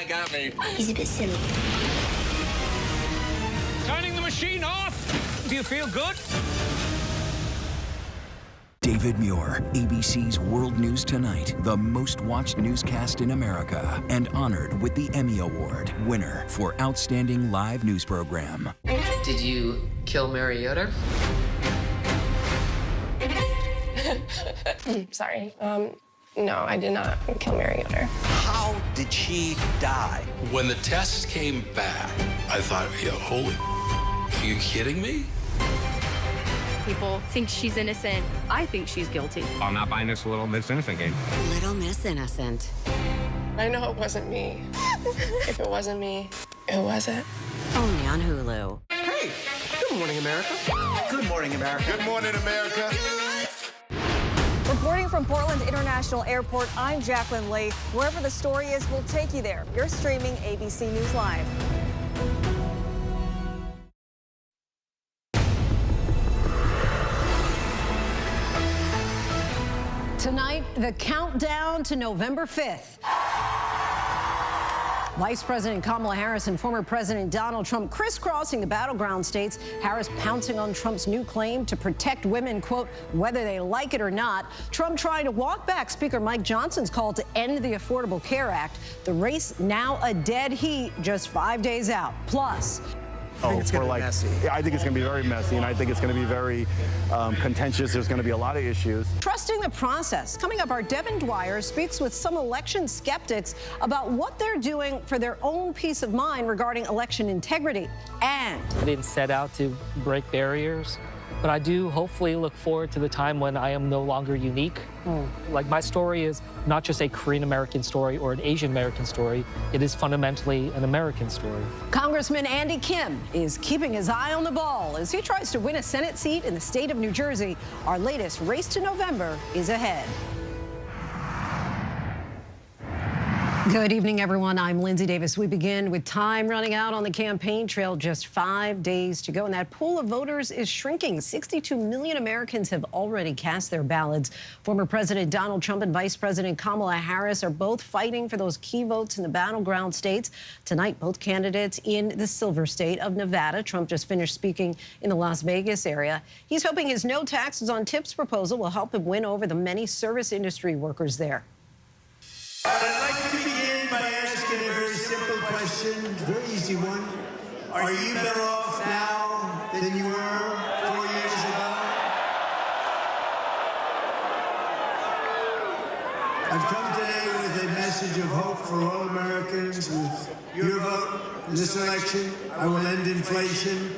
Speaker 6: Got me.
Speaker 22: He's a bit silly.
Speaker 20: Turning the machine off! Do you feel good?
Speaker 24: David Muir, ABC's World News Tonight, the most watched newscast in America, and honored with the Emmy Award, winner for Outstanding Live News Program.
Speaker 10: Did you kill Mariota?
Speaker 11: Sorry. No, I did not kill Mariota.
Speaker 6: How did she die? When the tests came back, I thought, yeah, holy, are you kidding me?
Speaker 13: People think she's innocent. I think she's guilty.
Speaker 14: I'm not buying this Little Miss Innocent game.
Speaker 23: Little Miss Innocent.
Speaker 11: I know it wasn't me. If it wasn't me, who was it?
Speaker 23: Only on Hulu.
Speaker 21: Hey, good morning, America. Good morning, America.
Speaker 6: Good morning, America.
Speaker 16: Reporting from Portland International Airport, I'm Jacqueline Lee. Wherever the story is, we'll take you there. You're streaming ABC News Live.
Speaker 1: Tonight, the countdown to November 5th. Vice President Kamala Harris and former President Donald Trump crisscrossing the battleground states. Harris pouncing on Trump's new claim to protect women, quote, whether they like it or not. Trump trying to walk back Speaker Mike Johnson's call to end the Affordable Care Act. The race now a dead heat just 5 days out. Plus,
Speaker 21: I think it's going to be messy.
Speaker 17: Yeah, I think it's going to be very messy, and I think it's going to be very contentious. There's going to be a lot of issues.
Speaker 1: trusting the process. Coming up, our Devin Dwyer speaks with some election skeptics about what they're doing for their own peace of mind regarding election integrity. And
Speaker 28: I didn't set out to break barriers, but I do hopefully look forward to the time when I am no longer unique. Like, my story is not just a Korean American story or an Asian American story. It is fundamentally an American story.
Speaker 1: Congressman Andy Kim is keeping his eye on the ball as he tries to win a Senate seat in the state of New Jersey. Our latest race to November is ahead. Good evening, everyone. I'm Linsey Davis. We begin with time running out on the campaign trail. Just 5 days to go, and that pool of voters is shrinking. 62 million Americans have already cast their ballots. Former President Donald Trump and Vice President Kamala Harris are both fighting for those key votes in the battleground states. Tonight, both candidates in the Silver State of Nevada. Trump just finished speaking in the Las Vegas area. He's hoping his no taxes on tips proposal will help him win over the many service industry workers there.
Speaker 29: I'd like to begin by asking a very simple question, a very easy one. Are you better off now than you were 4 years ago? I've come today with a message of hope for all Americans. With your vote in this election, I will end inflation.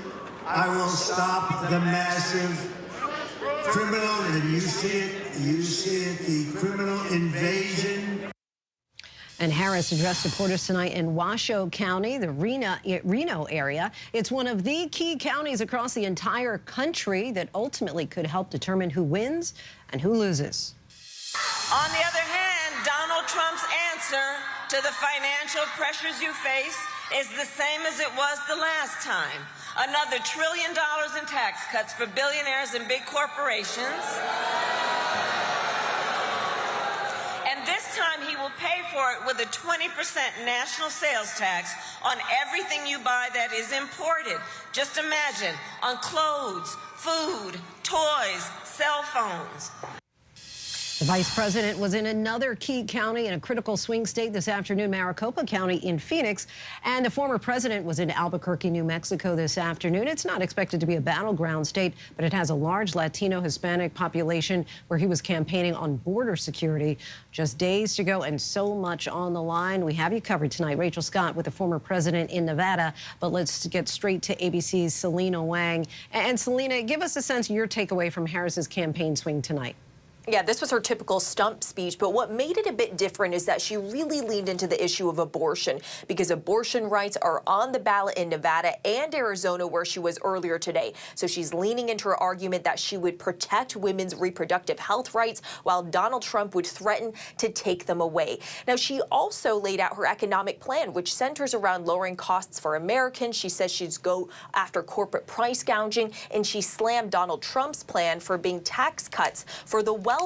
Speaker 29: I will stop the massive criminal, and you see it, the criminal invasion.
Speaker 1: And Harris addressed supporters tonight in Washoe County, the Reno area. It's one of the key counties across the entire country that ultimately could help determine who wins and who loses.
Speaker 5: On the other hand, Donald Trump's answer to the financial pressures you face is the same as it was the last time. Another $1 trillion in tax cuts for billionaires and big corporations. And this time he will pay for it with a 20% national sales tax on everything you buy that is imported. Just imagine, on clothes, food, toys, cell phones.
Speaker 1: The vice president was in another key county in a critical swing state this afternoon, Maricopa County in Phoenix, and the former president was in Albuquerque, New Mexico this afternoon. It's not expected to be a battleground state, but it has a large Latino Hispanic population where he was campaigning on border security. Just days to go and so much on the line. We have you covered tonight. Rachel Scott with the former president in Nevada, but let's get straight to ABC's Selena Wang. And Selena, give us a sense of your takeaway from Harris's campaign swing tonight.
Speaker 2: Yeah, this was her typical stump speech, but what made it a bit different is that she really leaned into the issue of abortion, because abortion rights are on the ballot in Nevada and Arizona, where she was earlier today. So she's leaning into her argument that she would protect women's reproductive health rights while Donald Trump would threaten to take them away. Now, she also laid out her economic plan, which centers around lowering costs for Americans. She says she's go after corporate price gouging, and she slammed Donald Trump's plan for being tax cuts for the wealthy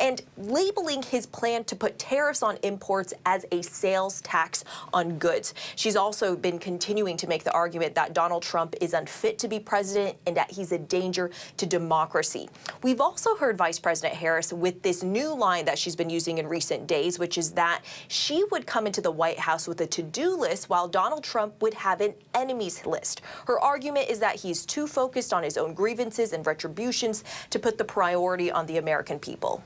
Speaker 2: and labeling his plan to put tariffs on imports as a sales tax on goods. She's also been continuing to make the argument that Donald Trump is unfit to be president and that he's a danger to democracy. We've also heard Vice President Harris with this new line that she's been using in recent days, which is that she would come into the White House with a to-do list while Donald Trump would have an enemies list. Her argument is that he's too focused on his own grievances and retributions to put the priority on the American people.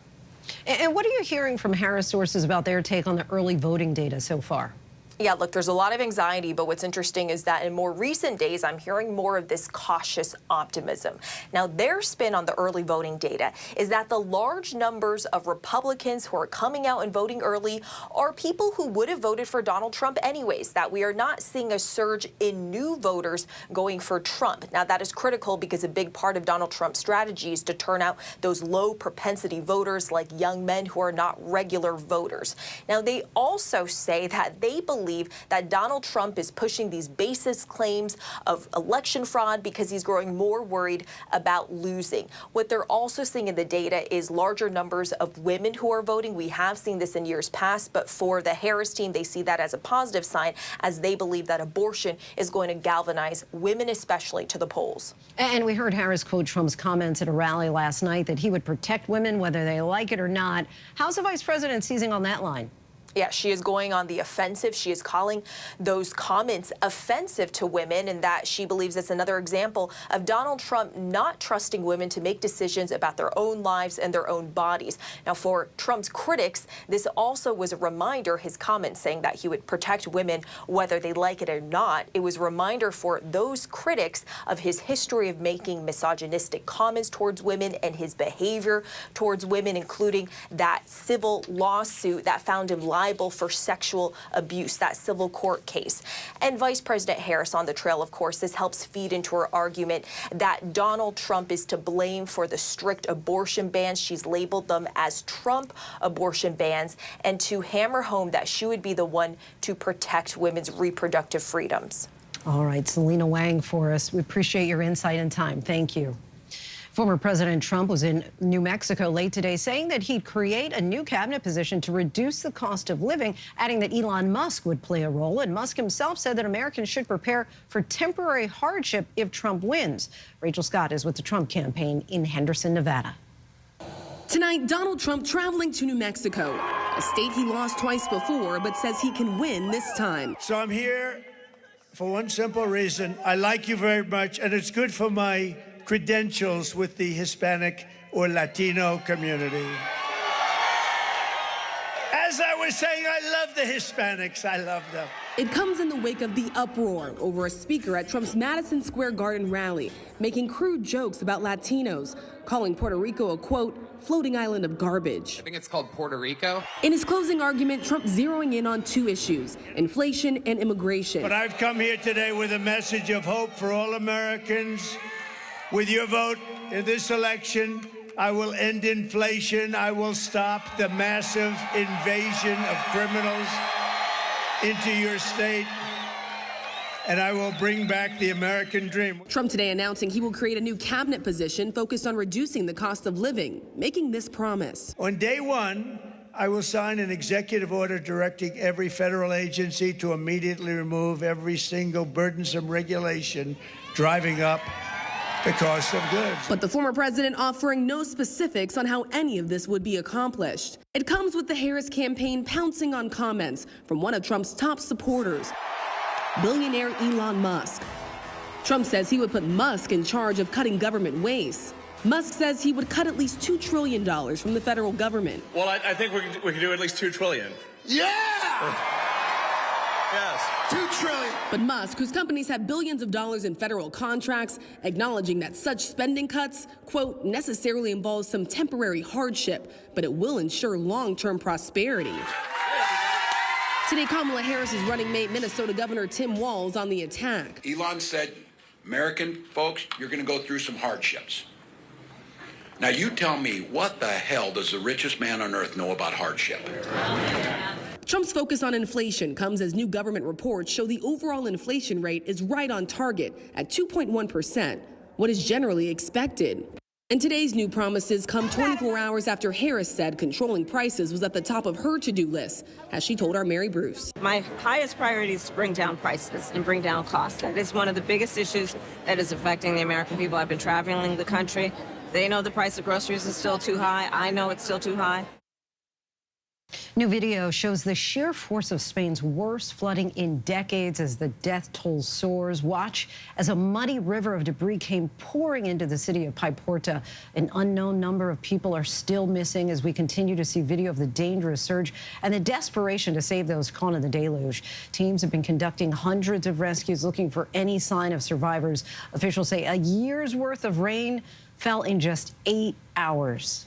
Speaker 1: And what are you hearing from Harris sources about their take on the early voting data so far?
Speaker 2: Yeah, look, there's a lot of anxiety, but what's interesting is that in more recent days, I'm hearing more of this cautious optimism. Now, their spin on the early voting data is that the large numbers of Republicans who are coming out and voting early are people who would have voted for Donald Trump anyways, that we are not seeing a surge in new voters going for Trump. Now, that is critical because a big part of Donald Trump's strategy is to turn out those low propensity voters like young men who are not regular voters. Now, they also say that they believe that Donald Trump is pushing these baseless claims of election fraud because he's growing more worried about losing. What they're also seeing in the data is larger numbers of women who are voting. We have seen this in years past, but for the Harris team, they see that as a positive sign, as they believe that abortion is going to galvanize women, especially, to the polls.
Speaker 1: And we heard Harris quote Trump's comments at a rally last night that he would protect women whether they like it or not. How's the vice president seizing on that line?
Speaker 2: Yeah, she is going on the offensive. She is calling those comments offensive to women, and that she believes it's another example of Donald Trump not trusting women to make decisions about their own lives and their own bodies. Now, for Trump's critics, this also was a reminder, his comments saying that he would protect women whether they like it or not. It was a reminder for those critics of his history of making misogynistic comments towards women and his behavior towards women, including that civil lawsuit that found him liable for sexual abuse, that civil court case. And Vice President Harris on the trail, of course, this helps feed into her argument that Donald Trump is to blame for the strict abortion bans. She's labeled them as Trump abortion bans, and to hammer home that she would be the one to protect women's reproductive freedoms.
Speaker 1: All right, Selena Wang for us. We appreciate your insight and time. Thank you. Former President Trump was in New Mexico late today saying that he'd create a new cabinet position to reduce the cost of living, adding that Elon Musk would play a role. And Musk himself said that Americans should prepare for temporary hardship if Trump wins. Rachel Scott is with the Trump campaign in Henderson, Nevada.
Speaker 4: Tonight, Donald Trump traveling to New Mexico, a state he lost twice before, but says he can win this time.
Speaker 29: So I'm here for one simple reason. I like you very much, and it's good for my credentials with the Hispanic or Latino community. As I was saying, I love the Hispanics. I love them.
Speaker 4: It comes in the wake of the uproar over a speaker at Trump's Madison Square Garden rally, making crude jokes about Latinos, calling Puerto Rico a, quote, floating island of garbage.
Speaker 10: I think it's called Puerto Rico.
Speaker 4: In his closing argument, Trump zeroing in on two issues, inflation and immigration.
Speaker 29: But I've come here today with a message of hope for all Americans. With your vote in this election, I will end inflation. I will stop the massive invasion of criminals into your state, and I will bring back the American dream.
Speaker 4: Trump today announcing he will create a new cabinet position focused on reducing the cost of living, making this promise.
Speaker 29: On day one, I will sign an executive order directing every federal agency to immediately remove every single burdensome regulation driving up the cost of goods.
Speaker 4: But the former president offering no specifics on how any of this would be accomplished. It comes with the Harris campaign pouncing on comments from one of Trump's top supporters, billionaire Elon Musk. Trump says he would put Musk in charge of cutting government waste. Musk says he would cut at least $2 trillion from the federal government.
Speaker 20: Well, I think we can do at least $2 trillion.
Speaker 29: Yeah!
Speaker 20: Yes.
Speaker 29: $2 trillion.
Speaker 4: But Musk, whose companies have billions of dollars in federal contracts, acknowledging that such spending cuts, quote, necessarily involves some temporary hardship, but it will ensure long-term prosperity. Today, Kamala Harris's running mate, Minnesota Governor Tim Walz, on the attack.
Speaker 3: Elon said, American folks, you're going to go through some hardships. Now you tell me, what the hell does the richest man on earth know about hardship?
Speaker 4: Trump's focus on inflation comes as new government reports show the overall inflation rate is right on target at 2.1%, what is generally expected. And today's new promises come 24 hours after Harris said controlling prices was at the top of her to-do list, as she told our Mary Bruce.
Speaker 5: My highest priority is to bring down prices and bring down costs. That is one of the biggest issues that is affecting the American people. I've been traveling the country. They know the price of groceries is still too high. I know it's still too high.
Speaker 1: New video shows the sheer force of Spain's worst flooding in decades as the death toll soars. Watch as a muddy river of debris came pouring into the city of Paiporta. An unknown number of people are still missing as we continue to see video of the dangerous surge and the desperation to save those caught in the deluge. Teams have been conducting hundreds of rescues looking for any sign of survivors. Officials say a year's worth of rain fell in just 8 hours.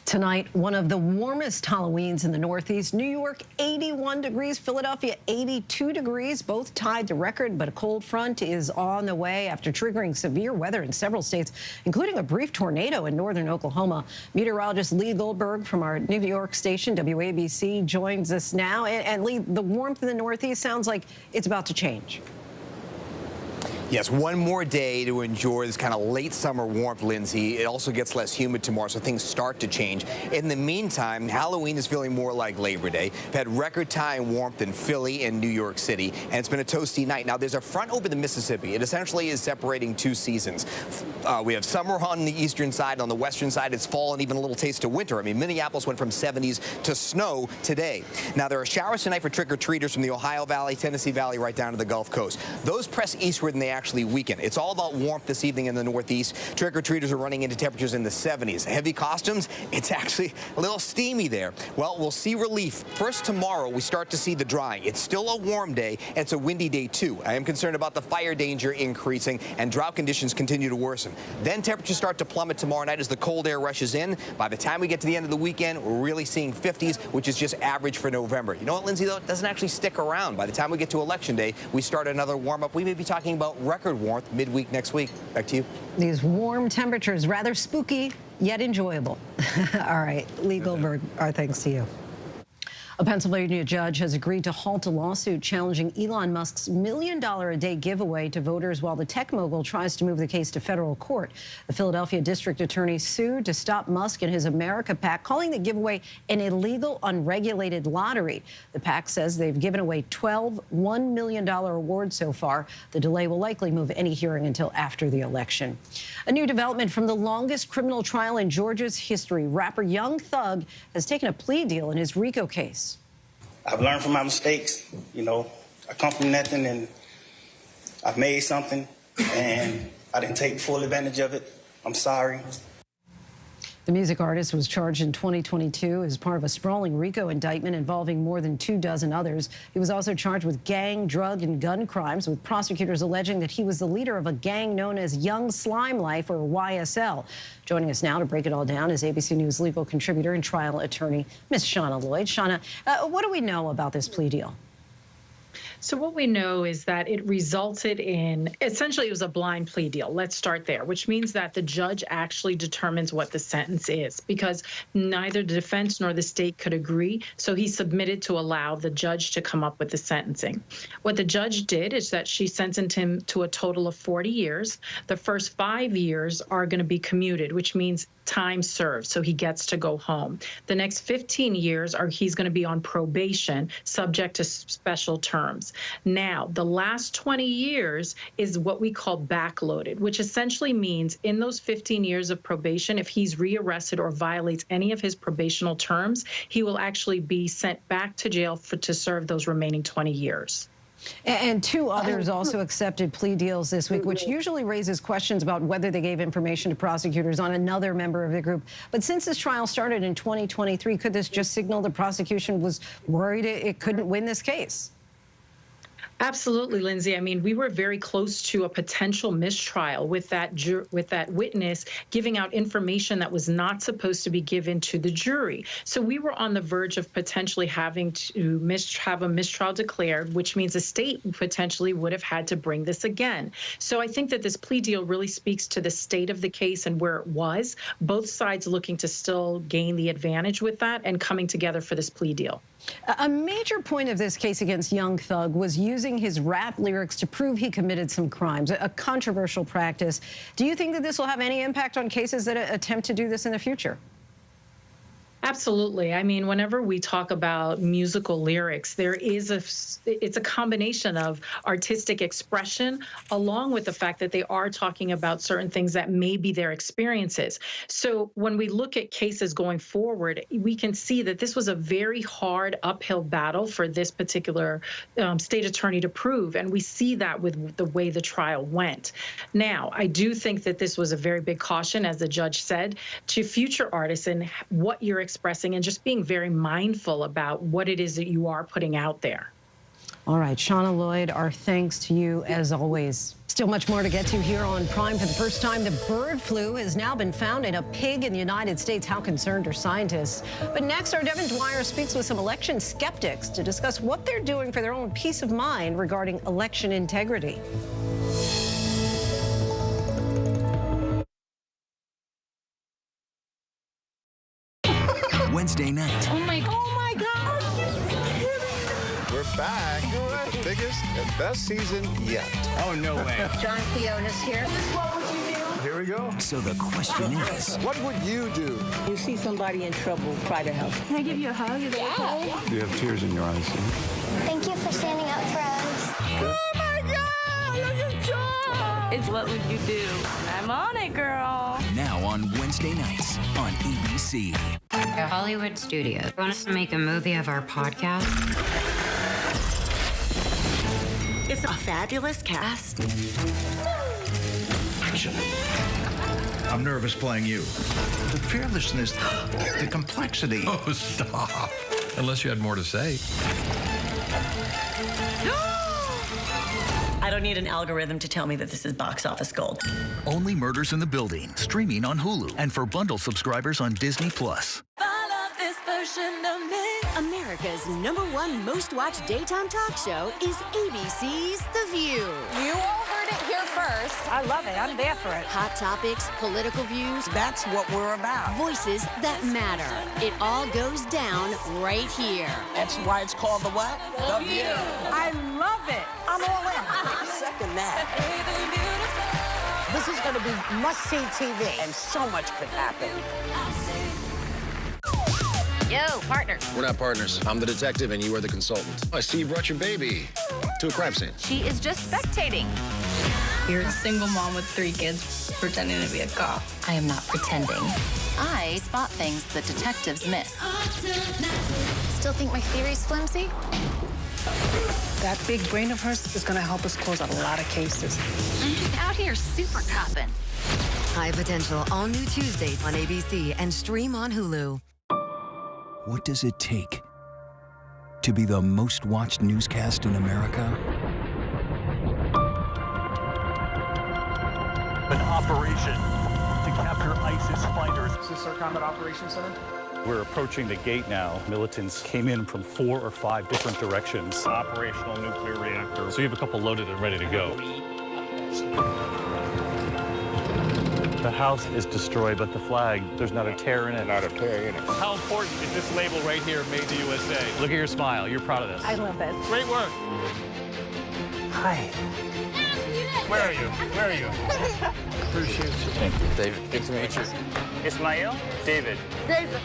Speaker 1: Tonight, one of the warmest Halloweens in the Northeast. New York, 81 degrees. Philadelphia, 82 degrees. Both tied the record, but a cold front is on the way after triggering severe weather in several states, including a brief tornado in northern Oklahoma. Meteorologist Lee Goldberg from our New York station, WABC, joins us now. And Lee, the warmth in the Northeast sounds like it's about to change.
Speaker 7: Yes, one more day to enjoy this kind of late summer warmth, Lindsay. It also gets less humid tomorrow, so things start to change. In the meantime, Halloween is feeling more like Labor Day. We've had record time warmth in Philly and New York City, and it's been a toasty night. Now, there's a front over the Mississippi. It essentially is separating two seasons. We have summer on the eastern side. On the western side, it's fall and even a little taste of winter. I mean, Minneapolis went from 70s to snow today. Now, there are showers tonight for trick-or-treaters from the Ohio Valley, Tennessee Valley, right down to the Gulf Coast. Those press eastward and they actually weaken. It's all about warmth this evening in the Northeast. Trick-or-treaters are running into temperatures in the 70s. Heavy costumes, it's actually a little steamy there. Well, we'll see relief. First tomorrow, we start to see the drying. It's still a warm day, and it's a windy day, too. I am concerned about the fire danger increasing, and drought conditions continue to worsen. Then temperatures start to plummet tomorrow night as the cold air rushes in. By the time we get to the end of the weekend, we're really seeing 50s, which is just average for November. You know what, Lindsay, though? It doesn't actually stick around. By the time we get to Election Day, we start another warm-up. We may be talking about record warmth midweek next week. Back to you.
Speaker 1: These warm temperatures, rather spooky, yet enjoyable. All right, Lee Goldberg, our thanks to you. A Pennsylvania judge has agreed to halt a lawsuit challenging Elon Musk's $1 million a day giveaway to voters while the tech mogul tries to move the case to federal court. The Philadelphia district attorney sued to stop Musk and his America PAC, calling the giveaway an illegal, unregulated lottery. The PAC says they've given away 12 $1 million awards so far. The delay will likely move any hearing until after the election. A new development from the longest criminal trial in Georgia's history. Rapper Young Thug has taken a plea deal in his RICO case.
Speaker 8: I've learned from my mistakes. You know, I come from nothing and I've made something and I didn't take full advantage of it. I'm sorry.
Speaker 1: The music artist was charged in 2022 as part of a sprawling RICO indictment involving more than 24 others. He was also charged with gang, drug, and gun crimes, with prosecutors alleging that he was the leader of a gang known as Young Slime Life, or YSL. Joining us now to break it all down is ABC News legal contributor and trial attorney, Ms. Shauna Lloyd. Shauna, what do we know about this plea deal?
Speaker 9: So what we know is that it resulted in, essentially it was a blind plea deal. Let's start there, which means that the judge actually determines what the sentence is, because neither the defense nor the state could agree. So he submitted to allow the judge to come up with the sentencing. What the judge did is that she sentenced him to a total of 40 years. The first 5 years are going to be commuted, which means time served, so he gets to go home. The next 15 years he's going to be on probation, subject to special terms. Now, the last 20 years is what we call backloaded, which essentially means in those 15 years of probation, if he's rearrested or violates any of his probational terms, he will actually be sent back to jail to serve those remaining 20 years.
Speaker 1: And two others also accepted plea deals this week, which usually raises questions about whether they gave information to prosecutors on another member of the group. But since this trial started in 2023, could this just signal the prosecution was worried it couldn't win this case?
Speaker 9: Absolutely, Lindsay. I mean, we were very close to a potential mistrial with that witness giving out information that was not supposed to be given to the jury. So we were on the verge of potentially having to have a mistrial declared, which means the state potentially would have had to bring this again. So I think that this plea deal really speaks to the state of the case and where it was, both sides looking to still gain the advantage with that and coming together for this plea deal.
Speaker 1: A major point of this case against Young Thug was using his rap lyrics to prove he committed some crimes, a controversial practice. Do you think that this will have any impact on cases that attempt to do this in the future?
Speaker 9: Absolutely. I mean, whenever we talk about musical lyrics, it's a combination of artistic expression along with the fact that they are talking about certain things that may be their experiences. So when we look at cases going forward, we can see that this was a very hard uphill battle for this particular state attorney to prove. And we see that with the way the trial went. Now, I do think that this was a very big caution, as the judge said, to future artists and what you're expressing and just being very mindful about what it is that you are putting out there.
Speaker 1: All right, Shauna Lloyd, our thanks to you as always. Still much more to get to here on Prime. For the first time, the bird flu has now been found in a pig in the United States. How concerned are scientists? But next, our David Muir speaks with some election skeptics to discuss what they're doing for their own peace of mind regarding election integrity.
Speaker 12: Wednesday night.
Speaker 15: Oh my God.
Speaker 18: We're back with the biggest and best season yet.
Speaker 15: Oh, no way. John Fiona's here. What would you do?
Speaker 18: Here we go.
Speaker 12: So the question is,
Speaker 18: what would you do?
Speaker 15: You see somebody in trouble, try to help. Can I give you a hug? Is that okay?
Speaker 18: You have tears in your eyes.
Speaker 19: Thank you for standing up for us.
Speaker 15: Oh my God! Look at John! It's what would you do? I'm on it, girl.
Speaker 12: Now on Wednesday nights on ABC.
Speaker 23: The Hollywood Studios want us to make a movie of our podcast.
Speaker 15: It's a fabulous cast.
Speaker 22: Action. I'm nervous playing you. The fearlessness, the complexity.
Speaker 6: Oh, stop. Unless you had more to say.
Speaker 15: I don't need an algorithm to tell me that this is box office gold.
Speaker 12: Only Murders in the Building, streaming on Hulu and for bundle subscribers on Disney+.
Speaker 24: America's #1 most watched daytime talk show is ABC's The View.
Speaker 25: You all heard it here first. I love it. I'm there for it.
Speaker 24: Hot topics, political views.
Speaker 25: That's what we're about.
Speaker 24: Voices that matter. It all goes down right here.
Speaker 25: That's why it's called The what? The View. I love it. I'm all in. Second that. This is going to be must-see TV, and so much could happen.
Speaker 13: Yo, partner.
Speaker 26: We're not partners. I'm the detective and you are the consultant. I see you brought your baby to a crime scene.
Speaker 13: She is just spectating.
Speaker 27: You're a single mom with 3 kids pretending to be a cop.
Speaker 30: I am not pretending. I spot things that detectives miss.
Speaker 13: Still think my theory's flimsy?
Speaker 25: That big brain of hers is going to help us close out a lot of cases.
Speaker 13: I'm just out here super copping.
Speaker 31: High Potential, all new Tuesday on ABC and stream on Hulu.
Speaker 12: What does it take to be the most watched newscast in America?
Speaker 17: An operation to capture ISIS fighters.
Speaker 32: Is this our Combat Operations Center?
Speaker 17: We're approaching the gate now. Militants came in from 4 or 5 different directions.
Speaker 14: Operational nuclear reactor.
Speaker 17: So you have a couple loaded and ready to go. The house is destroyed, but the flag, there's not a tear in it.
Speaker 22: Not a tear in it.
Speaker 17: How important is this label right here, Made in the USA? Look at your smile. You're proud of this.
Speaker 25: I love this.
Speaker 17: Great work.
Speaker 25: Hi.
Speaker 17: Where are you? Where are you?
Speaker 32: Appreciate you.
Speaker 26: Thank you. David, good to meet you.
Speaker 17: Ismail? David.
Speaker 25: David.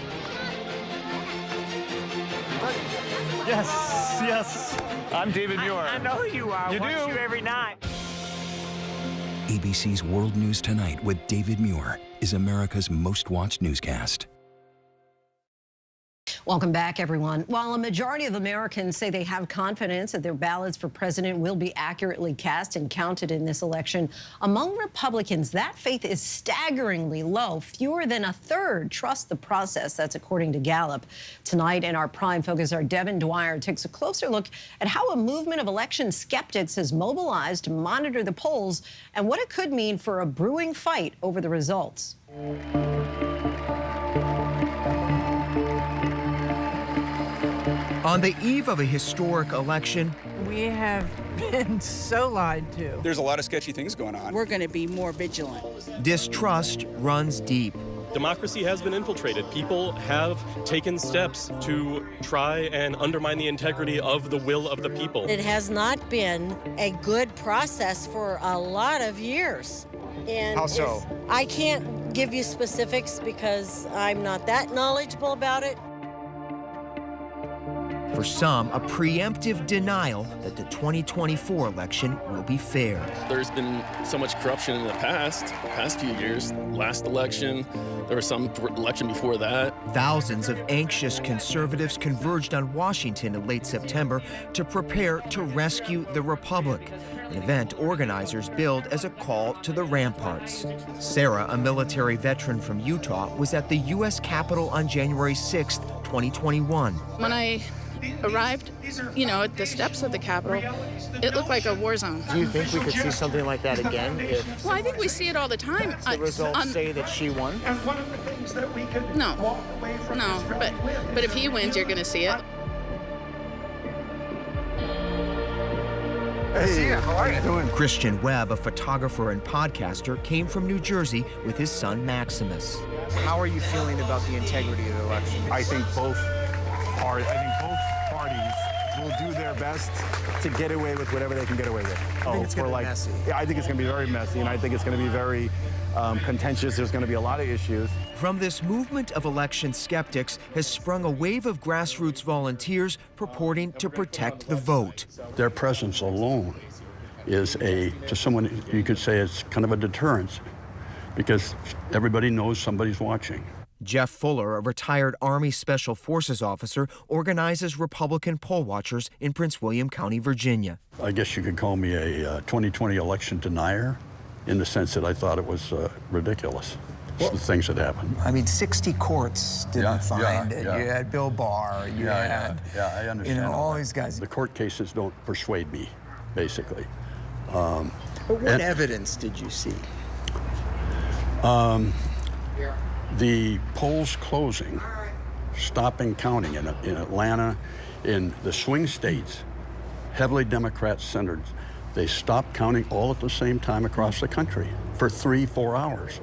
Speaker 17: Yes, yes. I'm David Muir.
Speaker 25: I know who you are.
Speaker 17: You
Speaker 25: I watch
Speaker 17: do?
Speaker 25: you every night.
Speaker 12: ABC's World News Tonight with David Muir is America's most watched newscast.
Speaker 1: Welcome back, everyone. While a majority of Americans say they have confidence that their ballots for president will be accurately cast and counted in this election, among Republicans, that faith is staggeringly low. Fewer than a third trust the process. That's according to Gallup. Tonight in our Prime Focus, our Devin Dwyer takes a closer look at how a movement of election skeptics has mobilized to monitor the polls and what it could mean for a brewing fight over the results.
Speaker 2: On the eve of a historic election,
Speaker 3: we have been so lied to.
Speaker 4: There's a lot of sketchy things going on.
Speaker 3: We're going to be more vigilant.
Speaker 2: Distrust runs deep.
Speaker 5: Democracy has been infiltrated. People have taken steps to try and undermine the integrity of the will of the people.
Speaker 7: It has not been a good process for a lot of years. And
Speaker 4: how so?
Speaker 7: I can't give you specifics because I'm not that knowledgeable about it.
Speaker 2: For some, a preemptive denial that the 2024 election will be fair.
Speaker 5: There's been so much corruption in the past few years. Last election, there was some election before that.
Speaker 2: Thousands of anxious conservatives converged on Washington in late September to prepare to rescue the republic, an event organizers billed as a call to the ramparts. Sarah, a military veteran from Utah, was at the U.S. Capitol on January 6, 2021.
Speaker 27: When I arrived, at the steps of the Capitol, it looked like a war zone.
Speaker 32: Do you think we could see something like that again?
Speaker 27: Well, I think we see it all the time.
Speaker 32: The results say that she won?
Speaker 27: No, but if he wins, you're going to see it.
Speaker 32: Hey, how are you doing?
Speaker 2: Christian Webb, a photographer and podcaster, came from New Jersey with his son Maximus.
Speaker 32: How are you feeling about the integrity of the election?
Speaker 17: I think both parties will do their best to get away with whatever they can get away with.
Speaker 32: I think it's going to be messy.
Speaker 17: Yeah, I think it's going to be very messy, and I think it's going to be very contentious. There's going to be a lot of issues.
Speaker 2: From this movement of election skeptics has sprung a wave of grassroots volunteers purporting to protect the vote.
Speaker 10: Their presence alone is to someone, you could say it's kind of a deterrence, because everybody knows somebody's watching.
Speaker 2: Jeff Fuller, a retired Army Special Forces officer, organizes Republican poll watchers in Prince William County, Virginia.
Speaker 10: I guess you could call me a 2020 election denier, in the sense that I thought it was ridiculous, the things that happened.
Speaker 11: I mean, 60 courts didn't find it. You had Bill Barr, you had,
Speaker 10: I understand
Speaker 11: all these guys.
Speaker 10: The court cases don't persuade me, basically.
Speaker 11: But what evidence did you see?
Speaker 10: The polls closing, stopping counting in Atlanta, in the swing states, heavily Democrat-centered. They stopped counting all at the same time across the country for 3-4 hours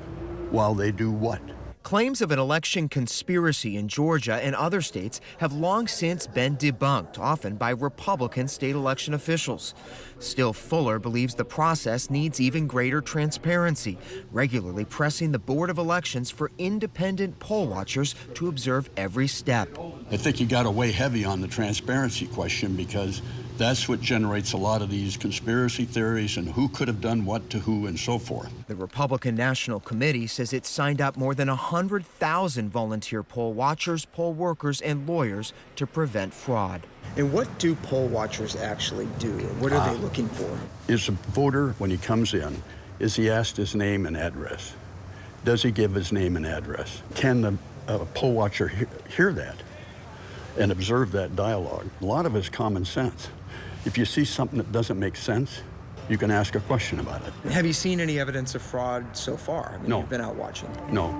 Speaker 10: while they do what?
Speaker 2: Claims of an election conspiracy in Georgia and other states have long since been debunked, often by Republican state election officials. Still, Fuller believes the process needs even greater transparency, regularly pressing the Board of Elections for independent poll watchers to observe every step.
Speaker 10: I think you got to weigh heavy on the transparency question, because that's what generates a lot of these conspiracy theories and who could have done what to who and so forth.
Speaker 2: The Republican National Committee says it signed up more than 100,000 volunteer poll watchers, poll workers, and lawyers to prevent fraud.
Speaker 11: And what do poll watchers actually do? What are they looking for?
Speaker 10: Is a voter, when he comes in, is he asked his name and address? Does he give his name and address? Can the poll watcher hear that and observe that dialogue? A lot of it is common sense. If you see something that doesn't make sense, you can ask a question about it.
Speaker 11: Have you seen any evidence of fraud so far? I mean,
Speaker 10: No.
Speaker 11: You've been out watching.
Speaker 10: No.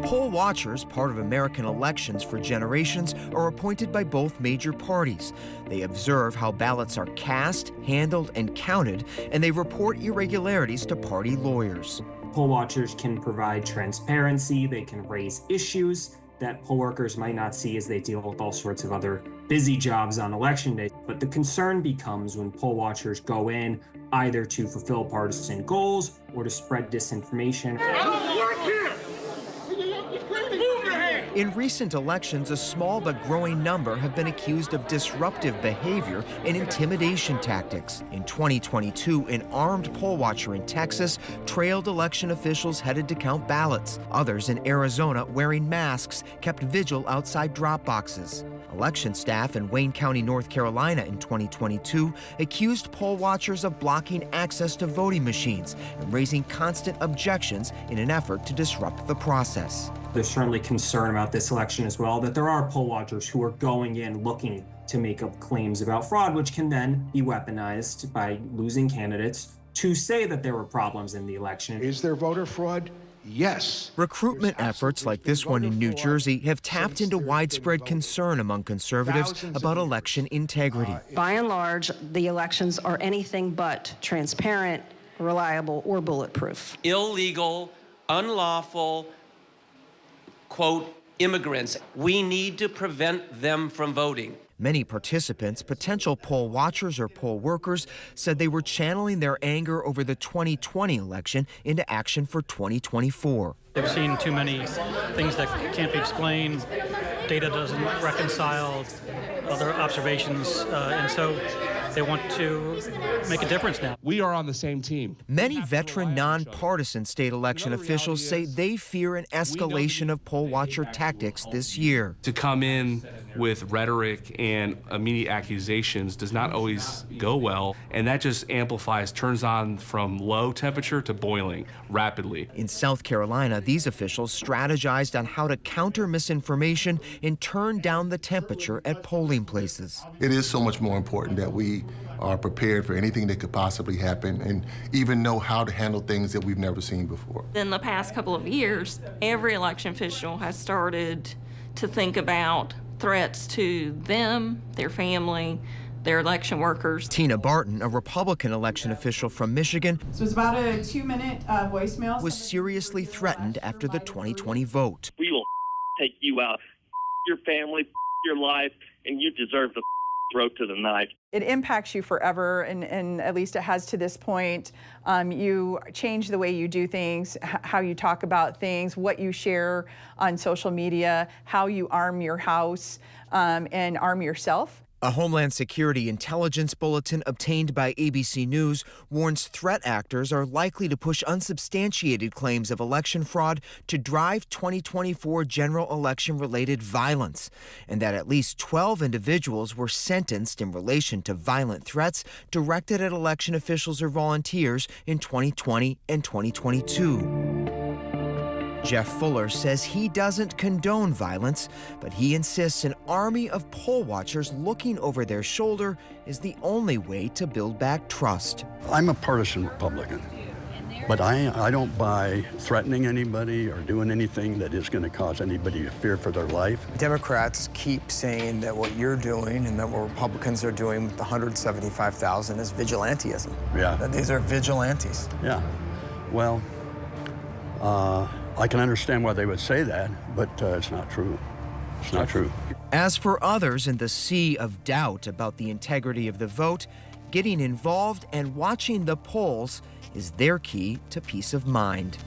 Speaker 2: Poll watchers, part of American elections for generations, are appointed by both major parties. They observe how ballots are cast, handled, and counted, and they report irregularities to party lawyers.
Speaker 16: Poll watchers can provide transparency, they can raise issues that poll workers might not see as they deal with all sorts of other busy jobs on election day. But the concern becomes when poll watchers go in either to fulfill partisan goals or to spread disinformation.
Speaker 20: I don't work here! Move your hand!
Speaker 2: In recent elections, a small but growing number have been accused of disruptive behavior and intimidation tactics. In 2022, an armed poll watcher in Texas trailed election officials headed to count ballots. Others in Arizona, wearing masks, kept vigil outside drop boxes. Election staff in Wayne County, North Carolina in 2022 accused poll watchers of blocking access to voting machines and raising constant objections in an effort to disrupt the process.
Speaker 16: There's certainly concern about this election as well, that there are poll watchers who are going in looking to make up claims about fraud, which can then be weaponized by losing candidates to say that there were problems in the election.
Speaker 4: Is there voter fraud? Yes.
Speaker 2: Recruitment efforts like this one in New Jersey have tapped into widespread concern among conservatives about election integrity.
Speaker 6: By and large, the elections are anything but transparent, reliable, or bulletproof.
Speaker 8: Illegal, unlawful, quote, immigrants. We need to prevent them from voting.
Speaker 2: Many participants, potential poll watchers or poll workers, said they were channeling their anger over the 2020 election into action for 2024.
Speaker 9: They've seen too many things that can't be explained. Data doesn't reconcile other observations, and so they want to make a difference now.
Speaker 15: We are on the same team.
Speaker 2: Many veteran, nonpartisan state election officials say they fear an escalation of poll watcher tactics this year.
Speaker 15: To come in with rhetoric and immediate accusations does not always go well, and that just amplifies, turns on from low temperature to boiling rapidly.
Speaker 2: In South Carolina, these officials strategized on how to counter misinformation and turn down the temperature at polling places.
Speaker 18: It is so much more important that we are prepared for anything that could possibly happen and even know how to handle things that we've never seen before.
Speaker 19: In the past couple of years, every election official has started to think about threats to them, their family, their election workers.
Speaker 2: Tina Barton, a Republican election official from Michigan,
Speaker 20: so it's about a 2-minute voicemail,
Speaker 2: was seriously threatened after the 2020 vote.
Speaker 21: We will take you out, your family, your life, and you deserve the throat to the knife.
Speaker 3: It impacts you forever, and at least it has to this point. You change the way you do things, how you talk about things, what you share on social media, how you arm your house and arm yourself.
Speaker 2: A Homeland Security intelligence bulletin obtained by ABC News warns threat actors are likely to push unsubstantiated claims of election fraud to drive 2024 general election-related violence, and that at least 12 individuals were sentenced in relation to violent threats directed at election officials or volunteers in 2020 and 2022. Jeff Fuller says he doesn't condone violence, but he insists an army of poll watchers looking over their shoulder is the only way to build back trust.
Speaker 10: I'm a partisan Republican, but I don't buy threatening anybody or doing anything that is going to cause anybody to fear for their life.
Speaker 11: Democrats keep saying that what you're doing and that what Republicans are doing with the 175,000 is vigilantism.
Speaker 10: Yeah.
Speaker 11: That these are vigilantes.
Speaker 10: Yeah. Well, I can understand why they would say that, but it's not true. It's not true.
Speaker 2: As for others in the sea of doubt about the integrity of the vote, getting involved and watching the polls is their key to peace of mind.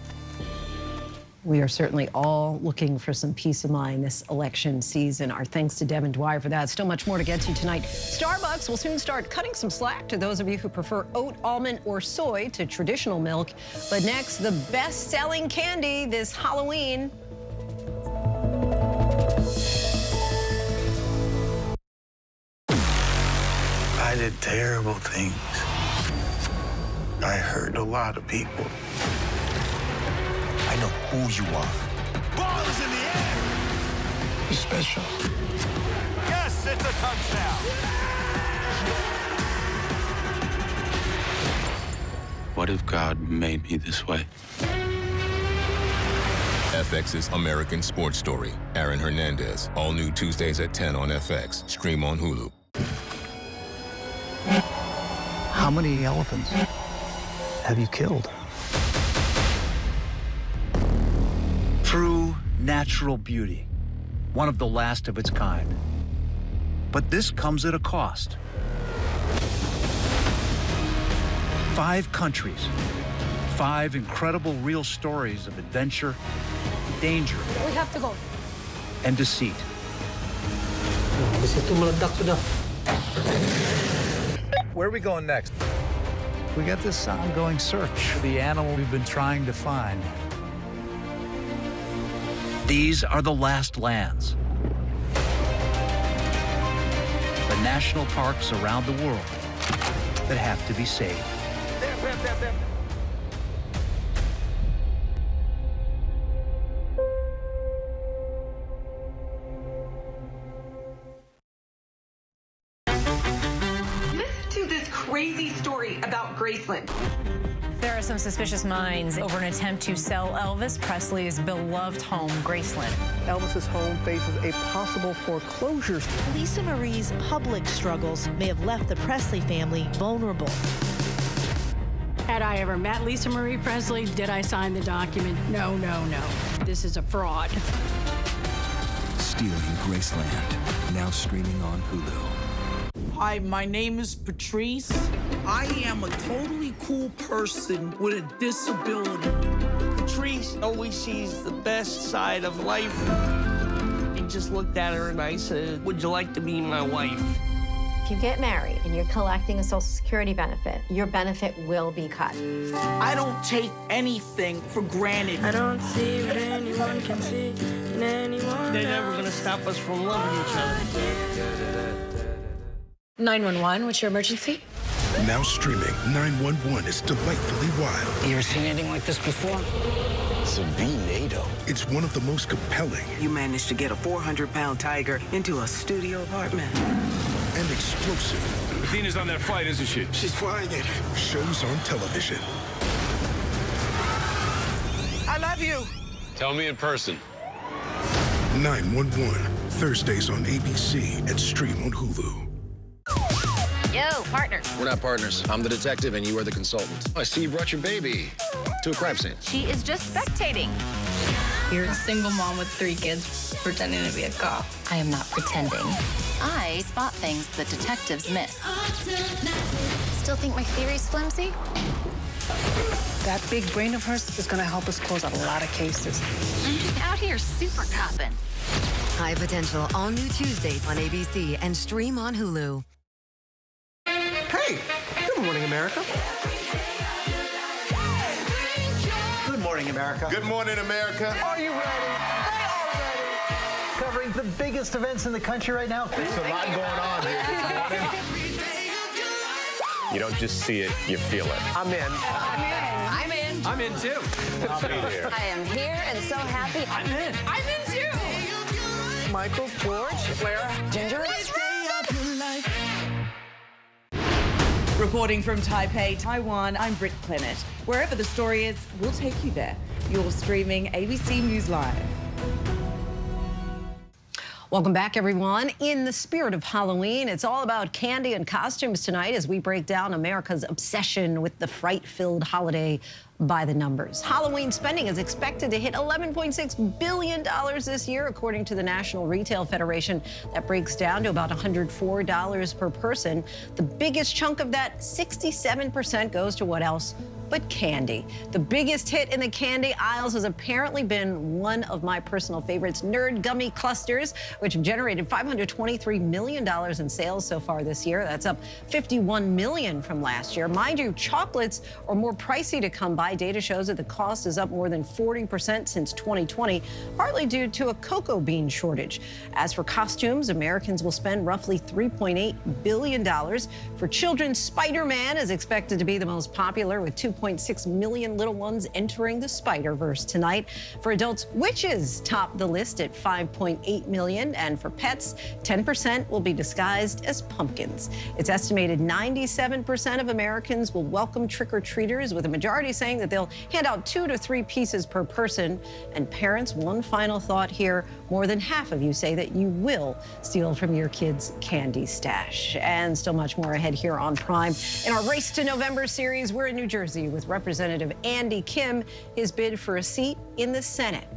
Speaker 1: We are certainly all looking for some peace of mind this election season. Our thanks to Devin Dwyer for that. Still much more to get to tonight. Starbucks will soon start cutting some slack to those of you who prefer oat, almond, or soy to traditional milk. But next, the best-selling candy this Halloween.
Speaker 23: I did terrible things. I hurt a lot of people.
Speaker 12: I know who you are.
Speaker 23: Ball is in the air. You're special. Yes, it's a touchdown.
Speaker 28: What if God made me this way?
Speaker 29: FX's American Sports Story. Aaron Hernandez. All new Tuesdays at 10 on FX. Stream on Hulu.
Speaker 11: How many elephants have you killed?
Speaker 22: True natural beauty, one of the last of its kind. But this comes at a cost. 5 countries, 5 incredible real stories of adventure, danger,
Speaker 6: We have to go.
Speaker 22: and deceit. Where are we going next?
Speaker 5: We got this ongoing search for the animal we've been trying to find.
Speaker 12: These are the last lands. The national parks around the world that have to be saved.
Speaker 7: Listen to this crazy story about Graceland.
Speaker 13: There are some suspicious minds over an attempt to sell Elvis Presley's beloved home, Graceland.
Speaker 14: Elvis's home faces a possible foreclosure.
Speaker 17: Lisa Marie's public struggles may have left the Presley family vulnerable.
Speaker 24: Had I ever met Lisa Marie Presley, did I sign the document? No, no, no. This is a fraud.
Speaker 12: Stealing Graceland, now streaming on Hulu.
Speaker 25: Hi, my name is Patrice. I am a totally cool person with a disability. Patrice always sees the best side of life. I just looked at her and I said, would you like to be my wife?
Speaker 26: If you get married and you're collecting a Social Security benefit, your benefit will be cut.
Speaker 25: I don't take anything for granted.
Speaker 27: I don't see what anyone can see in anyone.
Speaker 25: They're never gonna stop us from loving each other.
Speaker 13: 911, what's your emergency?
Speaker 30: Now streaming, 911 is delightfully wild.
Speaker 31: You ever seen anything like this before?
Speaker 30: It's a V-NATO. It's one of the most compelling.
Speaker 31: You managed to get a 400-pound tiger into a studio apartment.
Speaker 30: And explosive.
Speaker 23: Athena's on that flight, isn't she?
Speaker 30: She's flying it. Shows on television.
Speaker 25: I love you.
Speaker 23: Tell me in person.
Speaker 30: 911, Thursdays on ABC and stream on Hulu.
Speaker 32: Yo, partner.
Speaker 33: We're not partners. I'm the detective and you are the consultant. I see you brought your baby to a crime scene.
Speaker 32: She is just spectating.
Speaker 27: You're a single mom with 3 kids pretending to be a cop.
Speaker 32: I am not pretending. I spot things that detectives miss. Still think my theory's flimsy?
Speaker 27: That big brain of hers is going to help us close out a lot of cases.
Speaker 32: I'm just out here super copping.
Speaker 34: High Potential, all new Tuesdays on ABC and stream on Hulu.
Speaker 14: Hey, good morning, America. Good morning, America.
Speaker 23: Good morning, America.
Speaker 14: Are you ready? They are ready. Covering the biggest events in the country right now.
Speaker 23: There's a lot going on here. You don't just see it, you feel it.
Speaker 14: I'm in.
Speaker 32: I'm in.
Speaker 23: I'm in too.
Speaker 32: I am here and so happy.
Speaker 23: I'm in.
Speaker 32: I'm in too.
Speaker 14: Michael, George, Clara, Ginger.
Speaker 7: Reporting from Taipei, Taiwan, I'm Britt Clennett. Wherever the story is, we'll take you there. You're streaming ABC News Live.
Speaker 1: Welcome back, everyone. In the spirit of Halloween, it's all about candy and costumes tonight as we break down America's obsession with the fright-filled holiday by the numbers. Halloween spending is expected to hit $11.6 billion this year, according to the National Retail Federation. That breaks down to about $104 per person. The biggest chunk of that, 67%, goes to what else but candy. The biggest hit in the candy aisles has apparently been one of my personal favorites, Nerd Gummy Clusters, which have generated $523 million in sales so far this year. That's up $51 million from last year. Mind you, chocolates are more pricey to come by. Data shows that the cost is up more than 40% since 2020, partly due to a cocoa bean shortage. As for costumes, Americans will spend roughly $3.8 billion. For children, Spider-Man is expected to be the most popular, with 2.6 million little ones entering the Spider-Verse tonight. For adults, witches top the list at 5.8 million. And for pets, 10% will be disguised as pumpkins. It's estimated 97% of Americans will welcome trick-or-treaters, with a majority saying that they'll hand out 2 to 3 pieces per person. And parents, one final thought here, more than half of you say that you will steal from your kids' candy stash. And still much more ahead here on Prime. In our Race to November series, we're in New Jersey with Representative Andy Kim, his bid for a seat in the Senate.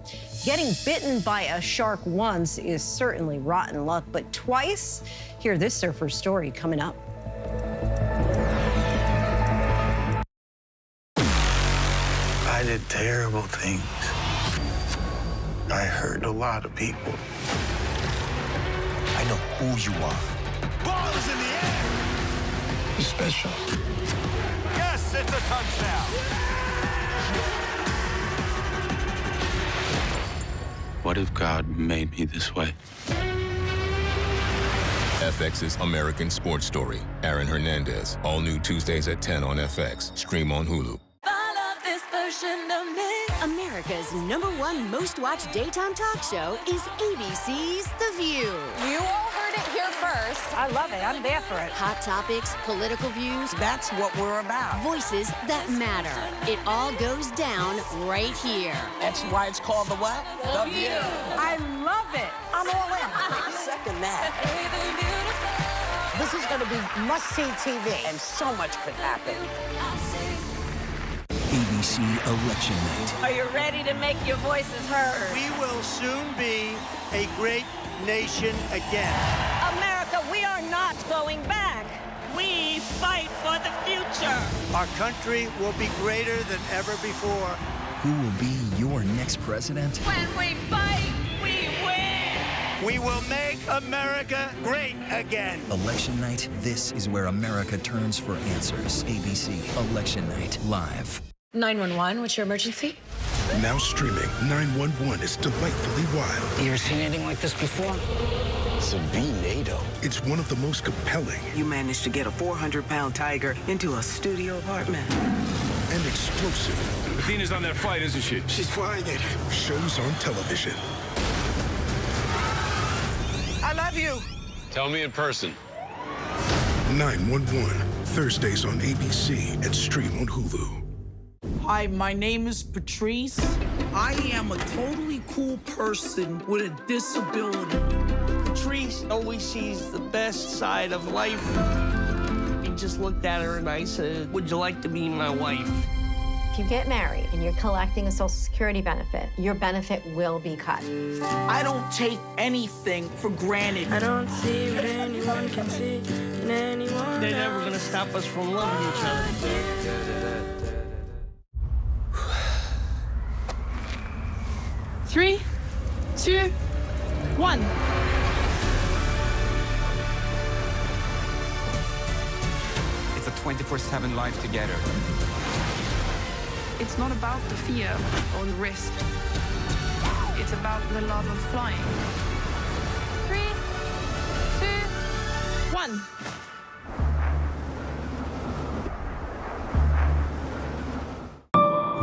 Speaker 1: Getting bitten by a shark once is certainly rotten luck, but twice? Hear this surfer's story coming up.
Speaker 22: I did terrible things.
Speaker 23: I hurt a lot of people.
Speaker 30: I know who you are.
Speaker 23: Ball is in the air. You're special. Yes, it's a touchdown.
Speaker 2: What if God made me this way?
Speaker 3: FX's American Sports Story. Aaron Hernandez. All new Tuesdays at 10 on FX. Stream on Hulu.
Speaker 4: I love this version of me. America's #1 most watched daytime talk show is ABC's The View.
Speaker 8: You all heard it here first. I love it. I'm there for it.
Speaker 4: Hot topics, political views.
Speaker 8: That's what we're about.
Speaker 4: Voices that matter. It all goes down right here.
Speaker 8: That's why it's called the what? The View. I love it. I'm all in. Second that. This is going to be must-see TV, and so much could happen.
Speaker 12: ABC Election Night.
Speaker 8: Are you ready to make your voices heard?
Speaker 25: We will soon be a great nation again.
Speaker 8: America, we are not going back. We fight for the future.
Speaker 25: Our country will be greater than ever before.
Speaker 12: Who will be your next president?
Speaker 8: When we fight, we win.
Speaker 25: We will make America great again.
Speaker 12: Election Night, this is where America turns for answers. ABC Election Night, live.
Speaker 8: 911, what's your emergency?
Speaker 30: Now streaming, 911 is delightfully wild.
Speaker 27: You ever seen anything like this before?
Speaker 33: It's a B-NATO.
Speaker 30: It's one of the most compelling.
Speaker 31: You managed to get a 400-pound tiger into a studio apartment.
Speaker 30: And explosive.
Speaker 33: Athena's on that flight, isn't she?
Speaker 30: She's flying it. Shows on television.
Speaker 8: I love you.
Speaker 33: Tell me in person.
Speaker 30: 911, Thursdays on ABC and stream on Hulu.
Speaker 25: Hi, my name is Patrice. I am a totally cool person with a disability. Patrice always sees the best side of life. I just looked at her and I said, would you like to be my wife?
Speaker 26: If you get married and you're collecting a Social Security benefit, your benefit will be cut.
Speaker 25: I don't take anything for granted.
Speaker 8: I don't see what anyone can see in anyone.
Speaker 25: They're never gonna stop us from loving each other.
Speaker 8: 3, 2, 1.
Speaker 9: It's a 24/7 life together.
Speaker 8: It's not about the fear or the risk. It's about the love of flying. 3, 2, 1.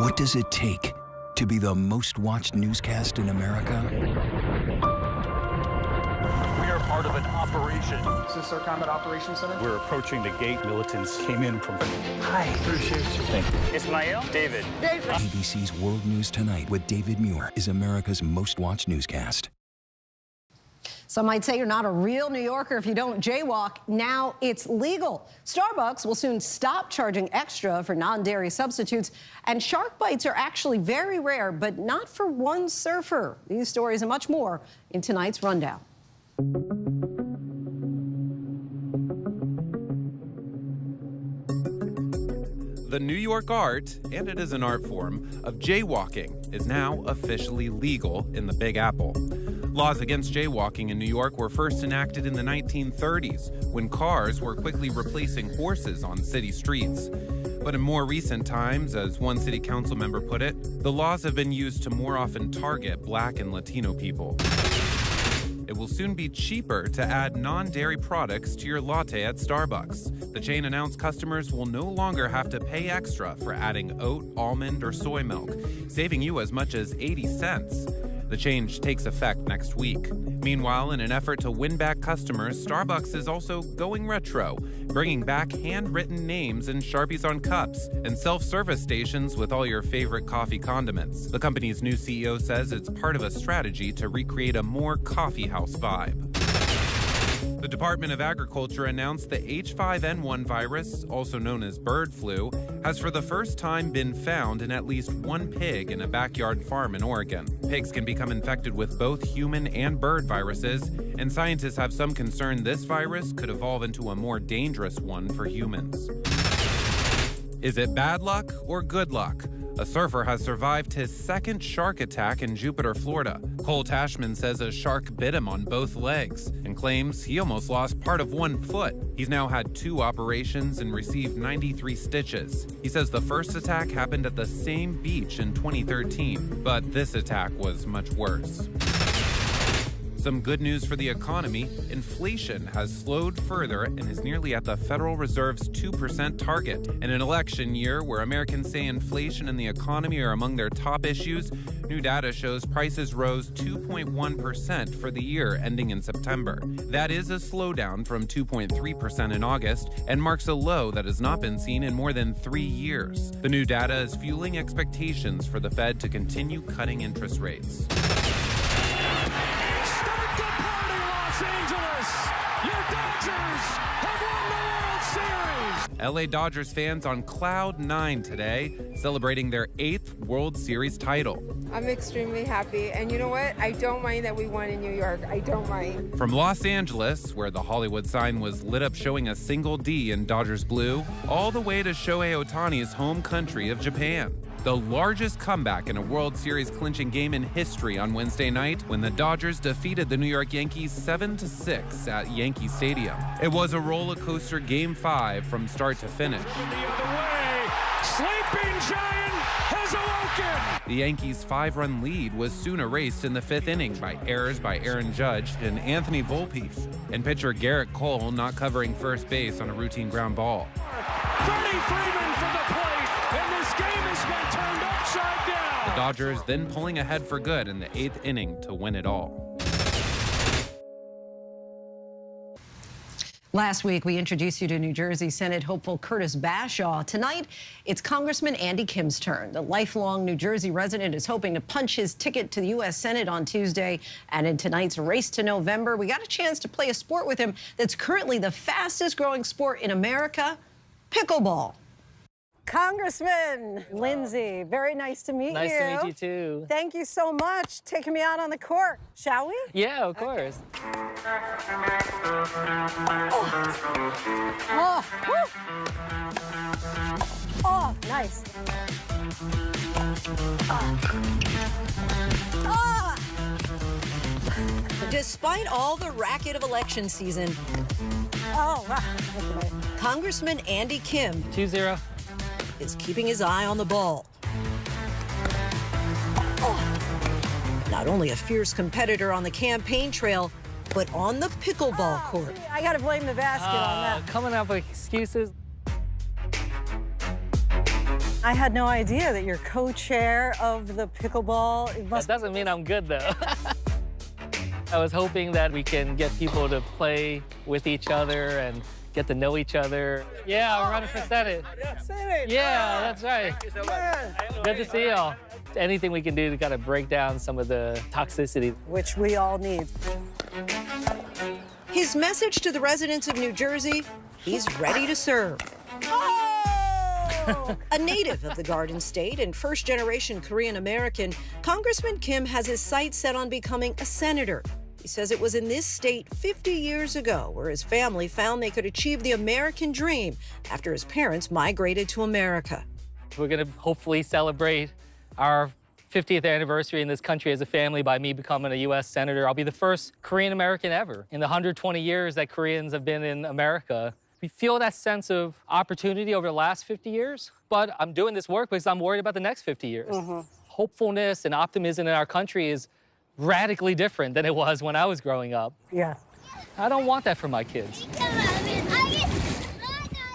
Speaker 12: What does it take to be the most watched newscast in America?
Speaker 10: We are part of an operation.
Speaker 14: Is this our combat operations center?
Speaker 10: We're approaching the gate. Militants came in from...
Speaker 14: Hi. Appreciate you.
Speaker 10: Thank you. Ismail, David.
Speaker 12: ABC's World News Tonight with David Muir is America's most watched newscast.
Speaker 1: Some might say you're not a real New Yorker if you don't jaywalk. Now it's legal. Starbucks will soon stop charging extra for non-dairy substitutes. And shark bites are actually very rare, but not for one surfer. These stories and much more in tonight's Rundown.
Speaker 15: The New York art, and it is an art form, of jaywalking is now officially legal in the Big Apple. Laws against jaywalking in New York were first enacted in the 1930s, when cars were quickly replacing horses on city streets. But in more recent times, as one city council member put it, the laws have been used to more often target Black and Latino people. It will soon be cheaper to add non-dairy products to your latte at Starbucks. The chain announced customers will no longer have to pay extra for adding oat, almond, or soy milk, saving you as much as 80 cents. The change takes effect next week. Meanwhile, in an effort to win back customers, Starbucks is also going retro, bringing back handwritten names and Sharpies on cups and self-service stations with all your favorite coffee condiments. The company's new CEO says it's part of a strategy to recreate a more coffee house vibe. The Department of Agriculture announced the H5N1 virus, also known as bird flu, has for the first time been found in at least one pig in a backyard farm in Oregon. Pigs can become infected with both human and bird viruses, and scientists have some concern this virus could evolve into a more dangerous one for humans. Is it bad luck or good luck? A surfer has survived his second shark attack in Jupiter, Florida. Cole Tashman says a shark bit him on both legs and claims he almost lost part of one foot. He's now had 2 operations and received 93 stitches. He says the first attack happened at the same beach in 2013, but this attack was much worse. Some good news for the economy. Inflation has slowed further and is nearly at the Federal Reserve's 2% target. In an election year where Americans say inflation and the economy are among their top issues, new data shows prices rose 2.1% for the year ending in September. That is a slowdown from 2.3% in August and marks a low that has not been seen in more than 3 years. The new data is fueling expectations for the Fed to continue cutting interest rates. LA Dodgers fans on cloud 9 today, celebrating their 8th World Series title.
Speaker 5: I'm extremely happy, and you know what? I don't mind that we won in New York. I don't mind.
Speaker 15: From Los Angeles, where the Hollywood sign was lit up showing a single D in Dodgers blue, all the way to Shohei Ohtani's home country of Japan. The largest comeback in a World Series clinching game in history on Wednesday night when the Dodgers defeated the New York Yankees 7-6 at Yankee Stadium. It was a roller coaster Game 5 from start to finish.
Speaker 23: The other way, sleeping giant has awoken.
Speaker 15: The Yankees' 5-run lead was soon erased in the 5th inning by errors by Aaron Judge and Anthony Volpe, and pitcher Garrett Cole not covering first base on a routine ground ball.
Speaker 23: Freddie Freeman for the plate, and this game has been turned upside down.
Speaker 15: The Dodgers then pulling ahead for good in the 8th inning to win it all.
Speaker 1: Last week, we introduced you to New Jersey Senate hopeful Curtis Bashaw. Tonight, it's Congressman Andy Kim's turn. The lifelong New Jersey resident is hoping to punch his ticket to the U.S. Senate on Tuesday. And in tonight's race to November, we got a chance to play a sport with him that's currently the fastest growing sport in America, pickleball.
Speaker 6: Congressman Linsey, very nice to meet you.
Speaker 11: Nice to meet you too.
Speaker 6: Thank you so much taking me out on the court. Shall we?
Speaker 11: Yeah, of course.
Speaker 6: Oh, oh, nice.
Speaker 1: Despite all the racket of election season, Congressman Andy Kim
Speaker 11: 2-0.
Speaker 1: is keeping his eye on the ball. Not only a fierce competitor on the campaign trail, but on the pickleball court.
Speaker 6: I got to blame the basket on that.
Speaker 11: Coming up with excuses.
Speaker 6: I had no idea that you're co-chair of the pickleball.
Speaker 11: That doesn't mean I'm good, though. I was hoping that we can get people to play with each other and get to know each other. Yeah, I'm running for Senate. Yeah, that's right.
Speaker 6: Thank you so much.
Speaker 11: Good to see y'all. Anything we can do to kind of break down some of the toxicity.
Speaker 6: Which we all need.
Speaker 1: His message to the residents of New Jersey, he's ready to serve. A native of the Garden State and first-generation Korean American, Congressman Kim has his sights set on becoming a senator. He says it was in this state 50 years ago where his family found they could achieve the American dream after his parents migrated to America.
Speaker 11: We're going to hopefully celebrate our 50th anniversary in this country as a family by me becoming a U.S. Senator. I'll be the first Korean American ever in the 120 years that Koreans have been in America. We feel that sense of opportunity over the last 50 years, but I'm doing this work because I'm worried about the next 50 years. Hopefulness and optimism in our country is radically different than it was when I was growing up.
Speaker 6: Yeah.
Speaker 11: I don't want that for my kids.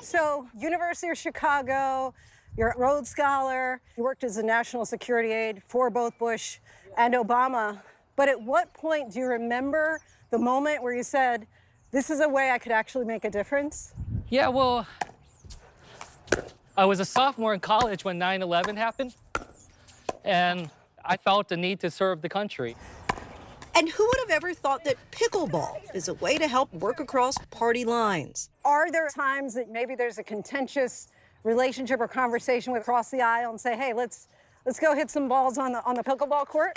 Speaker 6: So, University of Chicago, you're a Rhodes Scholar, you worked as a national security aide for both Bush and Obama. But at what point do you remember the moment where you said, this is a way I could actually make a difference?
Speaker 11: Yeah, well, I was a sophomore in college when 9/11 happened, and I felt the need to serve the country.
Speaker 1: And who would have ever thought that pickleball is a way to help work across party lines?
Speaker 6: Are there times that maybe there's a contentious relationship or conversation across the aisle and say, hey, let's go hit some balls on the pickleball court?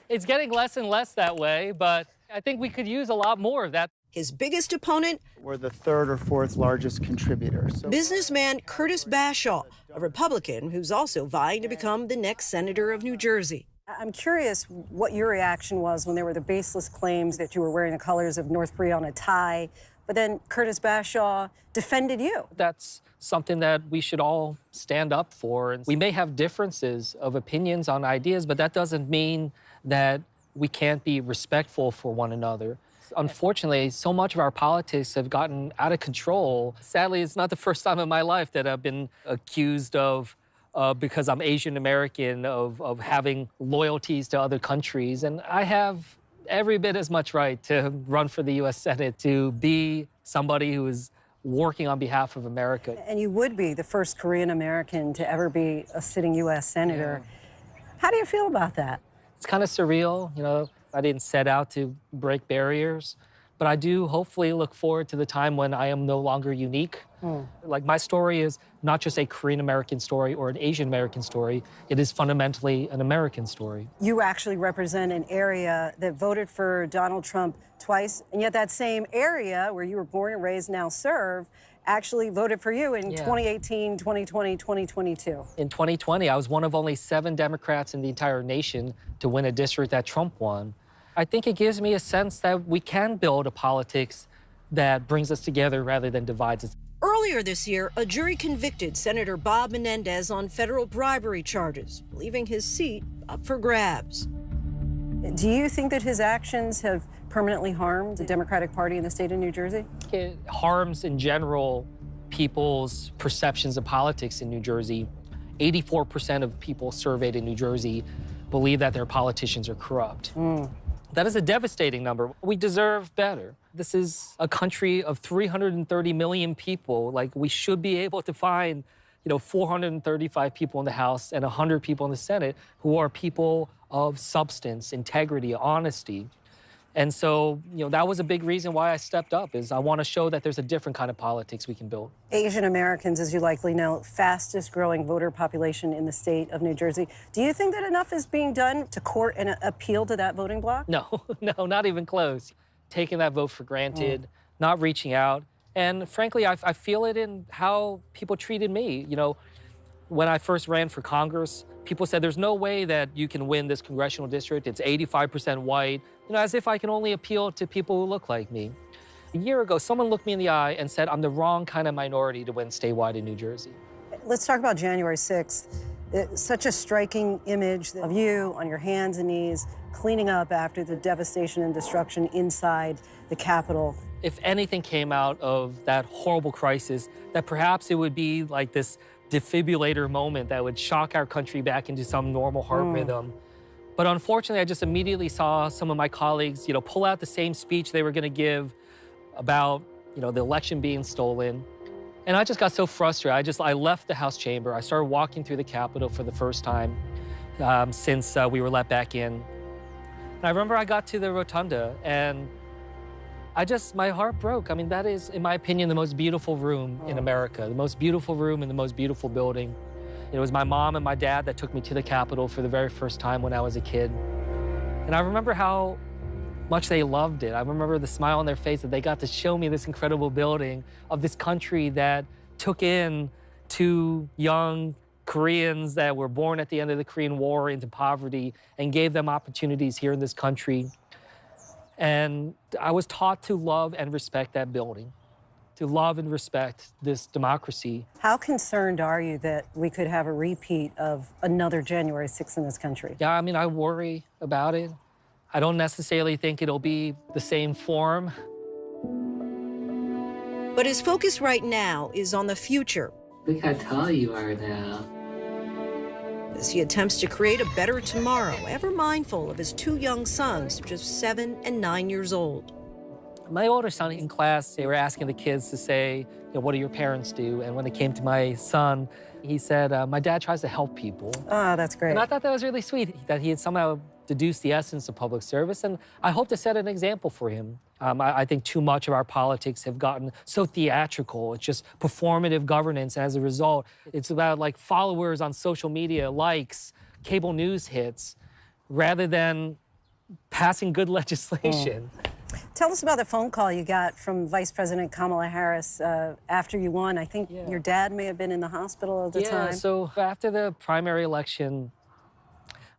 Speaker 11: It's getting less and less that way, but I think we could use a lot more of that.
Speaker 7: His biggest opponent?
Speaker 13: We're the third or fourth largest contributor.
Speaker 7: Businessman Curtis Bashaw, a Republican who's also vying to become the next senator of New Jersey.
Speaker 6: I'm curious what your reaction was when there were the baseless claims that you were wearing the colors of North Korea on a tie, but then Curtis Bashaw defended you.
Speaker 11: That's something that we should all stand up for. We may have differences of opinions on ideas, but that doesn't mean that we can't be respectful for one another. Unfortunately, so much of our politics have gotten out of control. Sadly, it's not the first time in my life that I've been accused of, because I'm Asian American, of having loyalties to other countries. And I have every bit as much right to run for the U.S. Senate, to be somebody who is working on behalf of America.
Speaker 6: And you would be the first Korean American to ever be a sitting U.S. senator. Yeah. How do you feel about that?
Speaker 11: It's kind of surreal, you know. I didn't set out to break barriers, but I do hopefully look forward to the time when I am no longer unique. Like, my story is not just a Korean American story or an Asian American story. It is fundamentally an American story.
Speaker 6: You actually represent an area that voted for Donald Trump twice, and yet that same area where you were born and raised, now serve, actually voted for you in 2018, 2020, 2022.
Speaker 11: In 2020, I was one of only 7 Democrats in the entire nation to win a district that Trump won. I think it gives me a sense that we can build a politics that brings us together rather than divides us.
Speaker 7: Earlier this year, a jury convicted Senator Bob Menendez on federal bribery charges, leaving his seat up for grabs.
Speaker 6: Do you think that his actions have permanently harmed the Democratic Party in the state of New Jersey?
Speaker 11: It harms, in general, people's perceptions of politics in New Jersey. 84% of people surveyed in New Jersey believe that their politicians are corrupt. That is a devastating number. We deserve better. This is a country of 330 million people. Like, we should be able to find, 435 people in the House and 100 people in the Senate who are people of substance, integrity, honesty. And so, that was a big reason why I stepped up, is I want to show that there's a different kind of politics we can build.
Speaker 6: Asian Americans, as you likely know, fastest growing voter population in the state of New Jersey. Do you think that enough is being done to court and appeal to that voting bloc?
Speaker 11: No, not even close. Taking that vote for granted, not reaching out. And frankly, I feel it in how people treated me. When I first ran for Congress, people said there's no way that you can win this congressional district. It's 85% white, as if I can only appeal to people who look like me. A year ago, someone looked me in the eye and said I'm the wrong kind of minority to win statewide in New Jersey.
Speaker 6: Let's talk about January 6th. It's such a striking image of you on your hands and knees, cleaning up after the devastation and destruction inside the Capitol.
Speaker 11: If anything came out of that horrible crisis, that perhaps it would be like this defibrillator moment that would shock our country back into some normal heart rhythm. But unfortunately, I just immediately saw some of my colleagues, pull out the same speech they were going to give about, the election being stolen. And I just got so frustrated. I left the House chamber. I started walking through the Capitol for the first time since we were let back in. And I remember I got to the rotunda and my heart broke. I mean, that is, in my opinion, the most beautiful room in America, the most beautiful room in the most beautiful building. It was my mom and my dad that took me to the Capitol for the very first time when I was a kid. And I remember how much they loved it. I remember the smile on their face that they got to show me this incredible building of this country that took in 2 young Koreans that were born at the end of the Korean War into poverty and gave them opportunities here in this country. And I was taught to love and respect that building, to love and respect this democracy.
Speaker 6: How concerned are you that we could have a repeat of another January 6th in this country?
Speaker 11: Yeah, I mean, I worry about it. I don't necessarily think it'll be the same form.
Speaker 7: But his focus right now is on the future.
Speaker 16: Look how tall you are now.
Speaker 7: As he attempts to create a better tomorrow, ever mindful of his 2 young sons, just 7 and 9 years old.
Speaker 11: My older son in class, they were asking the kids to say, what do your parents do? And when it came to my son, he said, my dad tries to help people.
Speaker 6: Oh, that's great.
Speaker 11: And I thought that was really sweet, that he had somehow deduced the essence of public service, and I hope to set an example for him. I think too much of our politics have gotten so theatrical. It's just performative governance, and as a result, it's about like followers on social media, likes, cable news hits, rather than passing good legislation.
Speaker 6: Tell us about the phone call you got from Vice President Kamala Harris after you won. I think your dad may have been in the hospital at the time.
Speaker 11: Yeah, so after the primary election,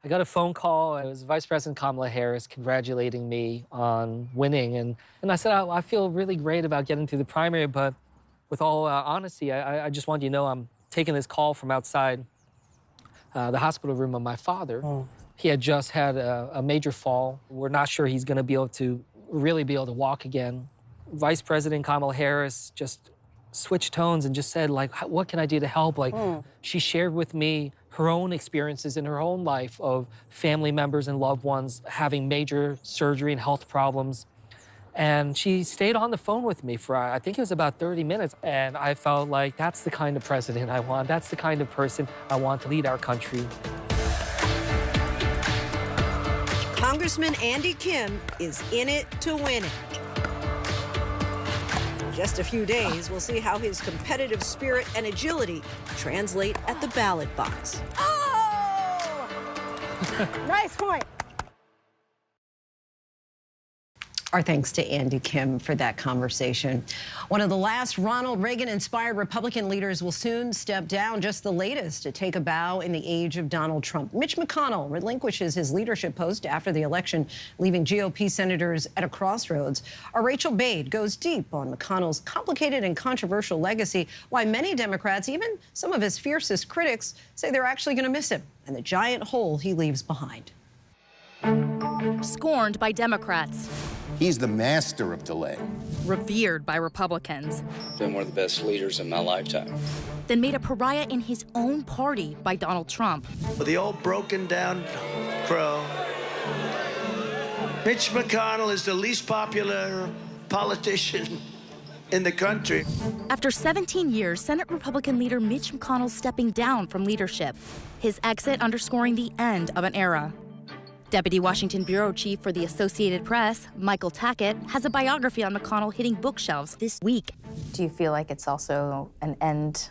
Speaker 11: I got a phone call. It was Vice President Kamala Harris congratulating me on winning. And I said, I feel really great about getting through the primary, but with all honesty, I just want you to know I'm taking this call from outside the hospital room of my father. He had just had a major fall. We're not sure he's going to really be able to walk again. Vice President Kamala Harris just switched tones and just said, like, what can I do to help? Like, she shared with me her own experiences in her own life of family members and loved ones having major surgery and health problems. And she stayed on the phone with me for, I think it was about 30 minutes. And I felt like that's the kind of president I want. That's the kind of person I want to lead our country.
Speaker 7: Congressman Andy Kim is in it to win it. In just a few days, we'll see how his competitive spirit and agility translate at the ballot box.
Speaker 6: Oh! Nice point.
Speaker 1: Our thanks to Andy Kim for that conversation. One of the last Ronald Reagan-inspired Republican leaders will soon step down, just the latest to take a bow in the age of Donald Trump. Mitch McConnell relinquishes his leadership post after the election, leaving GOP senators at a crossroads. Our Rachel Bade goes deep on McConnell's complicated and controversial legacy, why many Democrats, even some of his fiercest critics, say they're actually going to miss him, and the giant hole he leaves behind.
Speaker 2: Scorned by Democrats.
Speaker 3: He's the master of delay.
Speaker 2: Revered by Republicans.
Speaker 4: Been one of the best leaders in my lifetime.
Speaker 2: Then made a pariah in his own party by Donald Trump.
Speaker 25: The old broken down crow. Mitch McConnell is the least popular politician in the country.
Speaker 2: After 17 years, Senate Republican leader Mitch McConnell stepping down from leadership. His exit underscoring the end of an era. Deputy Washington Bureau Chief for the Associated Press, Michael Tackett, has a biography on McConnell hitting bookshelves this week.
Speaker 17: Do you feel like it's also an end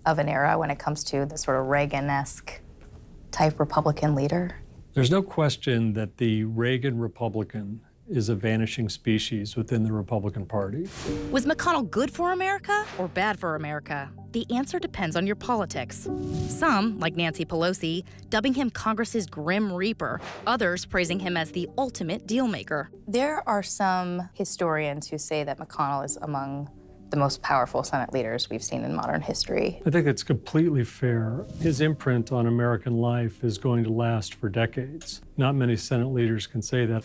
Speaker 17: of an era when it comes to the sort of Reagan-esque type Republican leader?
Speaker 18: There's no question that the Reagan Republican is a vanishing species within the Republican Party.
Speaker 2: Was McConnell good for America or bad for America? The answer depends on your politics. Some, like Nancy Pelosi, dubbing him Congress's Grim Reaper. Others praising him as the ultimate deal-maker.
Speaker 17: There are some historians who say that McConnell is among the most powerful Senate leaders we've seen in modern history.
Speaker 18: I think it's completely fair. His imprint on American life is going to last for decades. Not many Senate leaders can say that.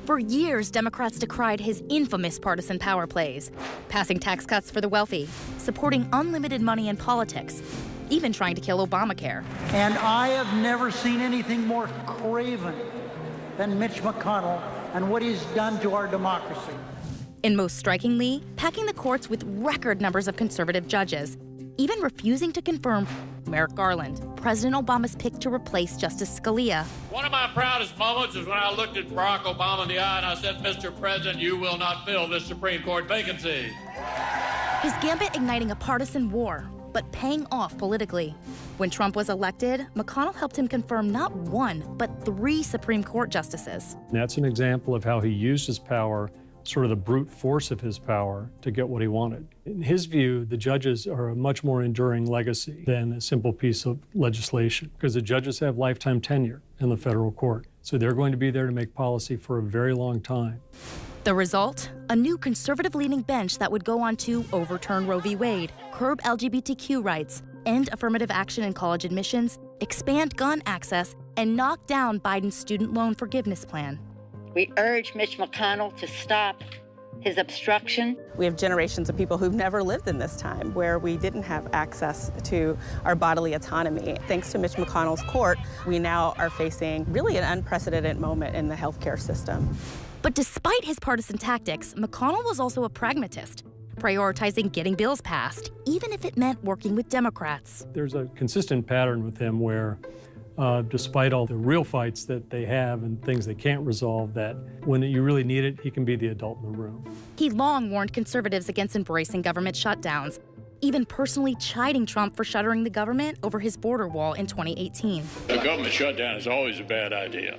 Speaker 2: For years, Democrats decried his infamous partisan power plays, passing tax cuts for the wealthy, supporting unlimited money in politics, even trying to kill Obamacare.
Speaker 19: And I have never seen anything more craven than Mitch McConnell and what he's done to our democracy.
Speaker 2: And most strikingly, packing the courts with record numbers of conservative judges, even refusing to confirm Merrick Garland, President Obama's pick to replace Justice Scalia.
Speaker 20: One of my proudest moments is when I looked at Barack Obama in the eye and I said, Mr. President, you will not fill this Supreme Court vacancy.
Speaker 2: His gambit igniting a partisan war, but paying off politically. When Trump was elected, McConnell helped him confirm not one, but 3 Supreme Court justices.
Speaker 18: That's an example of how he used his power, sort of the brute force of his power, to get what he wanted. In his view, the judges are a much more enduring legacy than a simple piece of legislation, because the judges have lifetime tenure in the federal court. So they're going to be there to make policy for a very long time.
Speaker 2: The result? A new conservative-leaning bench that would go on to overturn Roe v. Wade, curb LGBTQ rights, end affirmative action in college admissions, expand gun access, and knock down Biden's student loan forgiveness plan.
Speaker 21: We urge Mitch McConnell to stop his obstruction.
Speaker 22: We have generations of people who've never lived in this time where we didn't have access to our bodily autonomy. Thanks to Mitch McConnell's court, we now are facing really an unprecedented moment in the healthcare system.
Speaker 2: But despite his partisan tactics, McConnell was also a pragmatist, prioritizing getting bills passed, even if it meant working with Democrats.
Speaker 18: There's a consistent pattern with him where despite all the real fights that they have and things they can't resolve, that when you really need it, he can be the adult in the room.
Speaker 2: He long warned conservatives against embracing government shutdowns, even personally chiding Trump for shuttering the government over his border wall in 2018.
Speaker 20: A government shutdown is always a bad idea,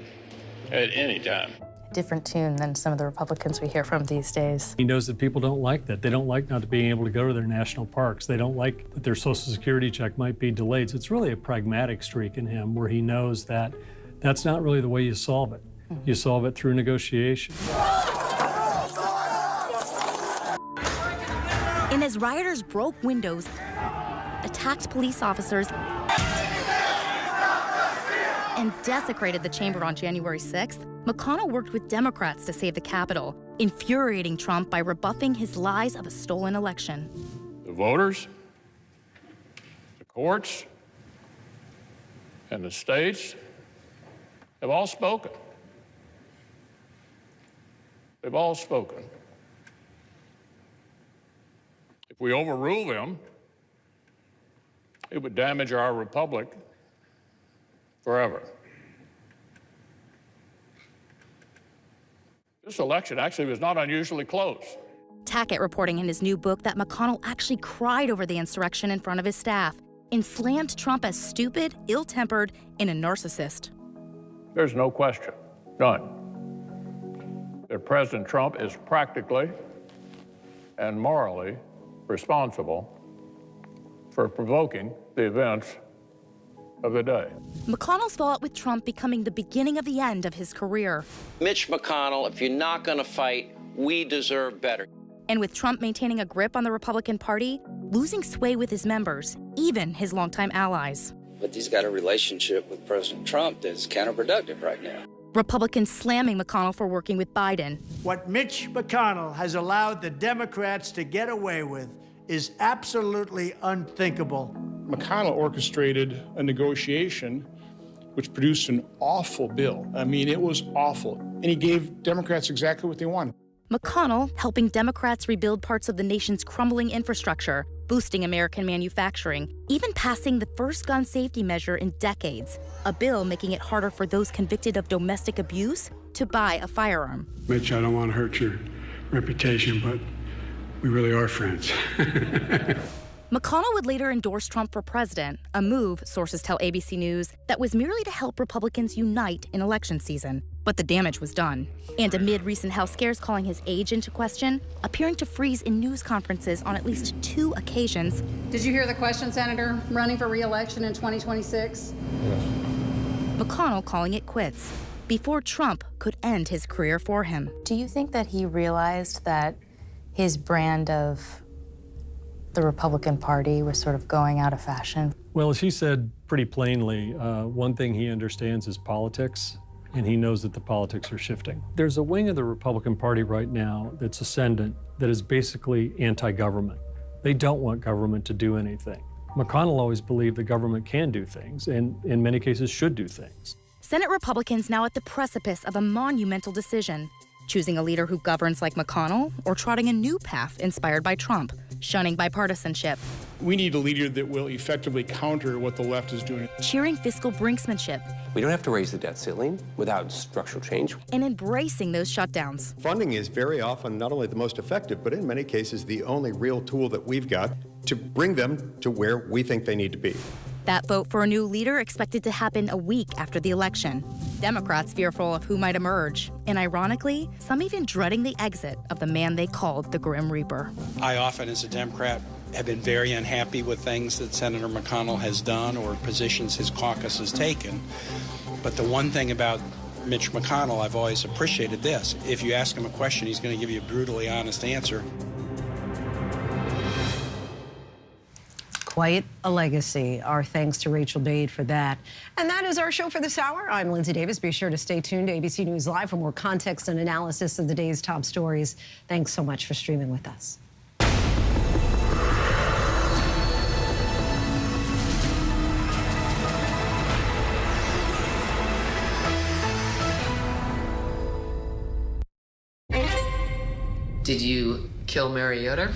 Speaker 20: at any time.
Speaker 17: different tune than some of the Republicans we hear from these days.
Speaker 18: He knows that people don't like that. They don't like not being able to go to their national parks. They don't like that their Social Security check might be delayed. So it's really a pragmatic streak in him where he knows that that's not really the way you solve it. You solve it through negotiation.
Speaker 2: And as rioters broke windows, attacked police officers, and desecrated the chamber on January 6th, McConnell worked with Democrats to save the Capitol, infuriating Trump by rebuffing his lies of a stolen election.
Speaker 20: The voters, the courts, and the states have all spoken. They've all spoken. If we overrule them, it would damage our republic forever. This election actually was not unusually close.
Speaker 2: Tackett reporting in his new book that McConnell actually cried over the insurrection in front of his staff and slammed Trump as stupid, ill-tempered, and a narcissist.
Speaker 20: There's no question, none, that President Trump is practically and morally responsible for provoking the events of the day.
Speaker 2: McConnell's fallout with Trump becoming the beginning of the end of his career.
Speaker 4: Mitch McConnell, if you're not going to fight, we deserve better.
Speaker 2: And with Trump maintaining a grip on the Republican Party, losing sway with his members, even his longtime allies.
Speaker 4: But he's got a relationship with President Trump that's counterproductive right now.
Speaker 2: Republicans slamming McConnell for working with Biden.
Speaker 19: What Mitch McConnell has allowed the Democrats to get away with is absolutely unthinkable.
Speaker 8: McConnell orchestrated a negotiation which produced an awful bill. I mean, it was awful. And he gave Democrats exactly what they wanted.
Speaker 2: McConnell helping Democrats rebuild parts of the nation's crumbling infrastructure, boosting American manufacturing, even passing the first gun safety measure in decades, a bill making it harder for those convicted of domestic abuse to buy a firearm.
Speaker 9: Mitch, I don't want to hurt your reputation, but we really are friends.
Speaker 2: McConnell would later endorse Trump for president, a move, sources tell ABC News, that was merely to help Republicans unite in election season. But the damage was done. And amid recent health scares calling his age into question, appearing to freeze in news conferences on at least 2 occasions.
Speaker 10: Did you hear the question, Senator? Running for re-election in 2026?
Speaker 20: Yes.
Speaker 2: McConnell calling it quits before Trump could end his career for him.
Speaker 17: Do you think that he realized that his brand of the Republican Party was sort of going out of fashion?
Speaker 18: Well, as he said pretty plainly, one thing he understands is politics, and he knows that the politics are shifting. There's a wing of the Republican Party right now that's ascendant that is basically anti-government. They don't want government to do anything. McConnell always believed the government can do things, and in many cases should do things.
Speaker 2: Senate Republicans now at the precipice of a monumental decision, choosing a leader who governs like McConnell or trotting a new path inspired by Trump, shunning bipartisanship.
Speaker 8: We need a leader that will effectively counter what the left is doing.
Speaker 2: Cheering fiscal brinksmanship.
Speaker 14: We don't have to raise the debt ceiling without structural change.
Speaker 2: And embracing those shutdowns.
Speaker 24: Funding is very often not only the most effective, but in many cases the only real tool that we've got to bring them to where we think they need to be.
Speaker 2: That vote for a new leader expected to happen a week after the election. Democrats fearful of who might emerge, and ironically, some even dreading the exit of the man they called the Grim Reaper.
Speaker 26: I often, as a Democrat, have been very unhappy with things that Senator McConnell has done or positions his caucus has taken. But the one thing about Mitch McConnell, I've always appreciated this. If you ask him a question, he's going to give you a brutally honest answer.
Speaker 1: Quite a legacy. Our thanks to Rachel Bade for that. And that is our show for this hour. I'm Linsey Davis. Be sure to stay tuned to ABC News Live for more context and analysis of the day's top stories. Thanks so much for streaming with us.
Speaker 27: Did you kill Mariota?